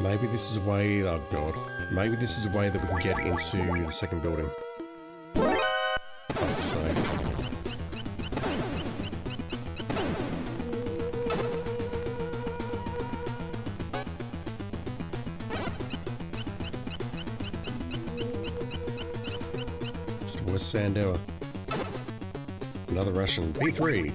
Maybe this is a way, oh god, maybe this is a way that we can get into the second building. Fuck's sake. It's the worst sand ever. Another Russian, B3.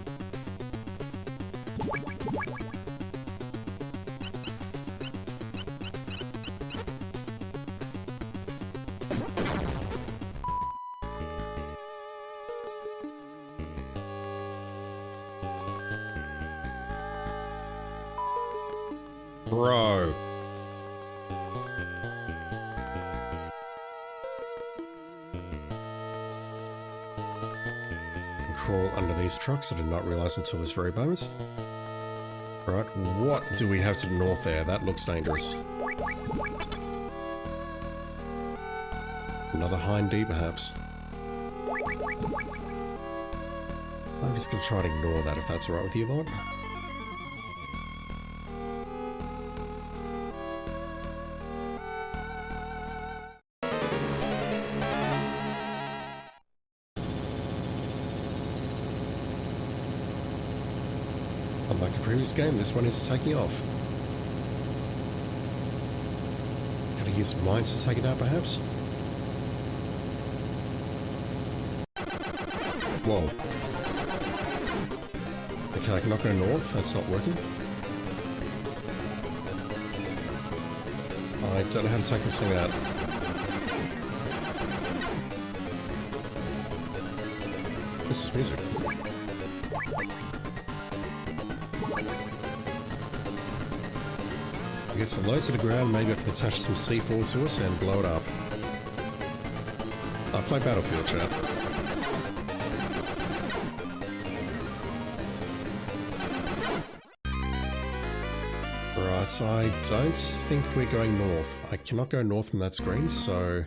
Bro. Crawl under these trucks. I did not realize until this very moment. Right, what do we have to the north there? That looks dangerous. Another Hind D, perhaps. I'm just going to try to ignore that if that's alright with you, Lord. Unlike a previous game, this one is taking off. Gotta use mines to take it out, perhaps? Whoa. Okay, I cannot go north, that's not working. I don't know how to take this thing out. This is music. It gets low to the ground, maybe I can attach some C4 to it and blow it up. I play Battlefield, chat. Right, so I don't think we're going north. I cannot go north from that screen, so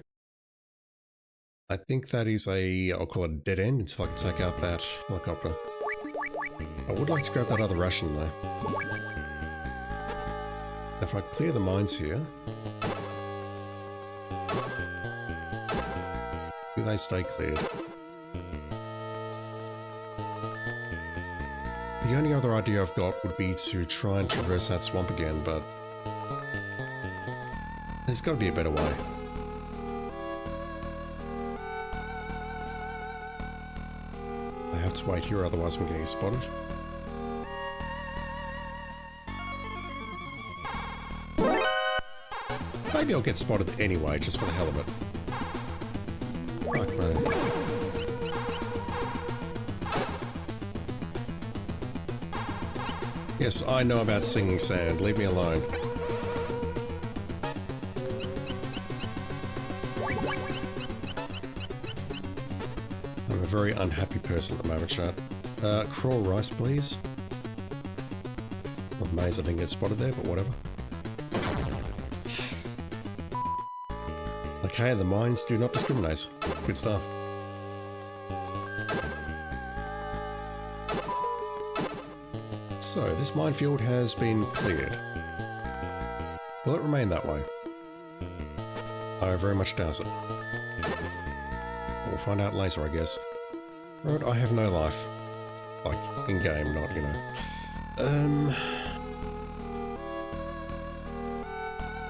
I think that is I'll call it a dead end until I can take out that helicopter. I would like to grab that other ration though. If I clear the mines here, do they stay cleared? The only other idea I've got would be to try and traverse that swamp again, but there's got to be a better way. I have to wait here, otherwise I'm going to get spotted. Maybe I'll get spotted anyway, just for the hell of it. Fuck me. Yes, I know about singing sand. Leave me alone. I'm a very unhappy person at the moment, chat. Crawl rice, please. I'm amazed I didn't get spotted there, but whatever. Okay, the mines do not discriminate. Good stuff. So, this minefield has been cleared. Will it remain that way? I very much doubt it. We'll find out later, I guess. Right, I have no life. Like, in-game, not, you know.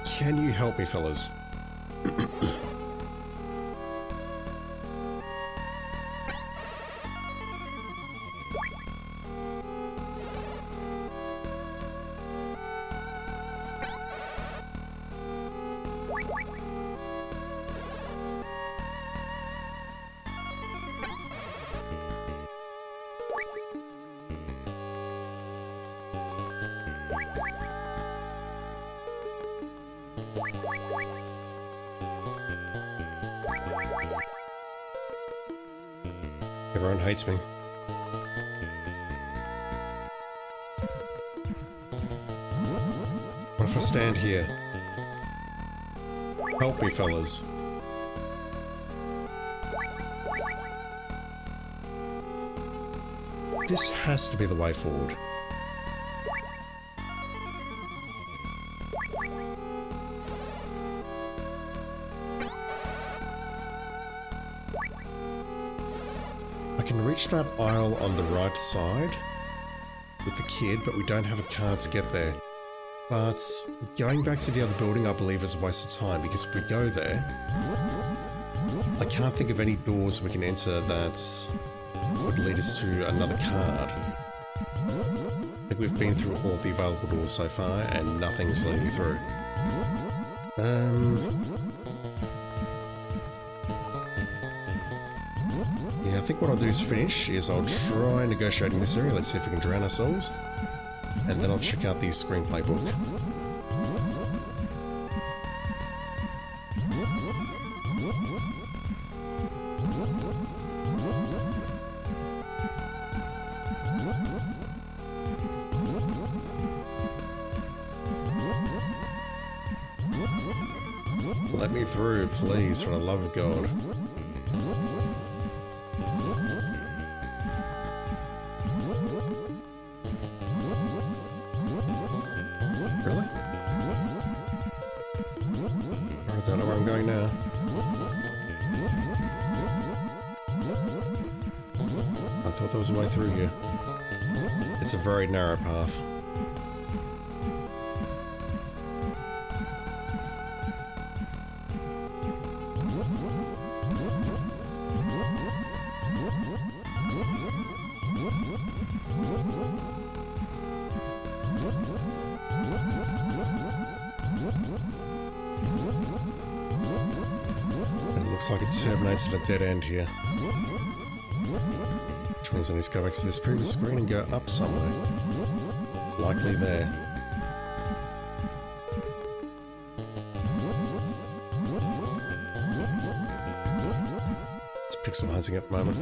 Can you help me, fellas? Everyone hates me. What if I stand here? Help me, fellas. This has to be the way forward. I can reach that aisle on the right side with the kid, but we don't have a car to get there. But going back to the other building, I believe, is a waste of time, because if we go there, I can't think of any doors we can enter that would lead us to another card. I think we've been through all of the available doors so far, and nothing's letting me through. Yeah, I think what I'll do is finish, is I'll try negotiating this area, let's see if we can drown ourselves, and then I'll check out the screenplay book. Let me through, please, for the love of God. Really? I don't know where I'm going now. I thought there was a way through here. It's a very narrow path. Looks like it terminates at a dead end here. Which means I need to go back to this previous screen and go up somewhere. Likely there. It's pixelizing at the moment.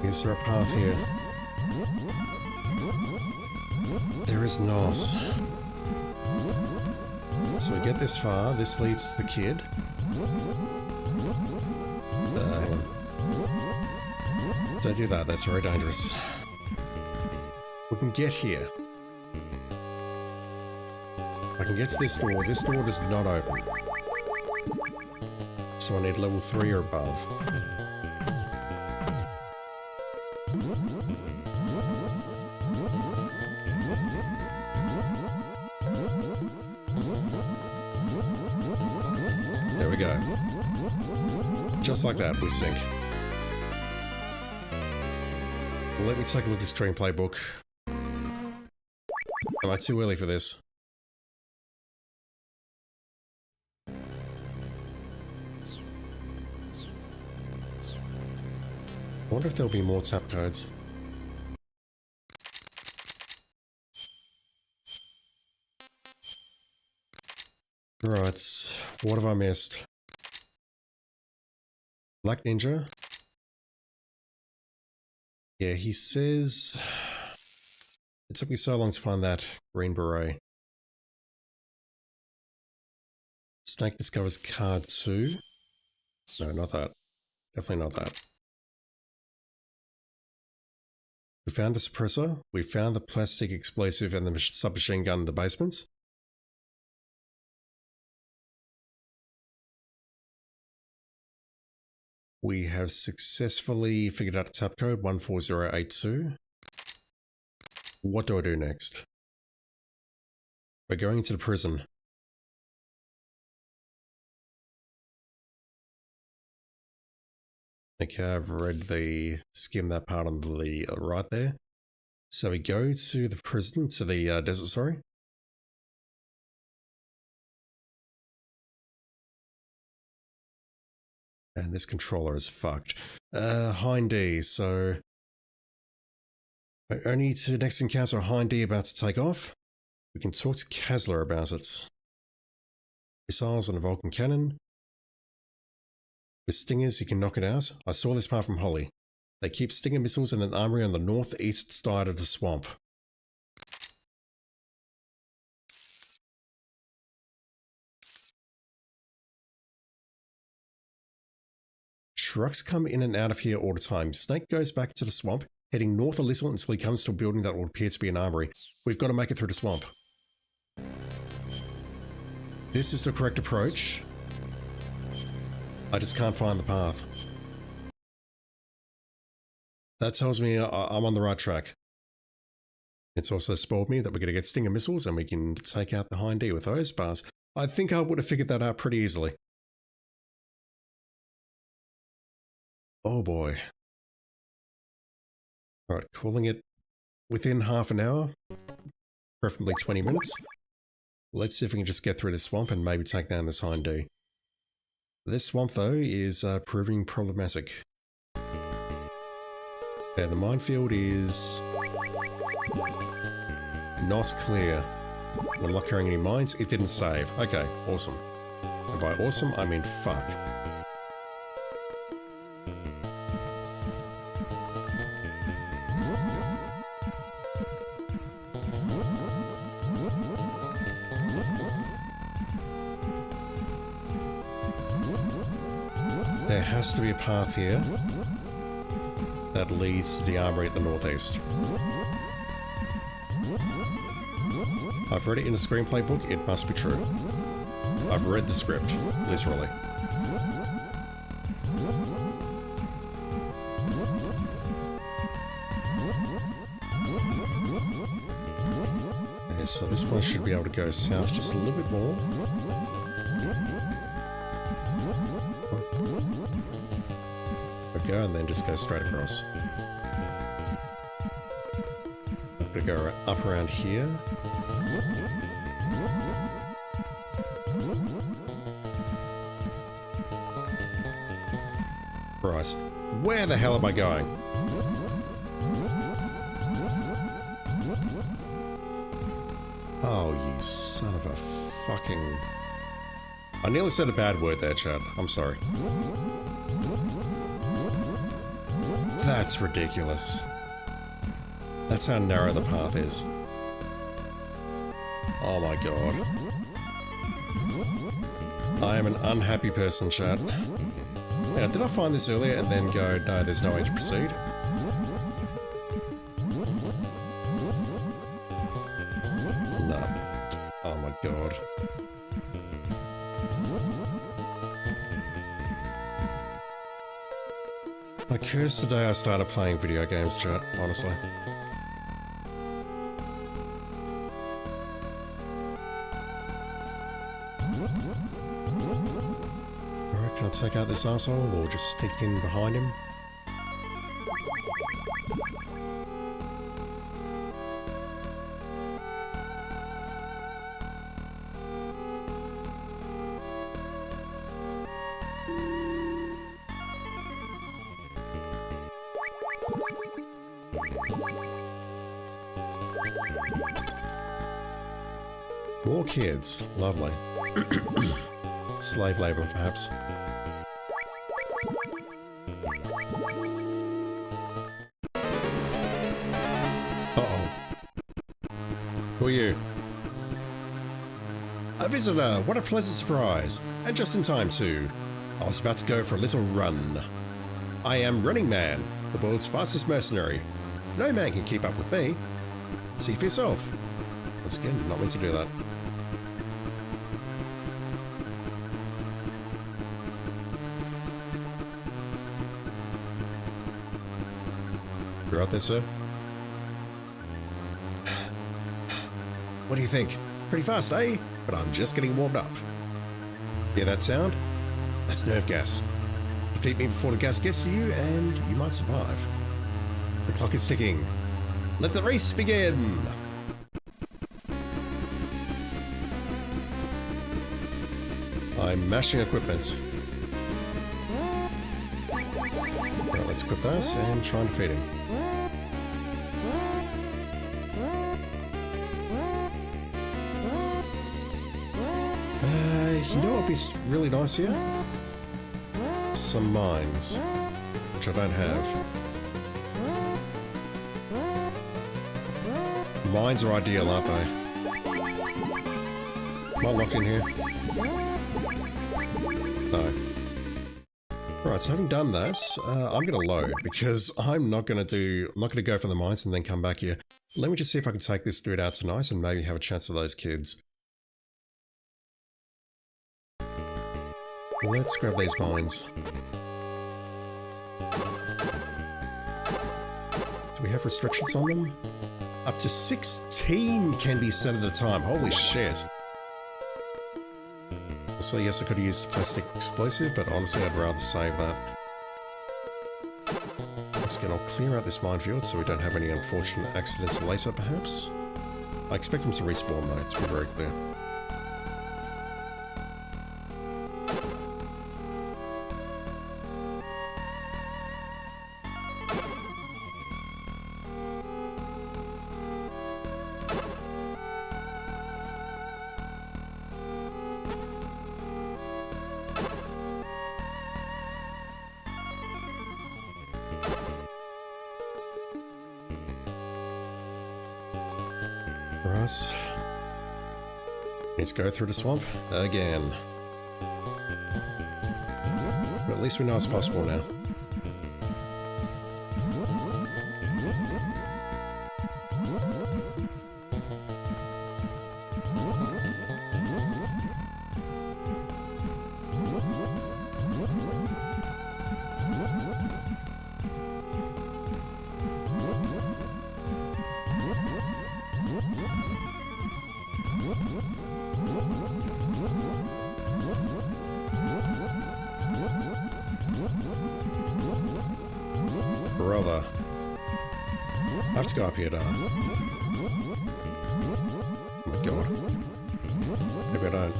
Is there a path here? There is not. So we get this far. This leads to the kid. Hang on. Don't do that. That's very dangerous. We can get here. I can get to this door. This door does not open. So I need level 3 or above. There we go. Just like that, we sink. Let me take a look at Extreme Playbook. Am I too early for this? I wonder if there'll be more tap codes. Right, what have I missed? Black Ninja? Yeah, he says... It took me so long to find that green beret. Snake discovers card 2. No, not that. Definitely not that. We found a suppressor. We found the plastic explosive and the submachine gun in the basement. We have successfully figured out a tap code 14082. What do I do next? We're going into the prison. Okay, I've read the skim that part on the right there. So we go to the prison, to the desert, sorry. And this controller is fucked. Hind D, so... I only need to next encounter a Hind D about to take off. We can talk to Kazler about it. Missiles and a Vulcan cannon. With stingers, you can knock it out. I saw this part from Holly. They keep stinger missiles in an armory on the northeast side of the swamp. Trucks come in and out of here all the time. Snake goes back to the swamp, heading north a little until he comes to a building that will appear to be an armory. We've got to make it through the swamp. This is the correct approach. I just can't find the path. That tells me I'm on the right track. It's also spoiled me that we're going to get stinger missiles and we can take out the Hind D with those bars. I think I would have figured that out pretty easily. Oh boy. Alright, calling it within half an hour, preferably 20 minutes. Let's see if we can just get through this swamp and maybe take down this Hind D. This swamp, though, is proving problematic. Okay, the minefield is not clear. I'm not carrying any mines. It didn't save. Okay, awesome. And by awesome, I mean fuck. There has to be a path here that leads to the armory at the northeast. I've read it in the screenplay book, it must be true. I've read the script, literally. Okay, so this one should be able to go south just a little bit more. Go and then just go straight across. I've got to go up around here. Right. Where the hell am I going? Oh, you son of a fucking... I nearly said a bad word there, Chad. I'm sorry. That's ridiculous. That's how narrow the path is. Oh my god. I am an unhappy person, chat. Now, did I find this earlier and then go, no, there's no way to proceed? No. Oh my god. My curse today I started playing video games, chat, honestly. Alright, can I take out this asshole or just sneak in behind him? More kids. Lovely. Slave labor, perhaps. Uh-oh. Who are you? A visitor! What a pleasant surprise! And just in time, too. I was about to go for a little run. I am Running Man, the world's fastest mercenary. No man can keep up with me. See for yourself. Once again, not meant to do that. You're out there, sir? What do you think? Pretty fast, eh? But I'm just getting warmed up. Hear that sound? That's nerve gas. Defeat me before the gas gets to you, and you might survive. The clock is ticking. Let the race begin! I'm mashing equipment. Right, let's equip this and try and defeat him. You know what would be really nice here? Some mines, which I don't have. Mines are ideal, aren't they? Am I locked in here? No. Right, so having done that, I'm gonna load because I'm not gonna go for the mines and then come back here. Let me just see if I can take this dude out tonight and maybe have a chance with those kids. Let's grab these mines. Do we have restrictions on them? Up to 16 can be set at a time. Holy shit. Also, yes, I could have used a plastic explosive, but honestly, I'd rather save that. Once again, I'll clear out this minefield so we don't have any unfortunate accidents later, perhaps. I expect them to respawn, though, to be very clear. Right. Let's go through the swamp again. But at least we know it's possible now. brother. I have to go up here, don't I? Oh my god. Maybe I don't.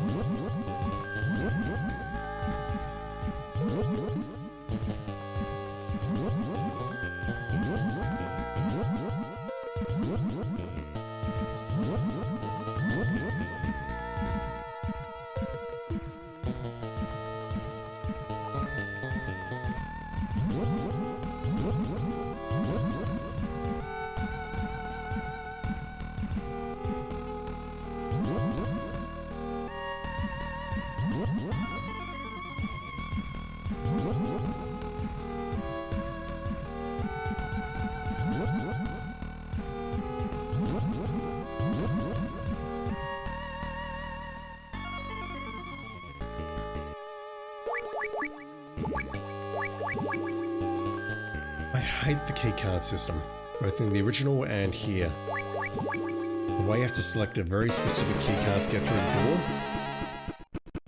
I hate the keycard system, both in the original and here. The way you have to select a very specific keycard to get through the door,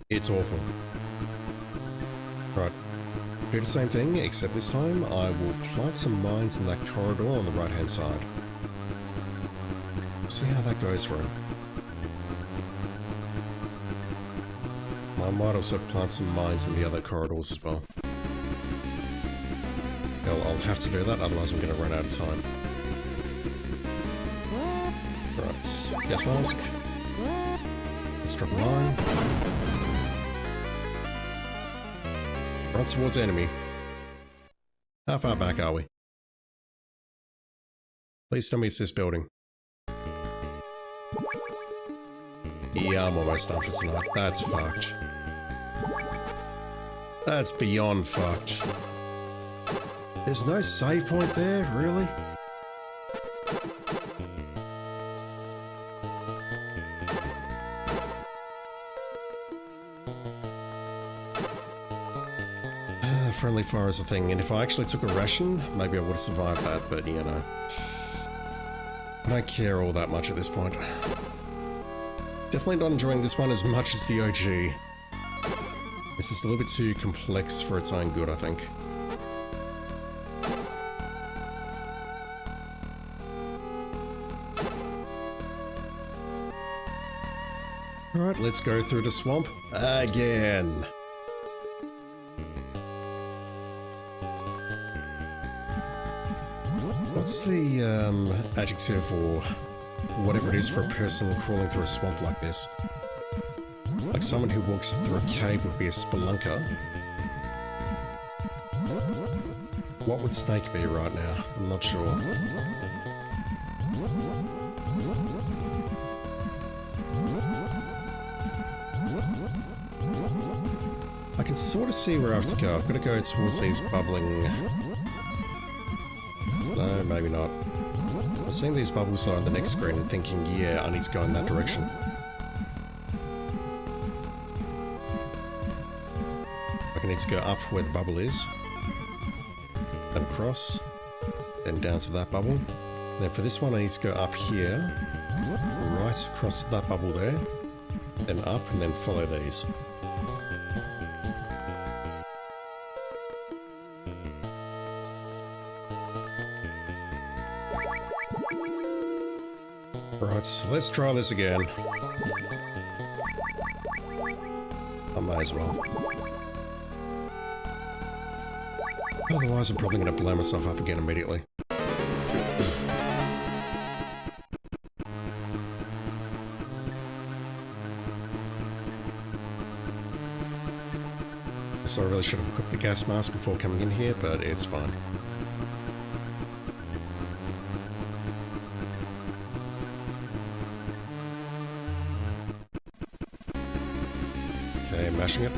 it's awful. Right, do the same thing, except this time I will plant some mines in that corridor on the right hand side. See how that goes for him. I might also plant some mines in the other corridors as well. I'll have to do that, otherwise I'm going to run out of time. Right, gas mask. Let's drop a mine. Run towards enemy. How far back are we? Please tell me it's this building. Yeah, I'm almost done for tonight. That's fucked. That's beyond fucked. There's no save point there, really? Friendly fire is a thing, and if I actually took a ration, maybe I would have survived that, but you know. I don't care all that much at this point. Definitely not enjoying this one as much as the OG. This is a little bit too complex for its own good, I think. Alright, let's go through the swamp again. What's the adjective or whatever it is for a person crawling through a swamp like this? Like someone who walks through a cave would be a spelunker. What would snake be right now? I'm not sure. I can sort of see where I have to go. I've got to go towards these bubbling... No, maybe not. I was seeing these bubbles on the next screen and thinking, yeah, I need to go in that direction. I need to go up where the bubble is. And across. Then down to that bubble. And then for this one I need to go up here. Right across that bubble there. Then up and then follow these. Right, so let's try this again. I might as well. Otherwise I'm probably going to blow myself up again immediately. So I really should have equipped the gas mask before coming in here, but it's fine. Okay, mashing it.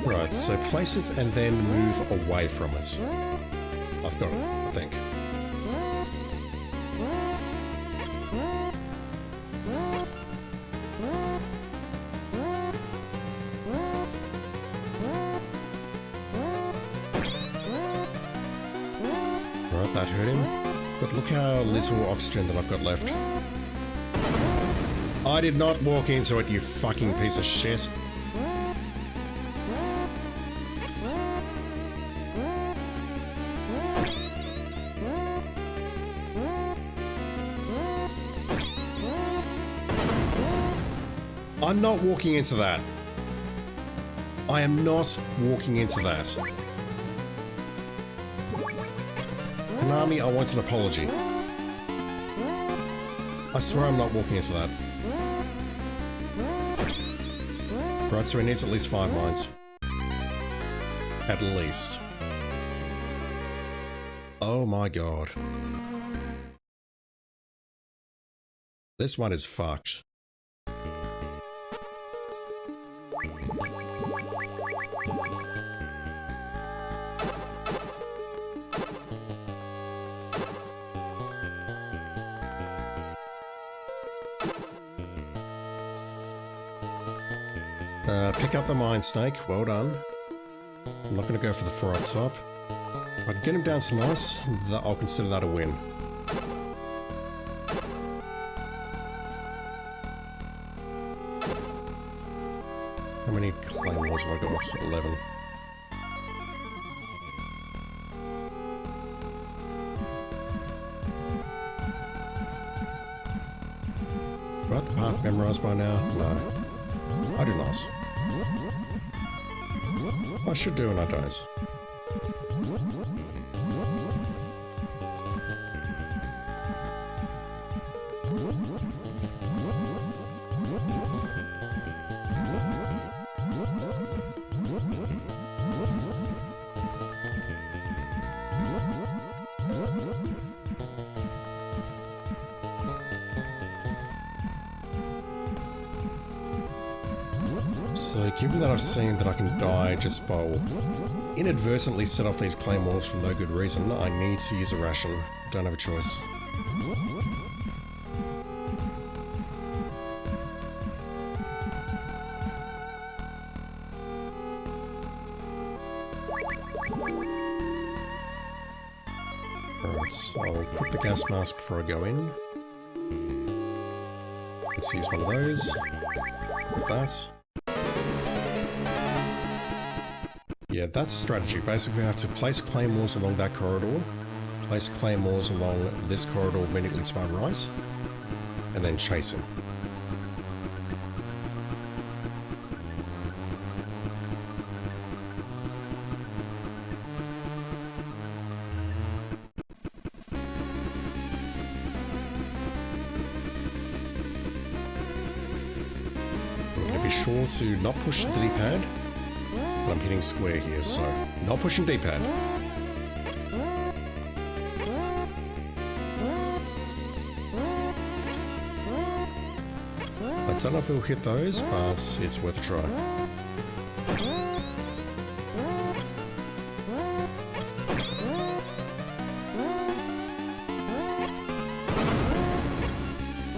Right, so place it and then move away from it. I've got it, I think. Right, that hurt him. But look how little oxygen that I've got left. I did not walk into it, you fucking piece of shit. I'm not walking into that. I am not walking into that. Konami, I want an apology. I swear I'm not walking into that. Right, so it needs at least 5 mines. At least. Oh my god. This one is fucked. Pick up the mine snake, well done. I'm not going to go for the 4 up top. If I can get him down to nice, I'll consider that a win. How many claymores have I got? 11. Right, the path memorized by now? No. I do not. I should do and I don't. So, given that I've seen that I can die just by inadvertently set off these claymores for no good reason, I need to use a ration. Don't have a choice. Alright, so I'll put the gas mask before I go in. Let's use one of those. With that. Yeah, that's a strategy. Basically, I have to place claymores along that corridor, place claymores along this corridor immediately to my right, and then chase him. I'm going to be sure to not push the D-pad. I'm hitting square here, so not pushing D-pad. I don't know if he'll hit those, but it's worth a try.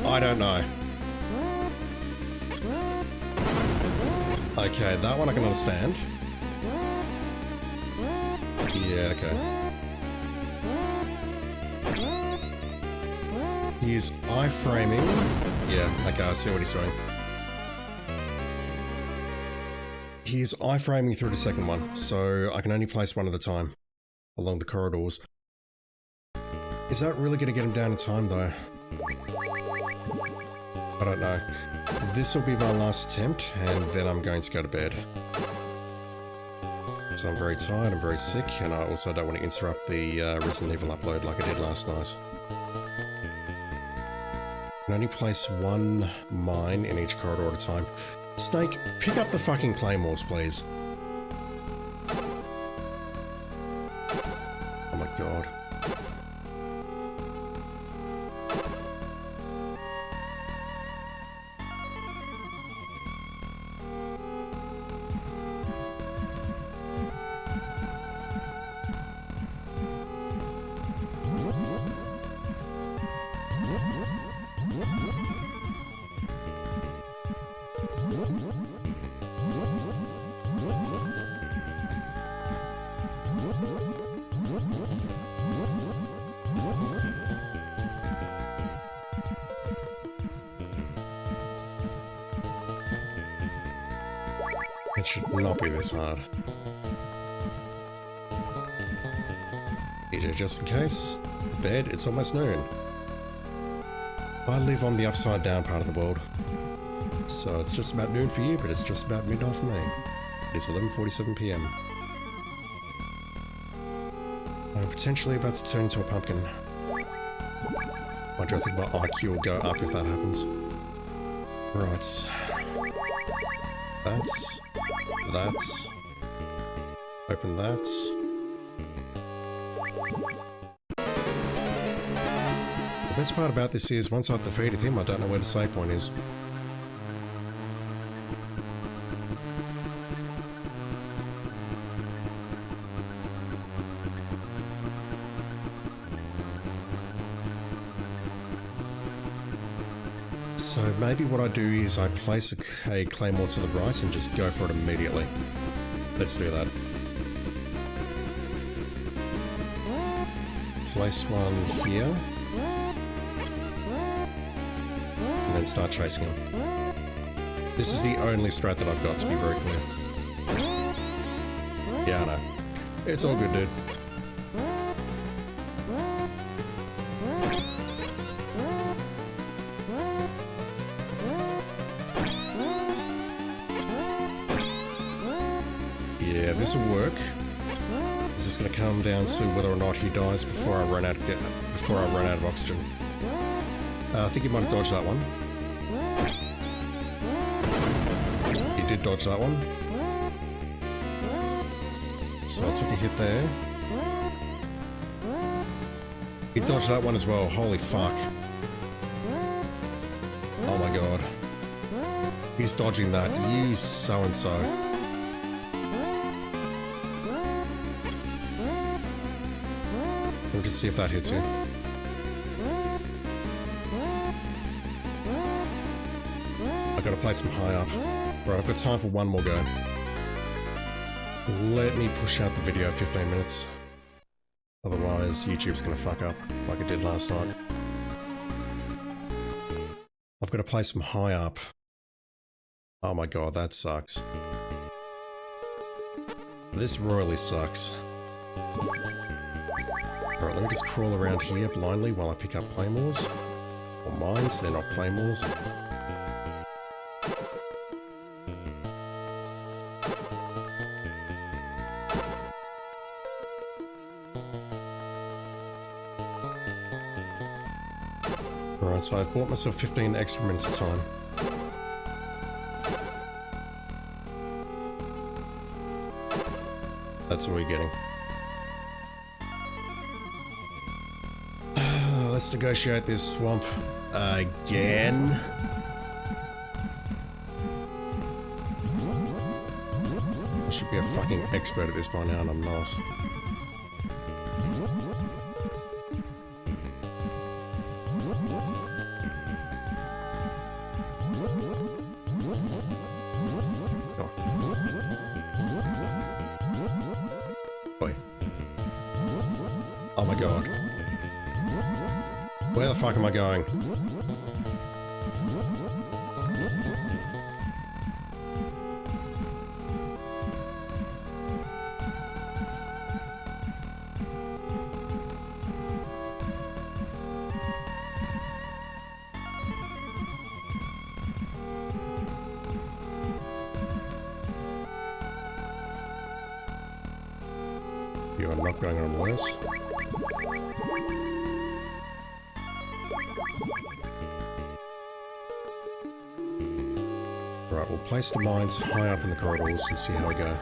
I don't know. Okay, that one I can understand. Yeah, okay. He's iframing. Yeah, okay, I see what he's doing. He's iframing through the second one, so I can only place one at a time along the corridors. Is that really going to get him down in time, though? I don't know. This will be my last attempt, and then I'm going to go to bed. So I'm very tired, I'm very sick, and I also don't want to interrupt the Resident Evil upload like I did last night. I can only place one mine in each corridor at a time. Snake, pick up the fucking claymores, please. Oh my god. It should not be this hard. DJ, just in case. Bed, it's almost noon. I live on the upside down part of the world. So it's just about noon for you, but it's just about midnight for me. It is 11:47 PM. I'm potentially about to turn into a pumpkin. I don't think my IQ will go up if that happens. Right. That's... Open that. The best part about this is, once I've defeated him, I don't know where the save point is. So maybe what I do is I place a claymore to the right and just go for it immediately. Let's do that. Place one here. And then start chasing him. This is the only strat that I've got, to be very clear. Yeah, I know. It's all good, dude. Yeah, this will work. It's just going to come down to whether or not he dies before I run out of oxygen. I think he might have dodged that one. He did dodge that one. So I took a hit there. He dodged that one as well. Holy fuck. Oh my god. He's dodging that. You so-and-so. We'll just see if that hits you. I've got to place him high up. Right, I've got time for one more go. Let me push out the video 15 minutes. Otherwise, YouTube's going to fuck up like it did last night. I've got to place him high up. Oh my god, that sucks. This royally sucks. Alright, let me just crawl around here blindly while I pick up claymores. Or mines, they're not claymores. Alright, so I've bought myself 15 extra minutes of time. That's what we're getting. Let's negotiate this swamp again. I should be a fucking expert at this by now, and I'm not. Boy. Oh my god. Where the fuck am I going? You are not going on worse. Right, we'll place the mines high up in the corridors and see how we go.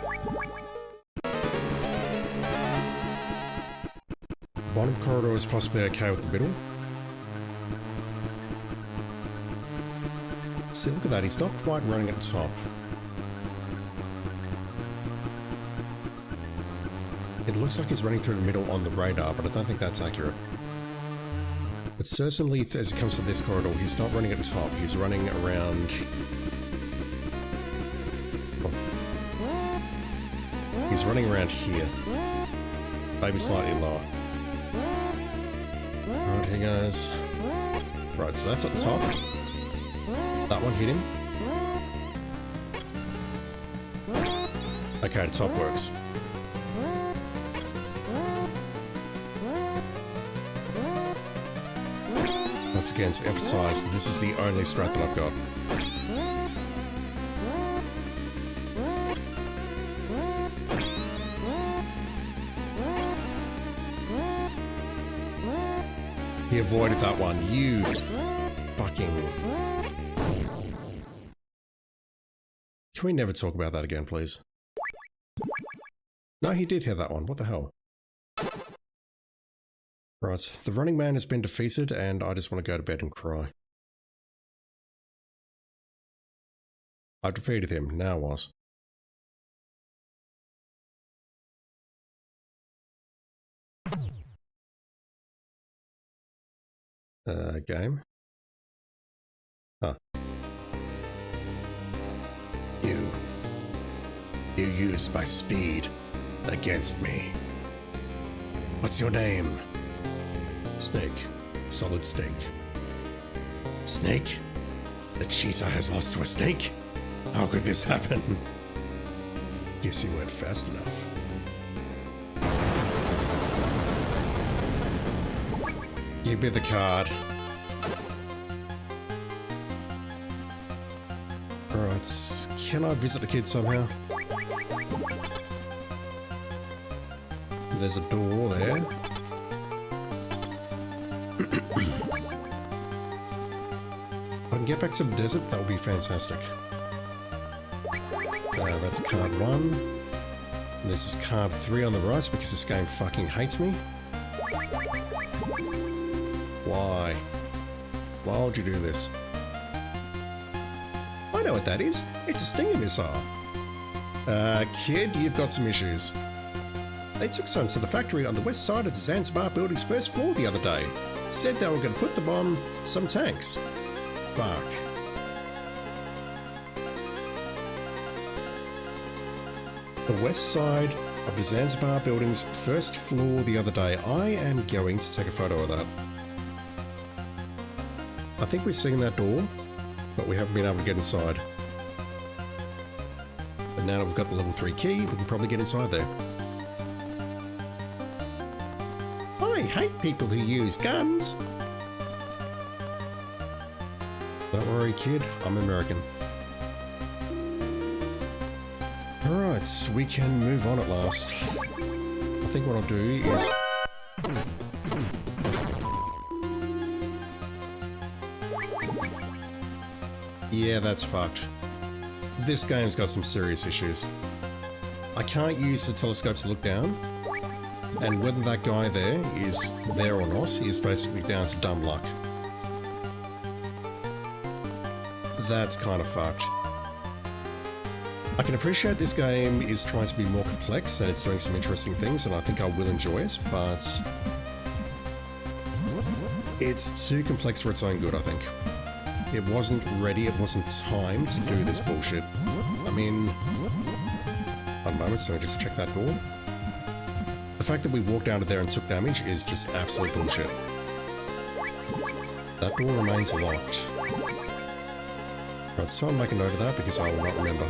Bottom corridor is possibly okay with the middle. See, look at that, he's not quite running at the top. It looks like he's running through the middle on the radar, but I don't think that's accurate. But certainly, as it comes to this corridor, he's not running at the top, he's running around... He's running around here. Maybe slightly lower. Right, here goes. Right, so that's at the top. That one hit him. Okay, the top works. Once again, to emphasize, this is the only strat that I've got. He avoided that one, you fucking... Can we never talk about that again, please? No, he did hit that one, what the hell? Right, the running man has been defeated and I just want to go to bed and cry. I've defeated him, now what? Game? Huh. You used my speed against me. What's your name? Snake. Solid Snake. Snake? The cheeser has lost to a snake? How could this happen? Guess you weren't fast enough. Give me the card. Alright, can I visit the kid somehow? There's a door there. If I can get back to the desert, that would be fantastic. That's card 1. And this is card 3 on the right because this game fucking hates me. Why? Why would you do this? I know what that is. It's a Stinger missile. Kid, you've got some issues. They took some to the factory on the west side of the Zanzibar building's first floor the other day. Said they were going to put them on some tanks. Fuck. The west side of the Zanzibar building's first floor the other day. I am going to take a photo of that. I think we've seen that door, but we haven't been able to get inside. But now that we've got the level 3 key, we can probably get inside there. I hate people who use guns. Don't worry, kid, I'm American. Alright, we can move on at last. I think what I'll do is... Yeah, that's fucked. This game's got some serious issues. I can't use the telescope to look down, and whether that guy there is there or not is basically down to dumb luck. That's kind of fucked. I can appreciate this game is trying to be more complex and it's doing some interesting things, and I think I will enjoy it, but it's too complex for its own good, I think. It wasn't ready, it wasn't time to do this bullshit. I mean... One moment, so I just check that door. The fact that we walked out of there and took damage is just absolute bullshit. That door remains locked. Right, so I'll make a note of that because I will not remember.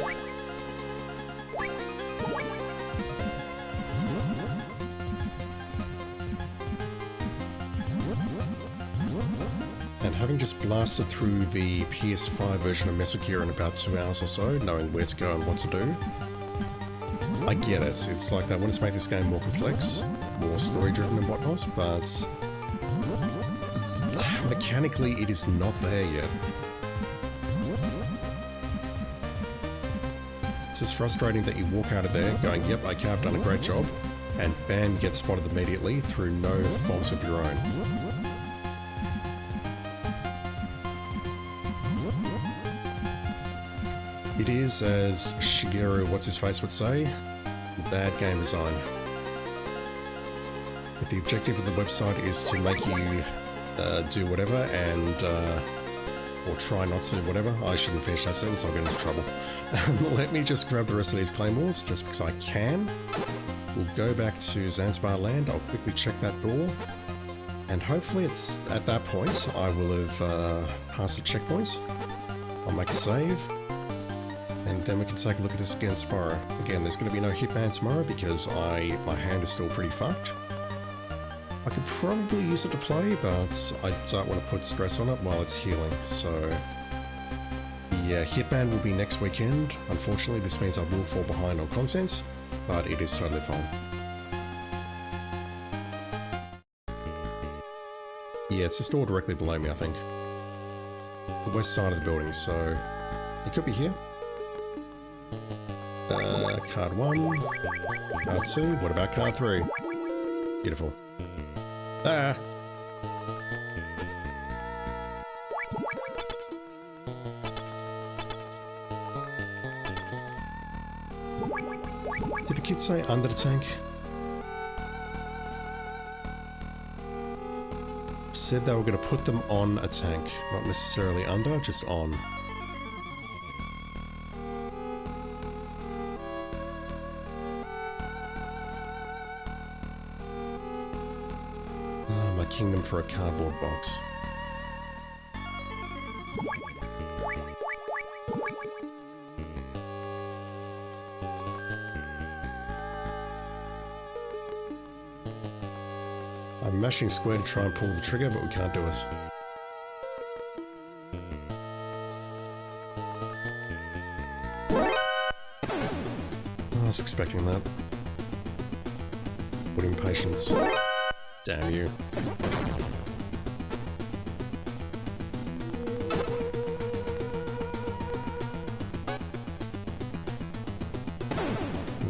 And having just blasted through the PS5 version of Metal Gear in about 2 hours or so, knowing where to go and what to do, I get it. It's like they want to make this game more complex, more story-driven and whatnot, but mechanically it is not there yet. It's just frustrating that you walk out of there going, yep, okay, I've done a great job, and bam, you get spotted immediately through no fault of your own. It is, as Shigeru What's-His-Face would say, bad game design. But the objective of the website is to make you do whatever and, or try not to, whatever. I shouldn't finish that sentence, I'll get into trouble. Let me just grab the rest of these claymores, just because I can. We'll go back to Zanzibar land, I'll quickly check that door. And hopefully it's at that point I will have passed the checkpoints. I'll make a save. And then we can take a look at this again tomorrow. Again, there's going to be no Hitman tomorrow because my hand is still pretty fucked. I could probably use it to play, but I don't want to put stress on it while it's healing, so... Yeah, Hitman will be next weekend. Unfortunately, this means I will fall behind on content, but it is totally fine. Yeah, it's a store directly below me, I think. The west side of the building, so... It could be here. Card 1. Card 2. What about card 3? Beautiful. Ah! Did the kid say under the tank? Said they were going to put them on a tank, not necessarily under, just on. My kingdom for a cardboard box. I'm mashing square to try and pull the trigger, but we can't do it. I was expecting that. What impatience. Damn you.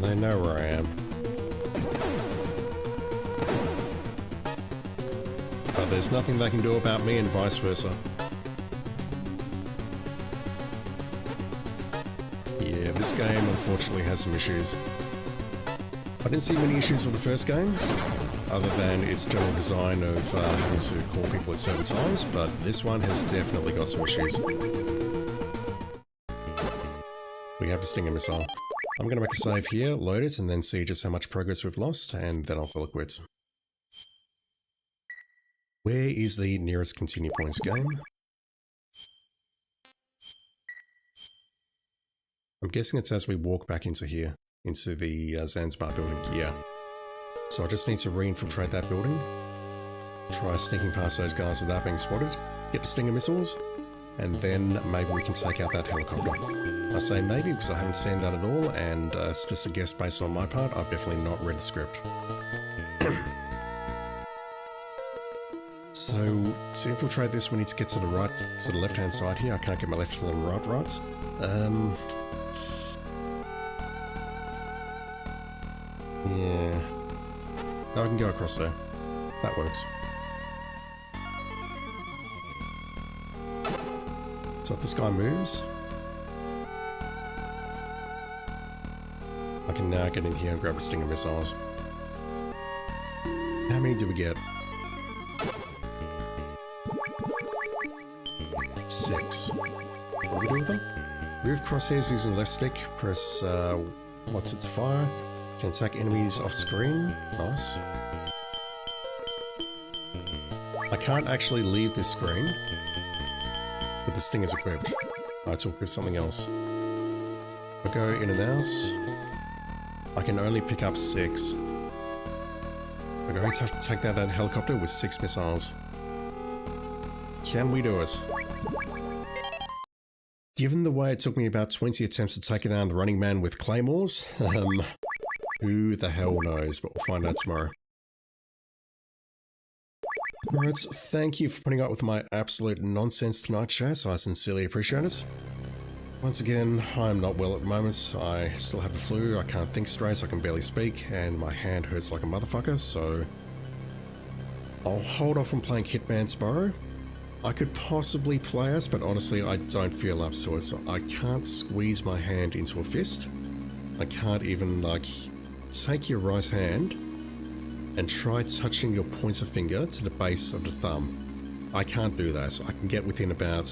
They know where I am. But there's nothing they can do about me and vice versa. Yeah, this game unfortunately has some issues. I didn't see many issues with the first game, other than its general design of having to call people at certain times, but this one has definitely got some issues. We have the Stinger missile. I'm going to make a save here, load it, and then see just how much progress we've lost, and then I'll call it quits. Where is the nearest continue points game? I'm guessing it's as we walk back into here, into the Zanzibar building. Yeah. So I just need to re-infiltrate that building, try sneaking past those guys without being spotted, get the Stinger missiles, and then maybe we can take out that helicopter. I say maybe because I haven't seen that at all, and it's just a guess based on my part. I've definitely not read the script. So, to infiltrate this, we need to get to the right, to the left-hand side here. I can't get my left and right. Yeah. No, I can go across there. That works. So if this guy moves, I can now get in here and grab a Stinger missiles. How many do we get? 6. What do we do with them? Move crosshairs using left stick. Press, what's it to fire? Can attack enemies off screen. Nice. I can't actually leave this screen with the Stingers equipped. I have to equip something else. If I go in and out, I can only pick up 6. I'm going to have to take that helicopter with 6 missiles. Can we do it? Given the way it took me about 20 attempts to take down the running man with claymores, who the hell knows, but we'll find out tomorrow. Alright, thank you for putting up with my absolute nonsense tonight, chat. I sincerely appreciate it. Once again, I'm not well at the moment. I still have the flu, I can't think straight, I can barely speak, and my hand hurts like a motherfucker, so I'll hold off on playing Hitman tomorrow. I could possibly play us, but honestly I don't feel up to it, so I can't squeeze my hand into a fist. I can't even, like, take your right hand and try touching your pointer finger to the base of the thumb. I can't do that. I can get within about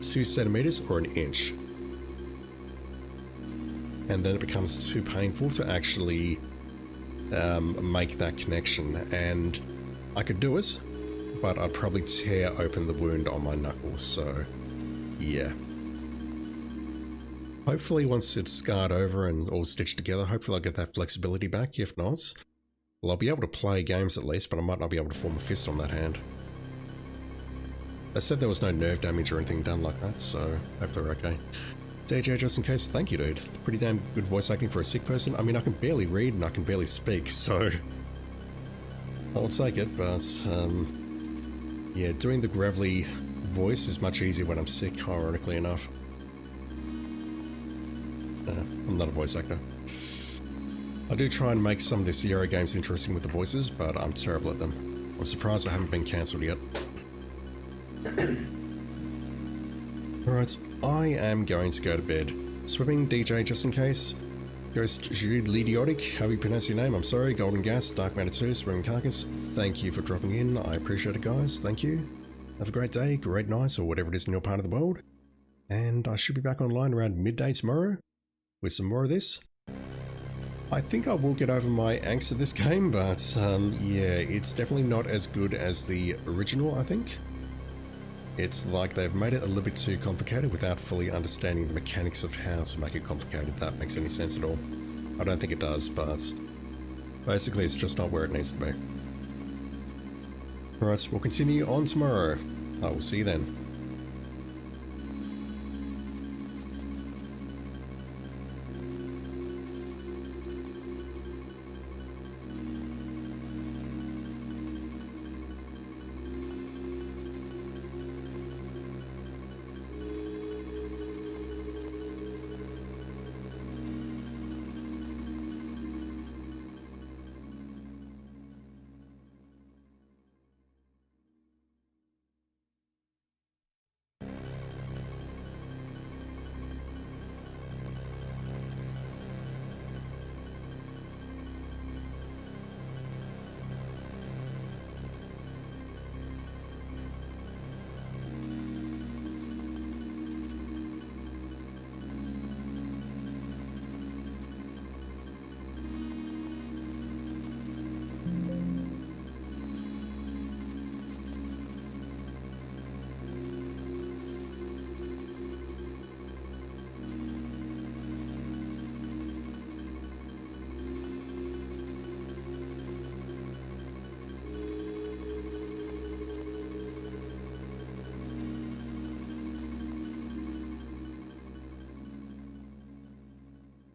2 centimeters or an inch. And then it becomes too painful to actually make that connection. And I could do it, but I'd probably tear open the wound on my knuckles, so yeah. Hopefully once it's scarred over and all stitched together, hopefully I'll get that flexibility back. If not, well, I'll be able to play games at least, but I might not be able to form a fist on that hand. They said there was no nerve damage or anything done like that, so hopefully we're okay. DJ, just in case, thank you, dude. Pretty damn good voice acting for a sick person. I mean, I can barely read and I can barely speak, so I'll take it, but yeah, doing the gravelly voice is much easier when I'm sick, ironically enough. I'm not a voice actor. I do try and make some of the Sierra games interesting with the voices, but I'm terrible at them. I'm surprised I haven't been cancelled yet. Alright, I am going to go to bed. Swimming, DJ, just in case. Ghost Jude Lidiotic, how do you pronounce your name? I'm sorry. Golden Gas, Dark Matter 2, Swimming Carcass, thank you for dropping in. I appreciate it, guys. Thank you. Have a great day, great night, or whatever it is in your part of the world. And I should be back online around midday tomorrow with some more of this. I think I will get over my angst of this game, but yeah, it's definitely not as good as the original, I think. It's like they've made it a little bit too complicated without fully understanding the mechanics of how to make it complicated, if that makes any sense at all. I don't think it does, but basically it's just not where it needs to be. Alright, we'll continue on tomorrow. I will see you then.